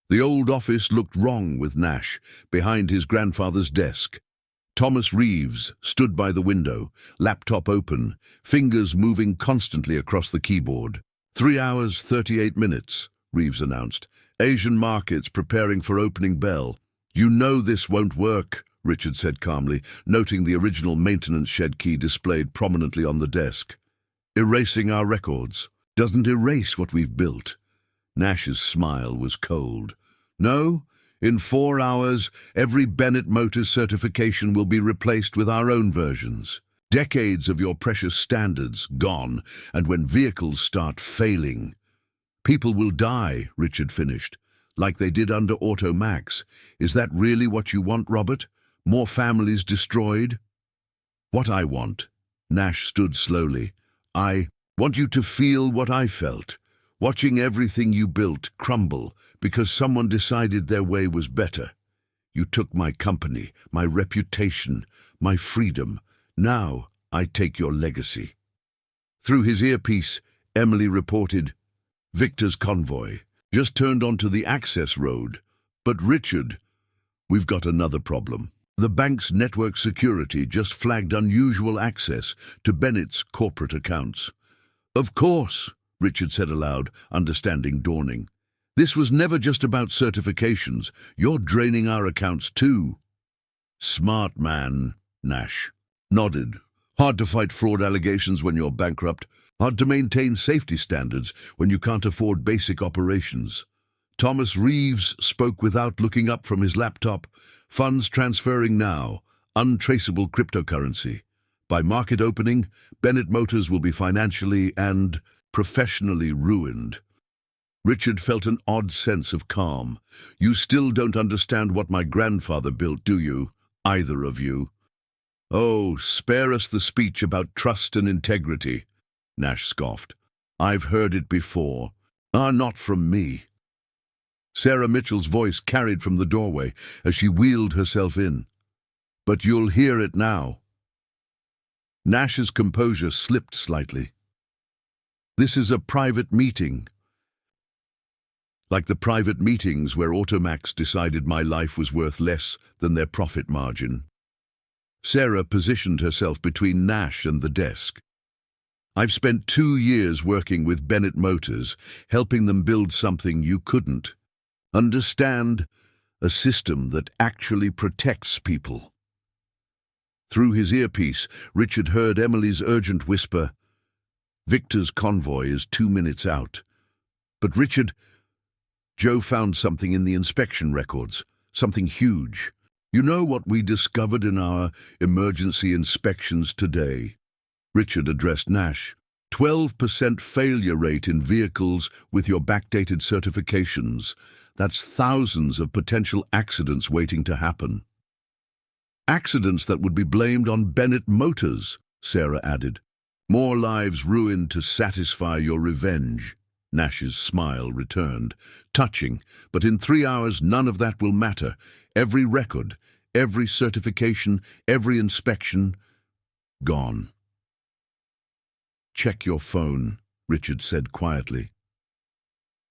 The old office looked wrong with Nash, behind his grandfather's desk. Thomas Reeves stood by the window, laptop open, fingers moving constantly across the keyboard. 3 hours, 38 minutes, Reeves announced. Asian markets preparing for opening bell. You know this won't work, Richard said calmly, noting the original maintenance shed key displayed prominently on the desk. Erasing our records doesn't erase what we've built. Nash's smile was cold. No, in 4 hours, every Bennett Motors certification will be replaced with our own versions. Decades of your precious standards gone, and when vehicles start failing, people will die, Richard finished, like they did under Auto Max. Is that really what you want, Robert? More families destroyed? What I want. Nash stood slowly. I want you to feel what I felt, watching everything you built crumble because someone decided their way was better. You took my company, my reputation, my freedom. Now I take your legacy. Through his earpiece, Emily reported, Victor's convoy just turned onto the access road. But Richard, we've got another problem. The bank's network security just flagged unusual access to Bennett's corporate accounts. Of course, Richard said aloud, understanding dawning. This was never just about certifications. You're draining our accounts too. Smart man, Nash nodded. Hard to fight fraud allegations when you're bankrupt. Hard to maintain safety standards when you can't afford basic operations. Thomas Reeves spoke without looking up from his laptop. Funds transferring now. Untraceable cryptocurrency. By market opening, Bennett Motors will be financially and professionally ruined. Richard felt an odd sense of calm. You still don't understand what my grandfather built, do you? Either of you. Oh, spare us the speech about trust and integrity, Nash scoffed. I've heard it before. Not from me. Sarah Mitchell's voice carried from the doorway as she wheeled herself in. But you'll hear it now. Nash's composure slipped slightly. This is a private meeting. Like the private meetings where Automax decided my life was worth less than their profit margin. Sarah positioned herself between Nash and the desk. I've spent 2 years working with Bennett Motors, helping them build something you couldn't. Understand, a system that actually protects people. Through his earpiece, Richard heard Emily's urgent whisper, Victor's convoy is 2 minutes out. But Richard, Joe found something in the inspection records, something huge. You know what we discovered in our emergency inspections today? Richard addressed Nash. 12% failure rate in vehicles with your backdated certifications. That's thousands of potential accidents waiting to happen. Accidents that would be blamed on Bennett Motors, Sarah added. More lives ruined to satisfy your revenge. Nash's smile returned, touching, but in 3 hours none of that will matter. Every record, every certification, every inspection, gone. Check your phone, Richard said quietly.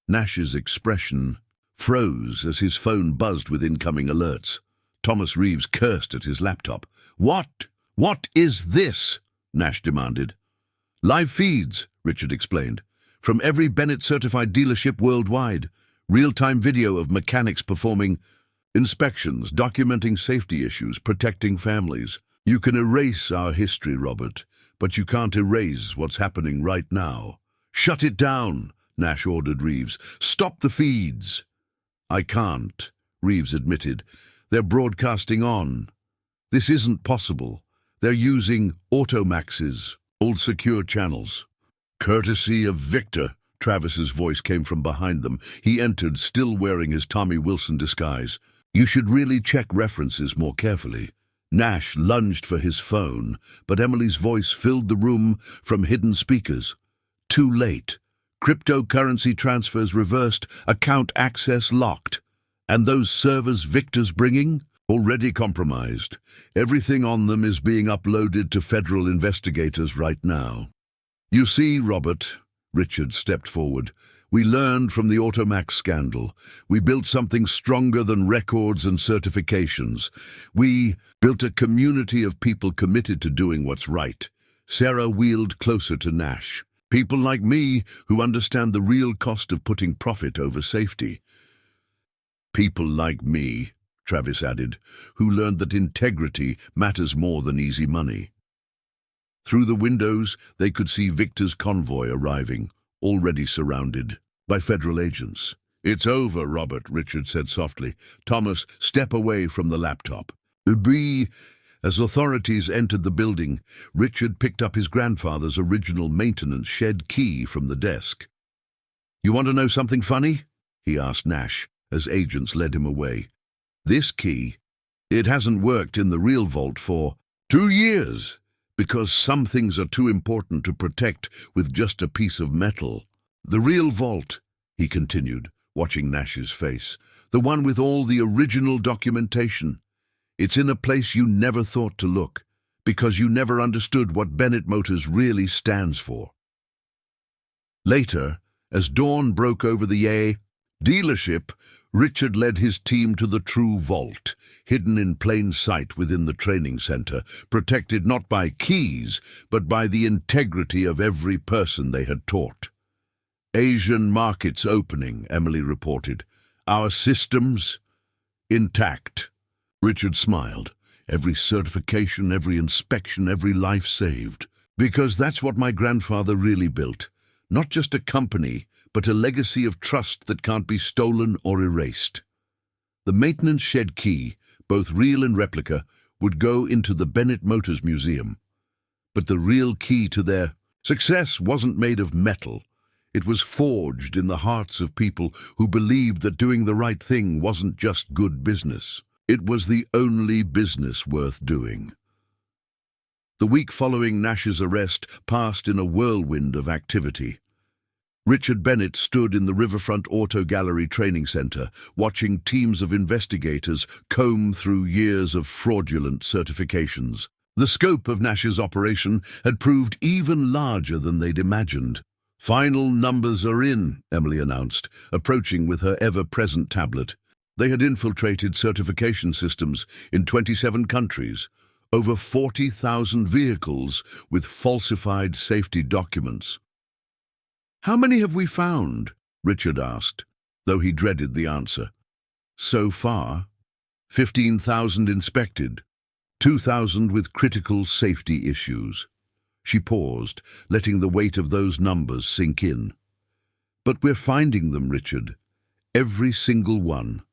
Nash's expression froze as his phone buzzed with incoming alerts. Thomas Reeves cursed at his laptop. What is this? Nash demanded. Live feeds, Richard explained, from every Bennett-certified dealership worldwide. Real-time video of mechanics performing inspections, documenting safety issues, protecting families. You can erase our history, Robert, but you can't erase what's happening right now. Shut it down, Nash ordered Reeves. Stop the feeds. I can't, Reeves admitted. They're broadcasting on. This isn't possible. They're using Automax's old secure channels. Courtesy of Victor, Travis's voice came from behind them. He entered, still wearing his Tommy Wilson disguise. You should really check references more carefully. Nash lunged for his phone, but Emily's voice filled the room from hidden speakers. Too late. Cryptocurrency transfers reversed, account access locked. And those servers Victor's bringing? Already compromised. Everything on them is being uploaded to federal investigators right now. You see, Robert, Richard stepped forward, we learned from the Automax scandal. We built something stronger than records and certifications. We built a community of people committed to doing what's right. Sarah wheeled closer to Nash. People like me who understand the real cost of putting profit over safety. People like me, Travis added, who learned that integrity matters more than easy money. Through the windows, they could see Victor's convoy arriving, already surrounded by federal agents. It's over, Robert, Richard said softly. Thomas, step away from the laptop. As authorities entered the building, Richard picked up his grandfather's original maintenance shed key from the desk. You want to know something funny? He asked Nash, as agents led him away. This key, it hasn't worked in the real vault for 2 years, because some things are too important to protect with just a piece of metal. The real vault, he continued, watching Nash's face, the one with all the original documentation. It's in a place you never thought to look, because you never understood what Bennett Motors really stands for. Later, as dawn broke over the dealership, Richard led his team to the true vault, hidden in plain sight within the training center, protected not by keys, but by the integrity of every person they had taught. Asian markets opening, Emily reported. Our systems intact. Richard smiled. Every certification, every inspection, every life saved. Because that's what my grandfather really built. Not just a company, but a legacy of trust that can't be stolen or erased. The maintenance shed key, both real and replica, would go into the Bennett Motors Museum. But the real key to their success wasn't made of metal. It was forged in the hearts of people who believed that doing the right thing wasn't just good business. It was the only business worth doing. The week following Nash's arrest passed in a whirlwind of activity. Richard Bennett stood in the Riverfront Auto Gallery Training Center, watching teams of investigators comb through years of fraudulent certifications. The scope of Nash's operation had proved even larger than they'd imagined. "Final numbers are in," Emily announced, approaching with her ever-present tablet. They had infiltrated certification systems in 27 countries, over 40,000 vehicles with falsified safety documents. "How many have we found?" Richard asked, though he dreaded the answer. "So far, 15,000 inspected, 2,000 with critical safety issues." She paused, letting the weight of those numbers sink in. "But we're finding them, Richard. Every single one."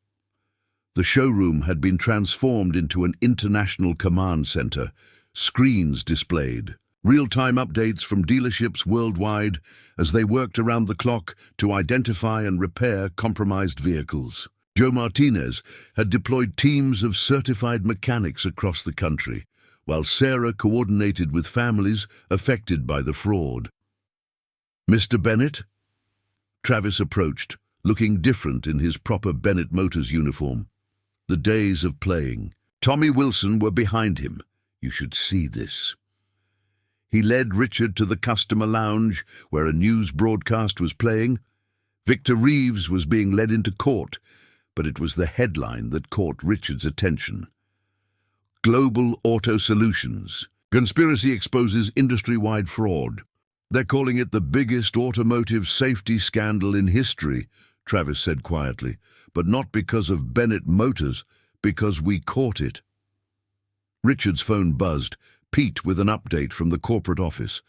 The showroom had been transformed into an international command center, screens displayed, real-time updates from dealerships worldwide as they worked around the clock to identify and repair compromised vehicles. Joe Martinez had deployed teams of certified mechanics across the country, while Sarah coordinated with families affected by the fraud. "Mr. Bennett?" Travis approached, looking different in his proper Bennett Motors uniform. The days of playing. Tommy Wilson were behind him. "You should see this." He led Richard to the customer lounge, where a news broadcast was playing. Victor Reeves was being led into court, but it was the headline that caught Richard's attention. "Global Auto Solutions. Conspiracy exposes industry-wide fraud." "They're calling it the biggest automotive safety scandal in history," Travis said quietly, "but not because of Bennett Motors, because we caught it." Richard's phone buzzed, Pete with an update from the corporate office.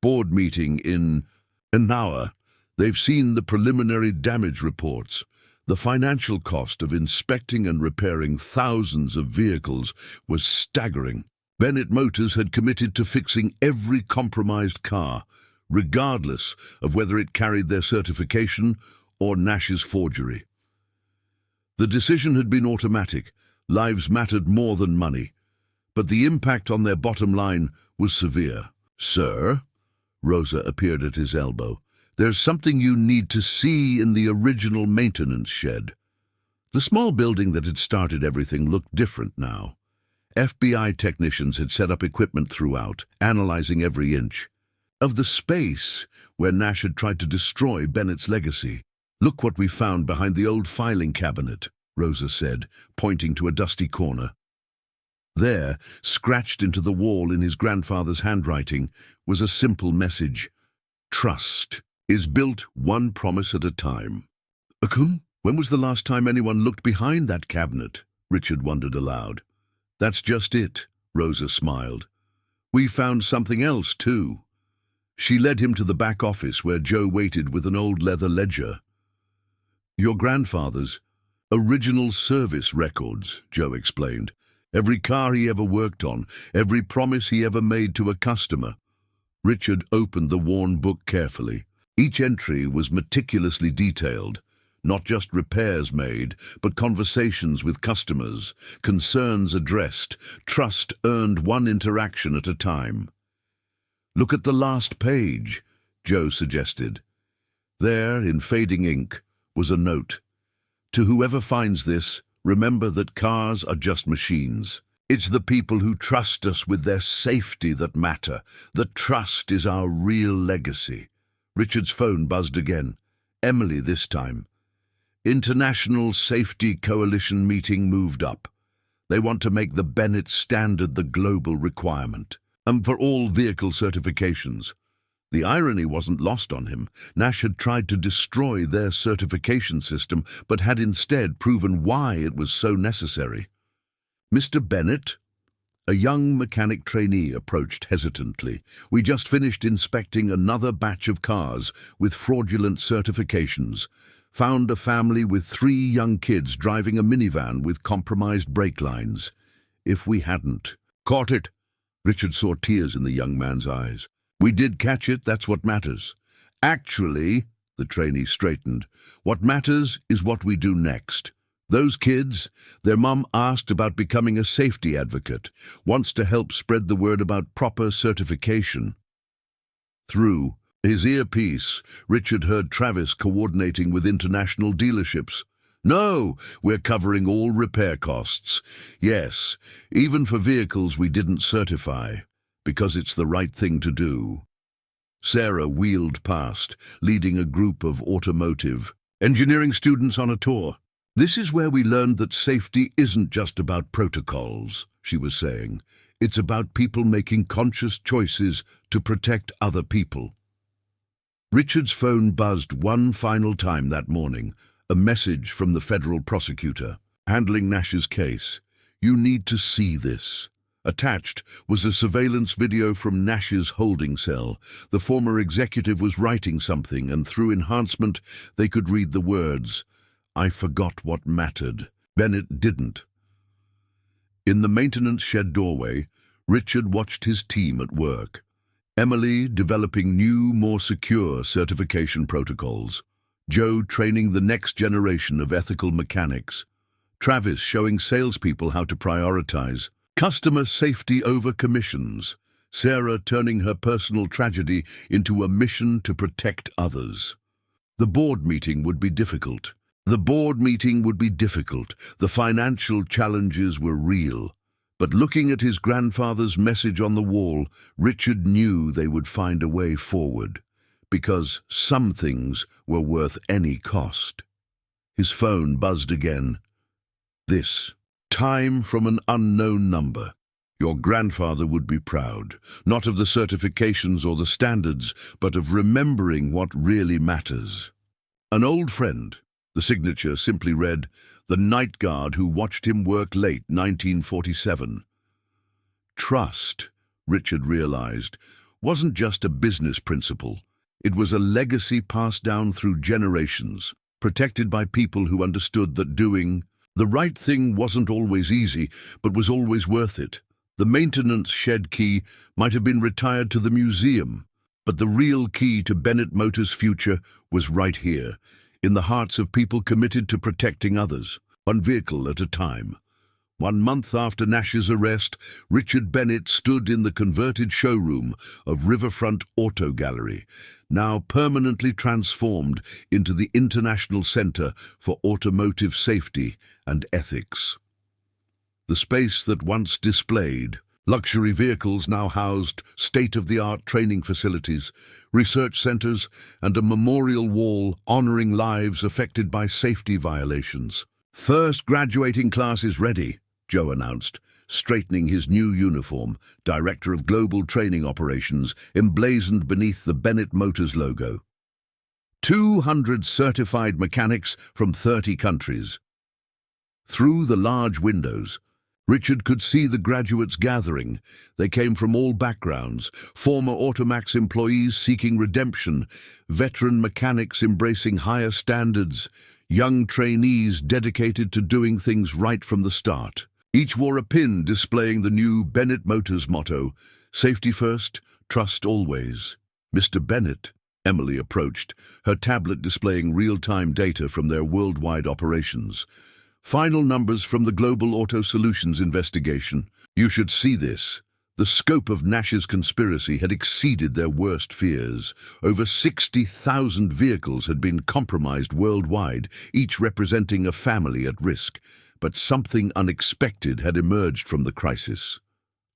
"Board meeting in an hour. They've seen the preliminary damage reports. The financial cost of inspecting and repairing thousands of vehicles was staggering. Bennett Motors had committed to fixing every compromised car, regardless of whether it carried their certification or Nash's forgery. The decision had been automatic. Lives mattered more than money. But the impact on their bottom line was severe. "Sir?" Rosa appeared at his elbow. "There's something you need to see in the original maintenance shed." The small building that had started everything looked different now. FBI technicians had set up equipment throughout, analyzing every inch of the space where Nash had tried to destroy Bennett's legacy. "Look what we found behind the old filing cabinet," Rosa said, pointing to a dusty corner. There, scratched into the wall in his grandfather's handwriting, was a simple message: "Trust is built one promise at a time." When was the last time anyone looked behind that cabinet? Richard wondered aloud. "That's just it," Rosa smiled. "We found something else, too." She led him to the back office where Joe waited with an old leather ledger. "Your grandfather's original service records," Joe explained. "Every car he ever worked on, every promise he ever made to a customer." Richard opened the worn book carefully. Each entry was meticulously detailed, not just repairs made, but conversations with customers, concerns addressed, trust earned one interaction at a time. "Look at the last page," Joe suggested. There, in fading ink, was a note. "To whoever finds this, remember that cars are just machines. It's the people who trust us with their safety that matter. The trust is our real legacy." Richard's phone buzzed again. Emily this time. "International Safety Coalition meeting moved up. They want to make the Bennett standard the global requirement, for all vehicle certifications." The irony wasn't lost on him. Nash had tried to destroy their certification system, but had instead proven why it was so necessary. "Mr. Bennett?" A young mechanic trainee approached hesitantly. "We just finished inspecting another batch of cars with fraudulent certifications. Found a family with 3 young kids driving a minivan with compromised brake lines. If we hadn't caught it." Richard saw tears in the young man's eyes. "We did catch it, that's what matters." "Actually," the trainee straightened, "what matters is what we do next. Those kids, their mum asked about becoming a safety advocate, wants to help spread the word about proper certification." Through his earpiece, Richard heard Travis coordinating with international dealerships. "No, we're covering all repair costs. Yes, even for vehicles we didn't certify, because it's the right thing to do." Sarah wheeled past, leading a group of automotive engineering students on a tour. "This is where we learned that safety isn't just about protocols," she was saying. "It's about people making conscious choices to protect other people." Richard's phone buzzed one final time that morning, a message from the federal prosecutor handling Nash's case. "You need to see this." Attached was a surveillance video from Nash's holding cell. The former executive was writing something, and through enhancement they could read the words, "I forgot what mattered. Bennett didn't." In the maintenance shed doorway, Richard watched his team at work. Emily developing new, more secure certification protocols. Joe training the next generation of ethical mechanics. Travis showing salespeople how to prioritize customer safety over commissions. Sarah turning her personal tragedy into a mission to protect others. The board meeting would be difficult. The financial challenges were real. But looking at his grandfather's message on the wall, Richard knew they would find a way forward, because some things were worth any cost. His phone buzzed again. This time from an unknown number. Your grandfather would be proud, not of the certifications or the standards, but of remembering what really matters. An old friend. The signature simply read, "The night guard who watched him work late, 1947. Trust, Richard realized, wasn't just a business principle. It was a legacy passed down through generations, protected by people who understood that doing the right thing wasn't always easy, but was always worth it. The maintenance shed key might have been retired to the museum, but the real key to Bennett Motors' future was right here, in the hearts of people committed to protecting others, one vehicle at a time. 1 month after Nash's arrest, Richard Bennett stood in the converted showroom of Riverfront Auto Gallery, now permanently transformed into the International Center for Automotive Safety and Ethics. The space that once displayed luxury vehicles now housed state-of-the-art training facilities, research centers, and a memorial wall honoring lives affected by safety violations. "First graduating class is ready," Joe announced, straightening his new uniform, Director of Global Training Operations, emblazoned beneath the Bennett Motors logo. 200 certified mechanics from 30 countries. Through the large windows, Richard could see the graduates gathering. They came from all backgrounds, former Automax employees seeking redemption, veteran mechanics embracing higher standards, young trainees dedicated to doing things right from the start. Each wore a pin displaying the new Bennett Motors motto, "Safety first, trust always." "Mr. Bennett," Emily approached, her tablet displaying real-time data from their worldwide operations. "Final numbers from the Global Auto Solutions investigation. You should see this." The scope of Nash's conspiracy had exceeded their worst fears. Over 60,000 vehicles had been compromised worldwide, each representing a family at risk. But something unexpected had emerged from the crisis.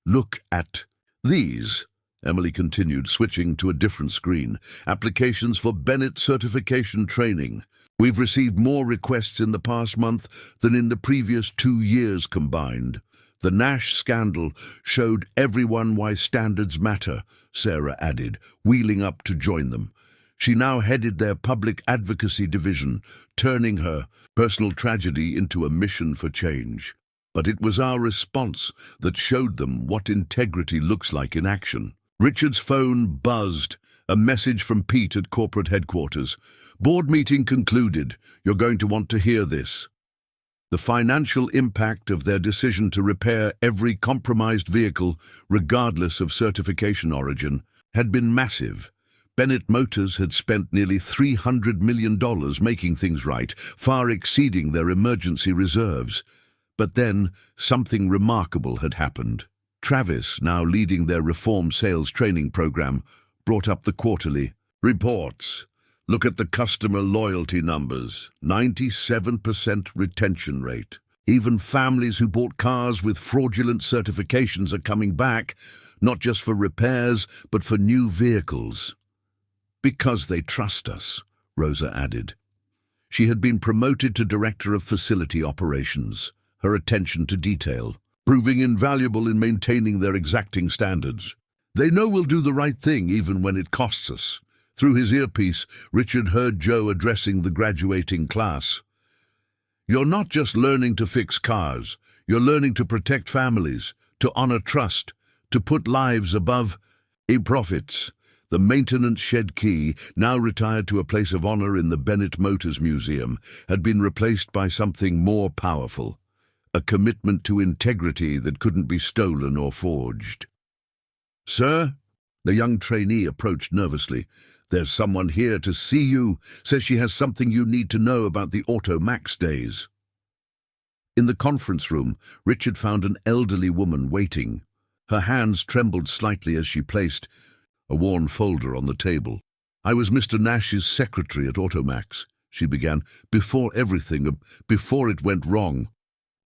"Look at these," Emily continued, switching to a different screen. "Applications for Bennett certification training. We've received more requests in the past month than in the previous 2 years combined." The Nash scandal showed everyone why standards matter, Sarah added, wheeling up to join them. She now headed their public advocacy division, turning her personal tragedy into a mission for change. But it was our response that showed them what integrity looks like in action. Richard's phone buzzed. A message from Pete at corporate headquarters. Board meeting concluded. You're going to want to hear this. The financial impact of their decision to repair every compromised vehicle, regardless of certification origin, had been massive. Bennett Motors had spent nearly $300 million making things right, far exceeding their emergency reserves. But then, something remarkable had happened. Travis, now leading their reform sales training program, brought up the quarterly reports. Look at the customer loyalty numbers, 97% retention rate. Even families who bought cars with fraudulent certifications are coming back, not just for repairs, but for new vehicles. Because they trust us, Rosa added. She had been promoted to Director of Facility Operations, her attention to detail, proving invaluable in maintaining their exacting standards. They know we'll do the right thing even when it costs us. Through his earpiece, Richard heard Joe addressing the graduating class. You're not just learning to fix cars, you're learning to protect families, to honor trust, to put lives above profits. The maintenance shed key, now retired to a place of honor in the Bennett Motors Museum, had been replaced by something more powerful, a commitment to integrity that couldn't be stolen or forged. Sir? The young trainee approached nervously. There's someone here to see you. Says she has something you need to know about the Auto Max days. In the conference room, Richard found an elderly woman waiting. Her hands trembled slightly as she placed a worn folder on the table. I was Mr. Nash's secretary at Automax, she began, before it went wrong.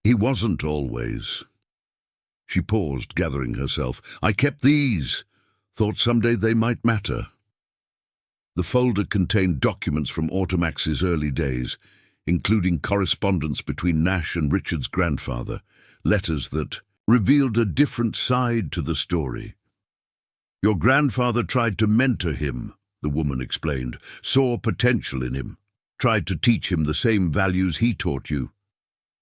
He wasn't always. She paused, gathering herself. I kept these. Thought someday they might matter. The folder contained documents from Automax's early days, including correspondence between Nash and Richard's grandfather, letters that revealed a different side to the story. Your grandfather tried to mentor him, the woman explained, saw potential in him, tried to teach him the same values he taught you.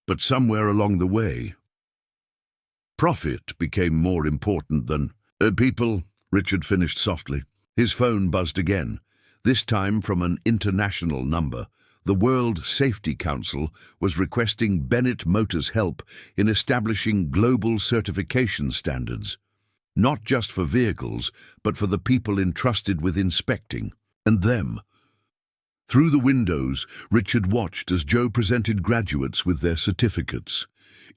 But somewhere along the way, profit became more important than people, Richard finished softly. His phone buzzed again, this time from an international number. The World Safety Council was requesting Bennett Motors' help in establishing global certification standards, not just for vehicles, but for the people entrusted with inspecting, and them. Through the windows, Richard watched as Joe presented graduates with their certificates.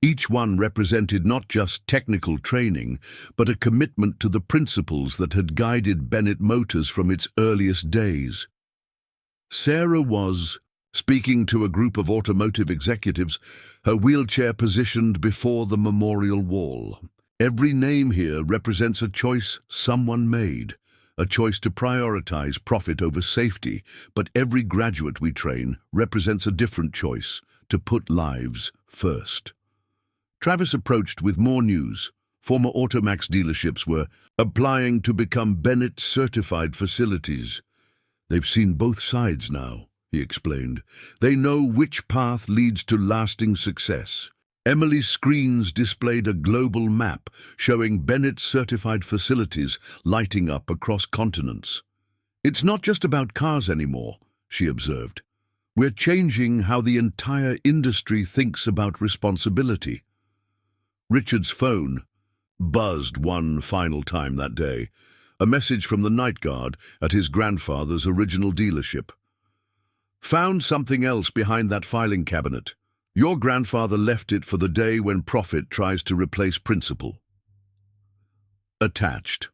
Each one represented not just technical training, but a commitment to the principles that had guided Bennett Motors from its earliest days. Sarah was speaking to a group of automotive executives, her wheelchair positioned before the memorial wall. Every name here represents a choice someone made, a choice to prioritize profit over safety, but every graduate we train represents a different choice, to put lives first. Travis approached with more news. Former Automax dealerships were applying to become Bennett certified facilities. They've seen both sides now, he explained. They know which path leads to lasting success. Emily's screens displayed a global map showing Bennett certified facilities lighting up across continents. It's not just about cars anymore, she observed. We're changing how the entire industry thinks about responsibility. Richard's phone buzzed one final time that day, a message from the night guard at his grandfather's original dealership. Found something else behind that filing cabinet. Your grandfather left it for the day when profit tries to replace principle. Attached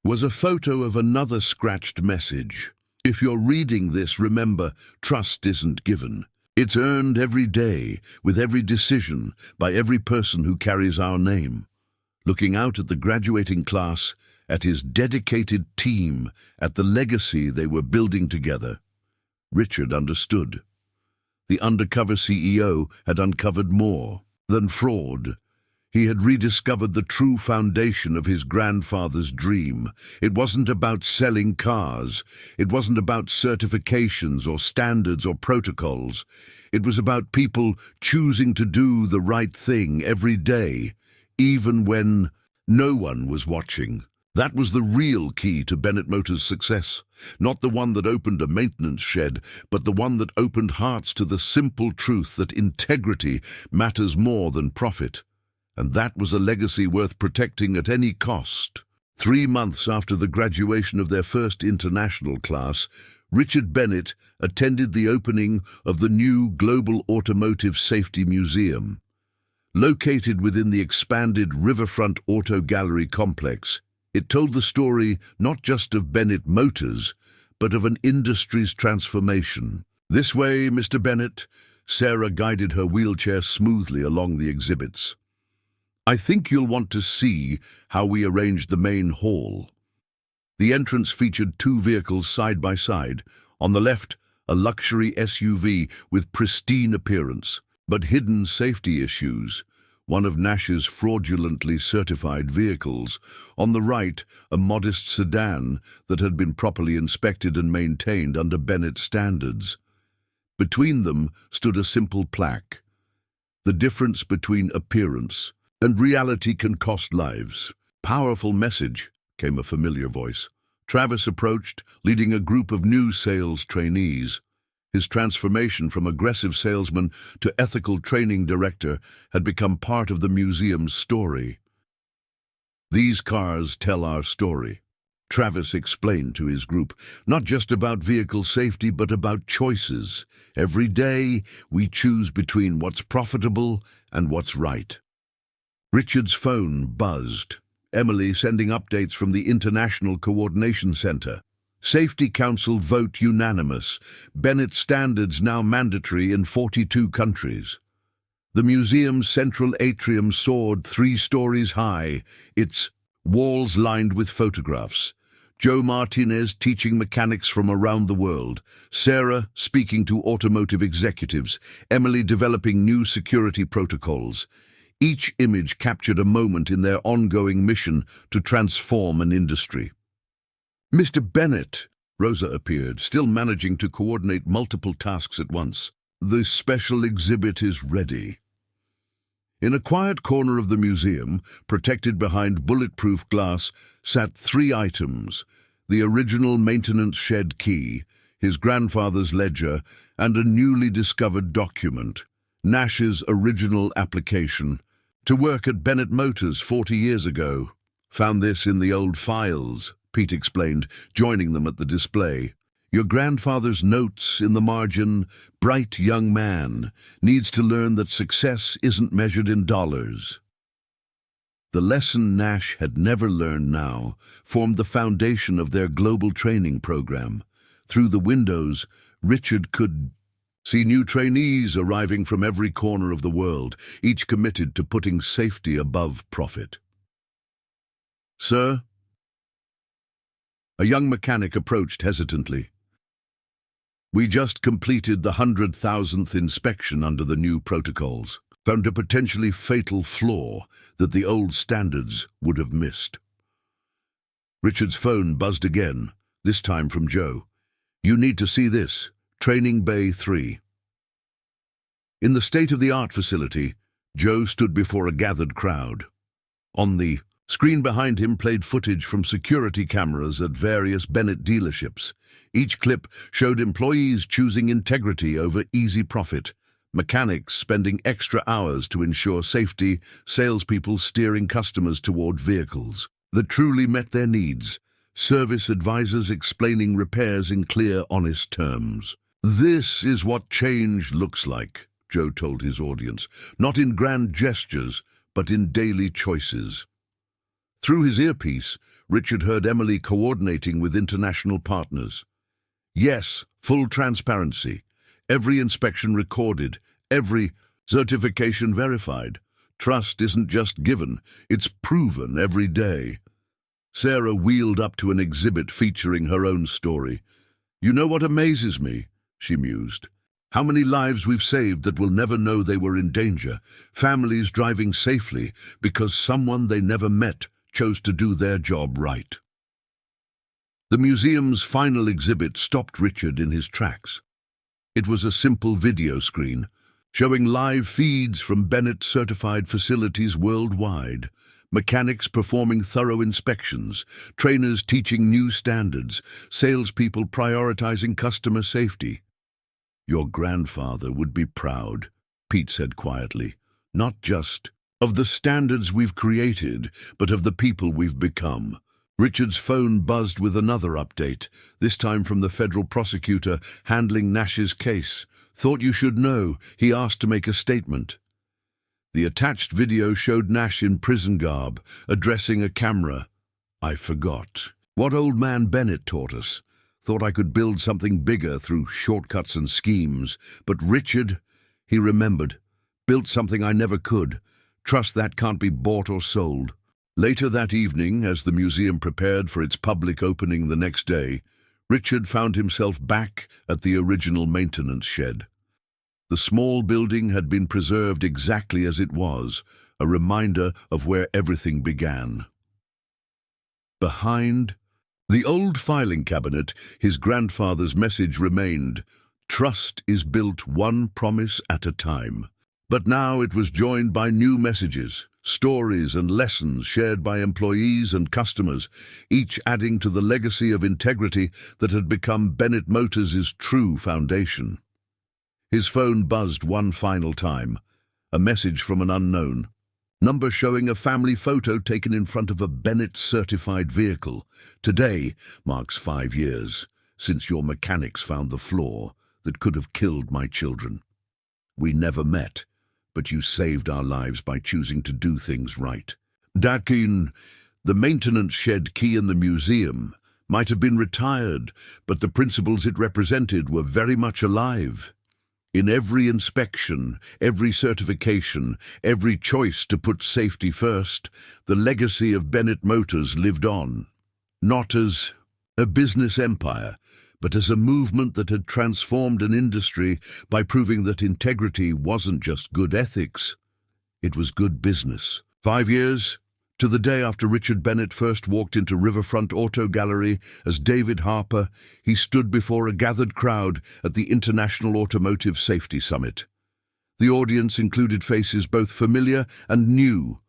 was a photo of another scratched message. If you're reading this, remember, trust isn't given. It's earned every day, with every decision, by every person who carries our name. Looking out at the graduating class, at his dedicated team, at the legacy they were building together, Richard understood. The undercover CEO had uncovered more than fraud. He had rediscovered the true foundation of his grandfather's dream. It wasn't about selling cars. It wasn't about certifications or standards or protocols. It was about people choosing to do the right thing every day, even when no one was watching. That was the real key to Bennett Motors' success. Not the one that opened a maintenance shed, but the one that opened hearts to the simple truth that integrity matters more than profit. And that was a legacy worth protecting at any cost. 3 months after the graduation of their first international class, Richard Bennett attended the opening of the new Global Automotive Safety Museum. Located within the expanded Riverfront Auto Gallery complex, it told the story not just of Bennett Motors, but of an industry's transformation. "This way, Mr. Bennett." Sarah guided her wheelchair smoothly along the exhibits. "I think you'll want to see how we arranged the main hall." The entrance featured 2 vehicles side by side. On the left, a luxury SUV with pristine appearance, but hidden safety issues, one of Nash's fraudulently certified vehicles. On the right, a modest sedan that had been properly inspected and maintained under Bennett standards. Between them stood a simple plaque. "The difference between appearance and reality can cost lives." "Powerful message," came a familiar voice. Travis approached, leading a group of new sales trainees. His transformation from aggressive salesman to ethical training director had become part of the museum's story. "These cars tell our story," Travis explained to his group. "Not just about vehicle safety, but about choices. Every day, we choose between what's profitable and what's right." Richard's phone buzzed. Emily sending updates from the International Coordination Center. Safety Council vote unanimous. Bennett standards now mandatory in 42 countries. The museum's central atrium soared 3 stories high, its walls lined with photographs. Joe Martinez teaching mechanics from around the world, Sarah speaking to automotive executives, Emily developing new security protocols. Each image captured a moment in their ongoing mission to transform an industry. "Mr. Bennett," Rosa appeared, still managing to coordinate multiple tasks at once. "The special exhibit is ready." In a quiet corner of the museum, protected behind bulletproof glass, sat 3 items: the original maintenance shed key, his grandfather's ledger, and a newly discovered document, Nash's original application to work at Bennett Motors 40 years ago. "Found this in the old files," Pete explained, joining them at the display. "Your grandfather's notes in the margin, 'Bright young man, needs to learn that success isn't measured in dollars.'" The lesson Nash had never learned now formed the foundation of their global training program. Through the windows, Richard could see new trainees arriving from every corner of the world, each committed to putting safety above profit. "Sir?" A young mechanic approached hesitantly. "We just completed the 100,000th inspection under the new protocols. Found a potentially fatal flaw that the old standards would have missed." Richard's phone buzzed again, this time from Joe. "You need to see this. Training Bay 3. In the state-of-the-art facility, Joe stood before a gathered crowd. On the screen behind him played footage from security cameras at various Bennett dealerships. Each clip showed employees choosing integrity over easy profit, mechanics spending extra hours to ensure safety, salespeople steering customers toward vehicles that truly met their needs, service advisors explaining repairs in clear, honest terms. "This is what change looks like," Joe told his audience, "not in grand gestures, but in daily choices." Through his earpiece, Richard heard Emily coordinating with international partners. "Yes, full transparency. Every inspection recorded, every certification verified. Trust isn't just given, it's proven every day." Sarah wheeled up to an exhibit featuring her own story. "You know what amazes me?" she mused. How many lives we've saved that will never know they were in danger. Families driving safely because someone they never met chose to do their job right. The museum's final exhibit stopped Richard in his tracks. It was a simple video screen, showing live feeds from Bennett-certified facilities worldwide, mechanics performing thorough inspections, trainers teaching new standards, salespeople prioritizing customer safety. "Your grandfather would be proud," Pete said quietly, "not just of the standards we've created, but of the people we've become." Richard's phone buzzed with another update, this time from the federal prosecutor handling Nash's case. "Thought you should know," he asked to make a statement. The attached video showed Nash in prison garb, addressing a camera. "I forgot what old man Bennett taught us. Thought I could build something bigger through shortcuts and schemes. But Richard," he remembered, "built something I never could. Trust that can't be bought or sold." Later that evening, as the museum prepared for its public opening the next day, Richard found himself back at the original maintenance shed. The small building had been preserved exactly as it was, a reminder of where everything began. Behind the old filing cabinet, his grandfather's message remained, "Trust is built one promise at a time." But now it was joined by new messages, stories and lessons shared by employees and customers, each adding to the legacy of integrity that had become Bennett Motors' true foundation. His phone buzzed one final time, a message from an unknown number showing a family photo taken in front of a Bennett-certified vehicle. "Today marks 5 years since your mechanics found the flaw that could have killed my children. We never met, but you saved our lives by choosing to do things right." Dakin, the maintenance shed key in the museum, might have been retired, but the principles it represented were very much alive. In every inspection, every certification, every choice to put safety first, the legacy of Bennett Motors lived on. Not as a business empire, but as a movement that had transformed an industry by proving that integrity wasn't just good ethics, it was good business. 5 years, to the day after Richard Bennett first walked into Riverfront Auto Gallery as David Harper, he stood before a gathered crowd at the International Automotive Safety Summit. The audience included faces both familiar and new,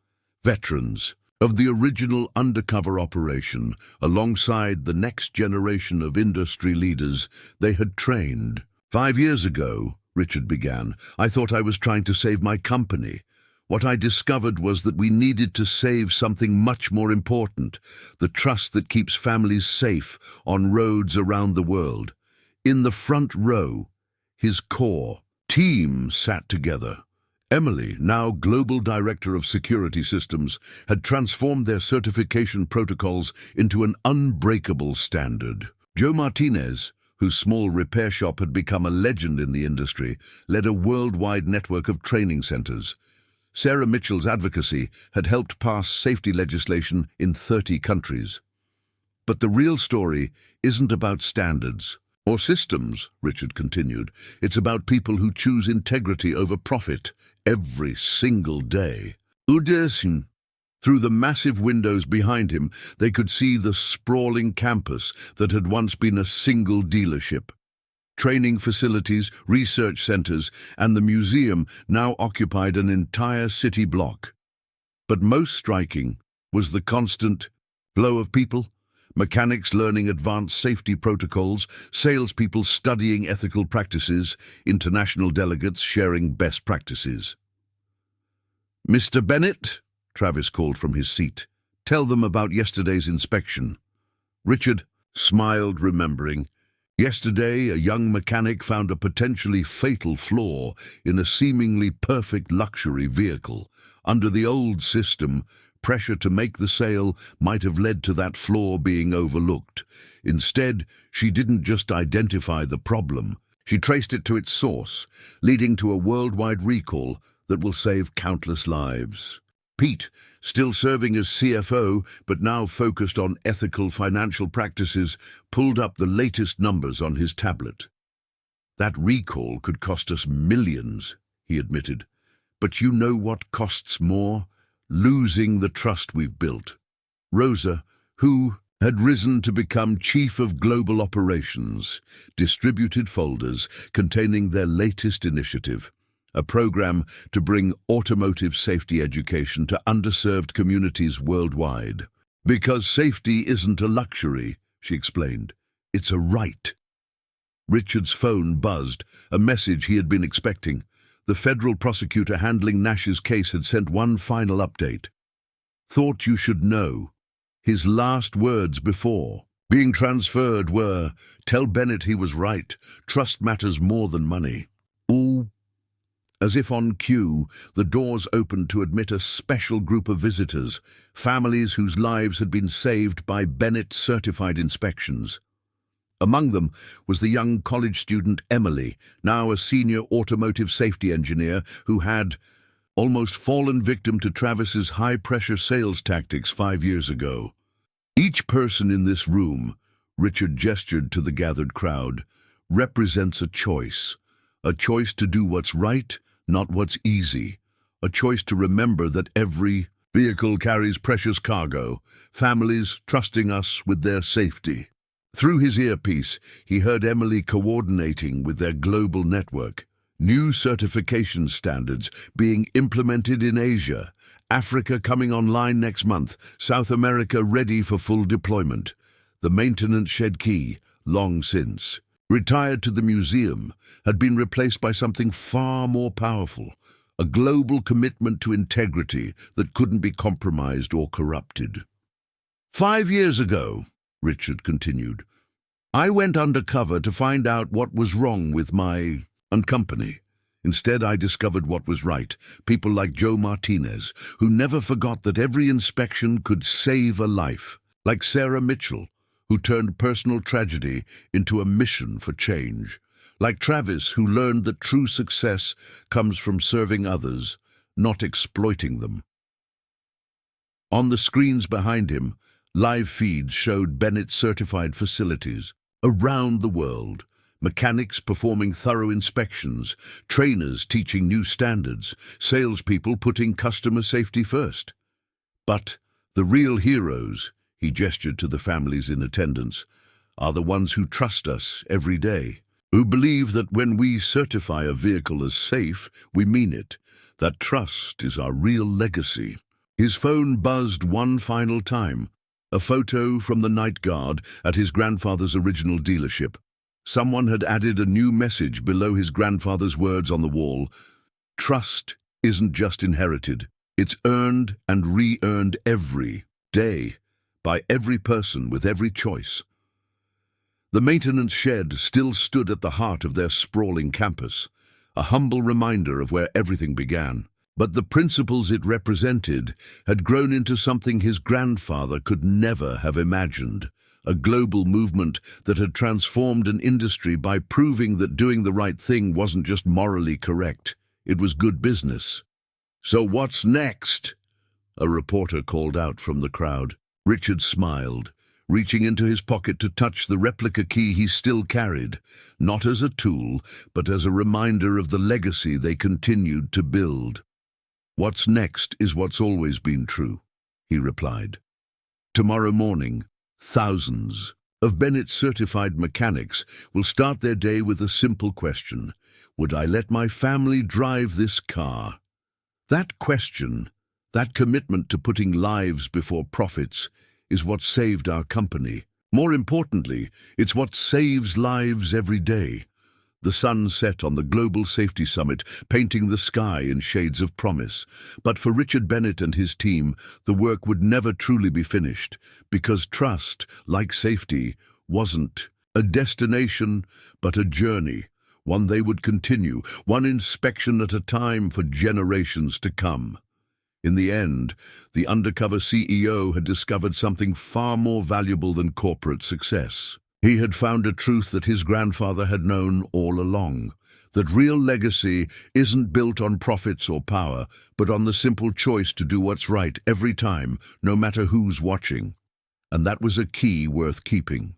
veterans of the original Undercover operation, alongside the next generation of industry leaders they had trained. 5 years ago, Richard began, I thought I was trying to save my company. What I discovered was that we needed to save something much more important, the trust that keeps families safe on roads around the world. In the front row, his core team sat together. Emily, now Global Director of Security Systems, had transformed their certification protocols into an unbreakable standard. Joe Martinez, whose small repair shop had become a legend in the industry, led a worldwide network of training centers. Sarah Mitchell's advocacy had helped pass safety legislation in 30 countries. But the real story isn't about standards or systems, Richard continued. It's about people who choose integrity over profit every single day. Through the massive windows behind him, they could see the sprawling campus that had once been a single dealership. Training facilities, research centers, and the museum now occupied an entire city block. But most striking was the constant flow of people, mechanics learning advanced safety protocols, salespeople studying ethical practices, international delegates sharing best practices. "Mr. Bennett," Travis called from his seat, "tell them about yesterday's inspection." Richard smiled, remembering. Yesterday, a young mechanic found a potentially fatal flaw in a seemingly perfect luxury vehicle. Under the old system, pressure to make the sale might have led to that flaw being overlooked. Instead, she didn't just identify the problem. She traced it to its source, leading to a worldwide recall that will save countless lives. Pete, still serving as CFO but now focused on ethical financial practices, pulled up the latest numbers on his tablet. That recall could cost us millions, he admitted. But you know what costs more? Losing the trust we've built. Rosa, who had risen to become Chief of Global Operations, distributed folders containing their latest initiative, a program to bring automotive safety education to underserved communities worldwide. Because safety isn't a luxury, she explained. It's a right. Richard's phone buzzed, a message he had been expecting. The federal prosecutor handling Nash's case had sent one final update. Thought you should know. His last words before being transferred were, "Tell Bennett he was right. Trust matters more than money." Ooh. As if on cue, the doors opened to admit a special group of visitors, families whose lives had been saved by Bennett-certified inspections. Among them was the young college student Emily, now a senior automotive safety engineer who had almost fallen victim to Travis's high-pressure sales tactics 5 years ago. Each person in this room, Richard gestured to the gathered crowd, represents a choice to do what's right, not what's easy, a choice to remember that every vehicle carries precious cargo, families trusting us with their safety. Through his earpiece, he heard Emily coordinating with their global network. New certification standards being implemented in Asia, Africa coming online next month, South America ready for full deployment. The maintenance shed key, long since retired to the museum, had been replaced by something far more powerful, a global commitment to integrity that couldn't be compromised or corrupted. 5 years ago, Richard continued, I went undercover to find out what was wrong with my company. Instead, I discovered what was right. People like Joe Martinez, who never forgot that every inspection could save a life. Like Sarah Mitchell, who turned personal tragedy into a mission for change. Like Travis, who learned that true success comes from serving others, not exploiting them. On the screens behind him, live feeds showed Bennett-certified facilities around the world. Mechanics performing thorough inspections, trainers teaching new standards, salespeople putting customer safety first. But the real heroes, he gestured to the families in attendance, are the ones who trust us every day, who believe that when we certify a vehicle as safe, we mean it. That trust is our real legacy. His phone buzzed one final time, a photo from the night guard at his grandfather's original dealership. Someone had added a new message below his grandfather's words on the wall. Trust isn't just inherited. It's earned and re-earned every day by every person with every choice. The maintenance shed still stood at the heart of their sprawling campus, a humble reminder of where everything began. But the principles it represented had grown into something his grandfather could never have imagined. A global movement that had transformed an industry by proving that doing the right thing wasn't just morally correct, it was good business. So what's next? A reporter called out from the crowd. Richard smiled, reaching into his pocket to touch the replica key he still carried, not as a tool, but as a reminder of the legacy they continued to build. What's next is what's always been true, he replied. Tomorrow morning, thousands of Bennett-certified mechanics will start their day with a simple question. Would I let my family drive this car? That question, that commitment to putting lives before profits, is what saved our company. More importantly, it's what saves lives every day. The sun set on the Global Safety Summit, painting the sky in shades of promise. But for Richard Bennett and his team, the work would never truly be finished, because trust, like safety, wasn't a destination, but a journey, one they would continue, one inspection at a time for generations to come. In the end, the Undercover CEO had discovered something far more valuable than corporate success. He had found a truth that his grandfather had known all along, that real legacy isn't built on profits or power, but on the simple choice to do what's right every time, no matter who's watching. And that was a key worth keeping.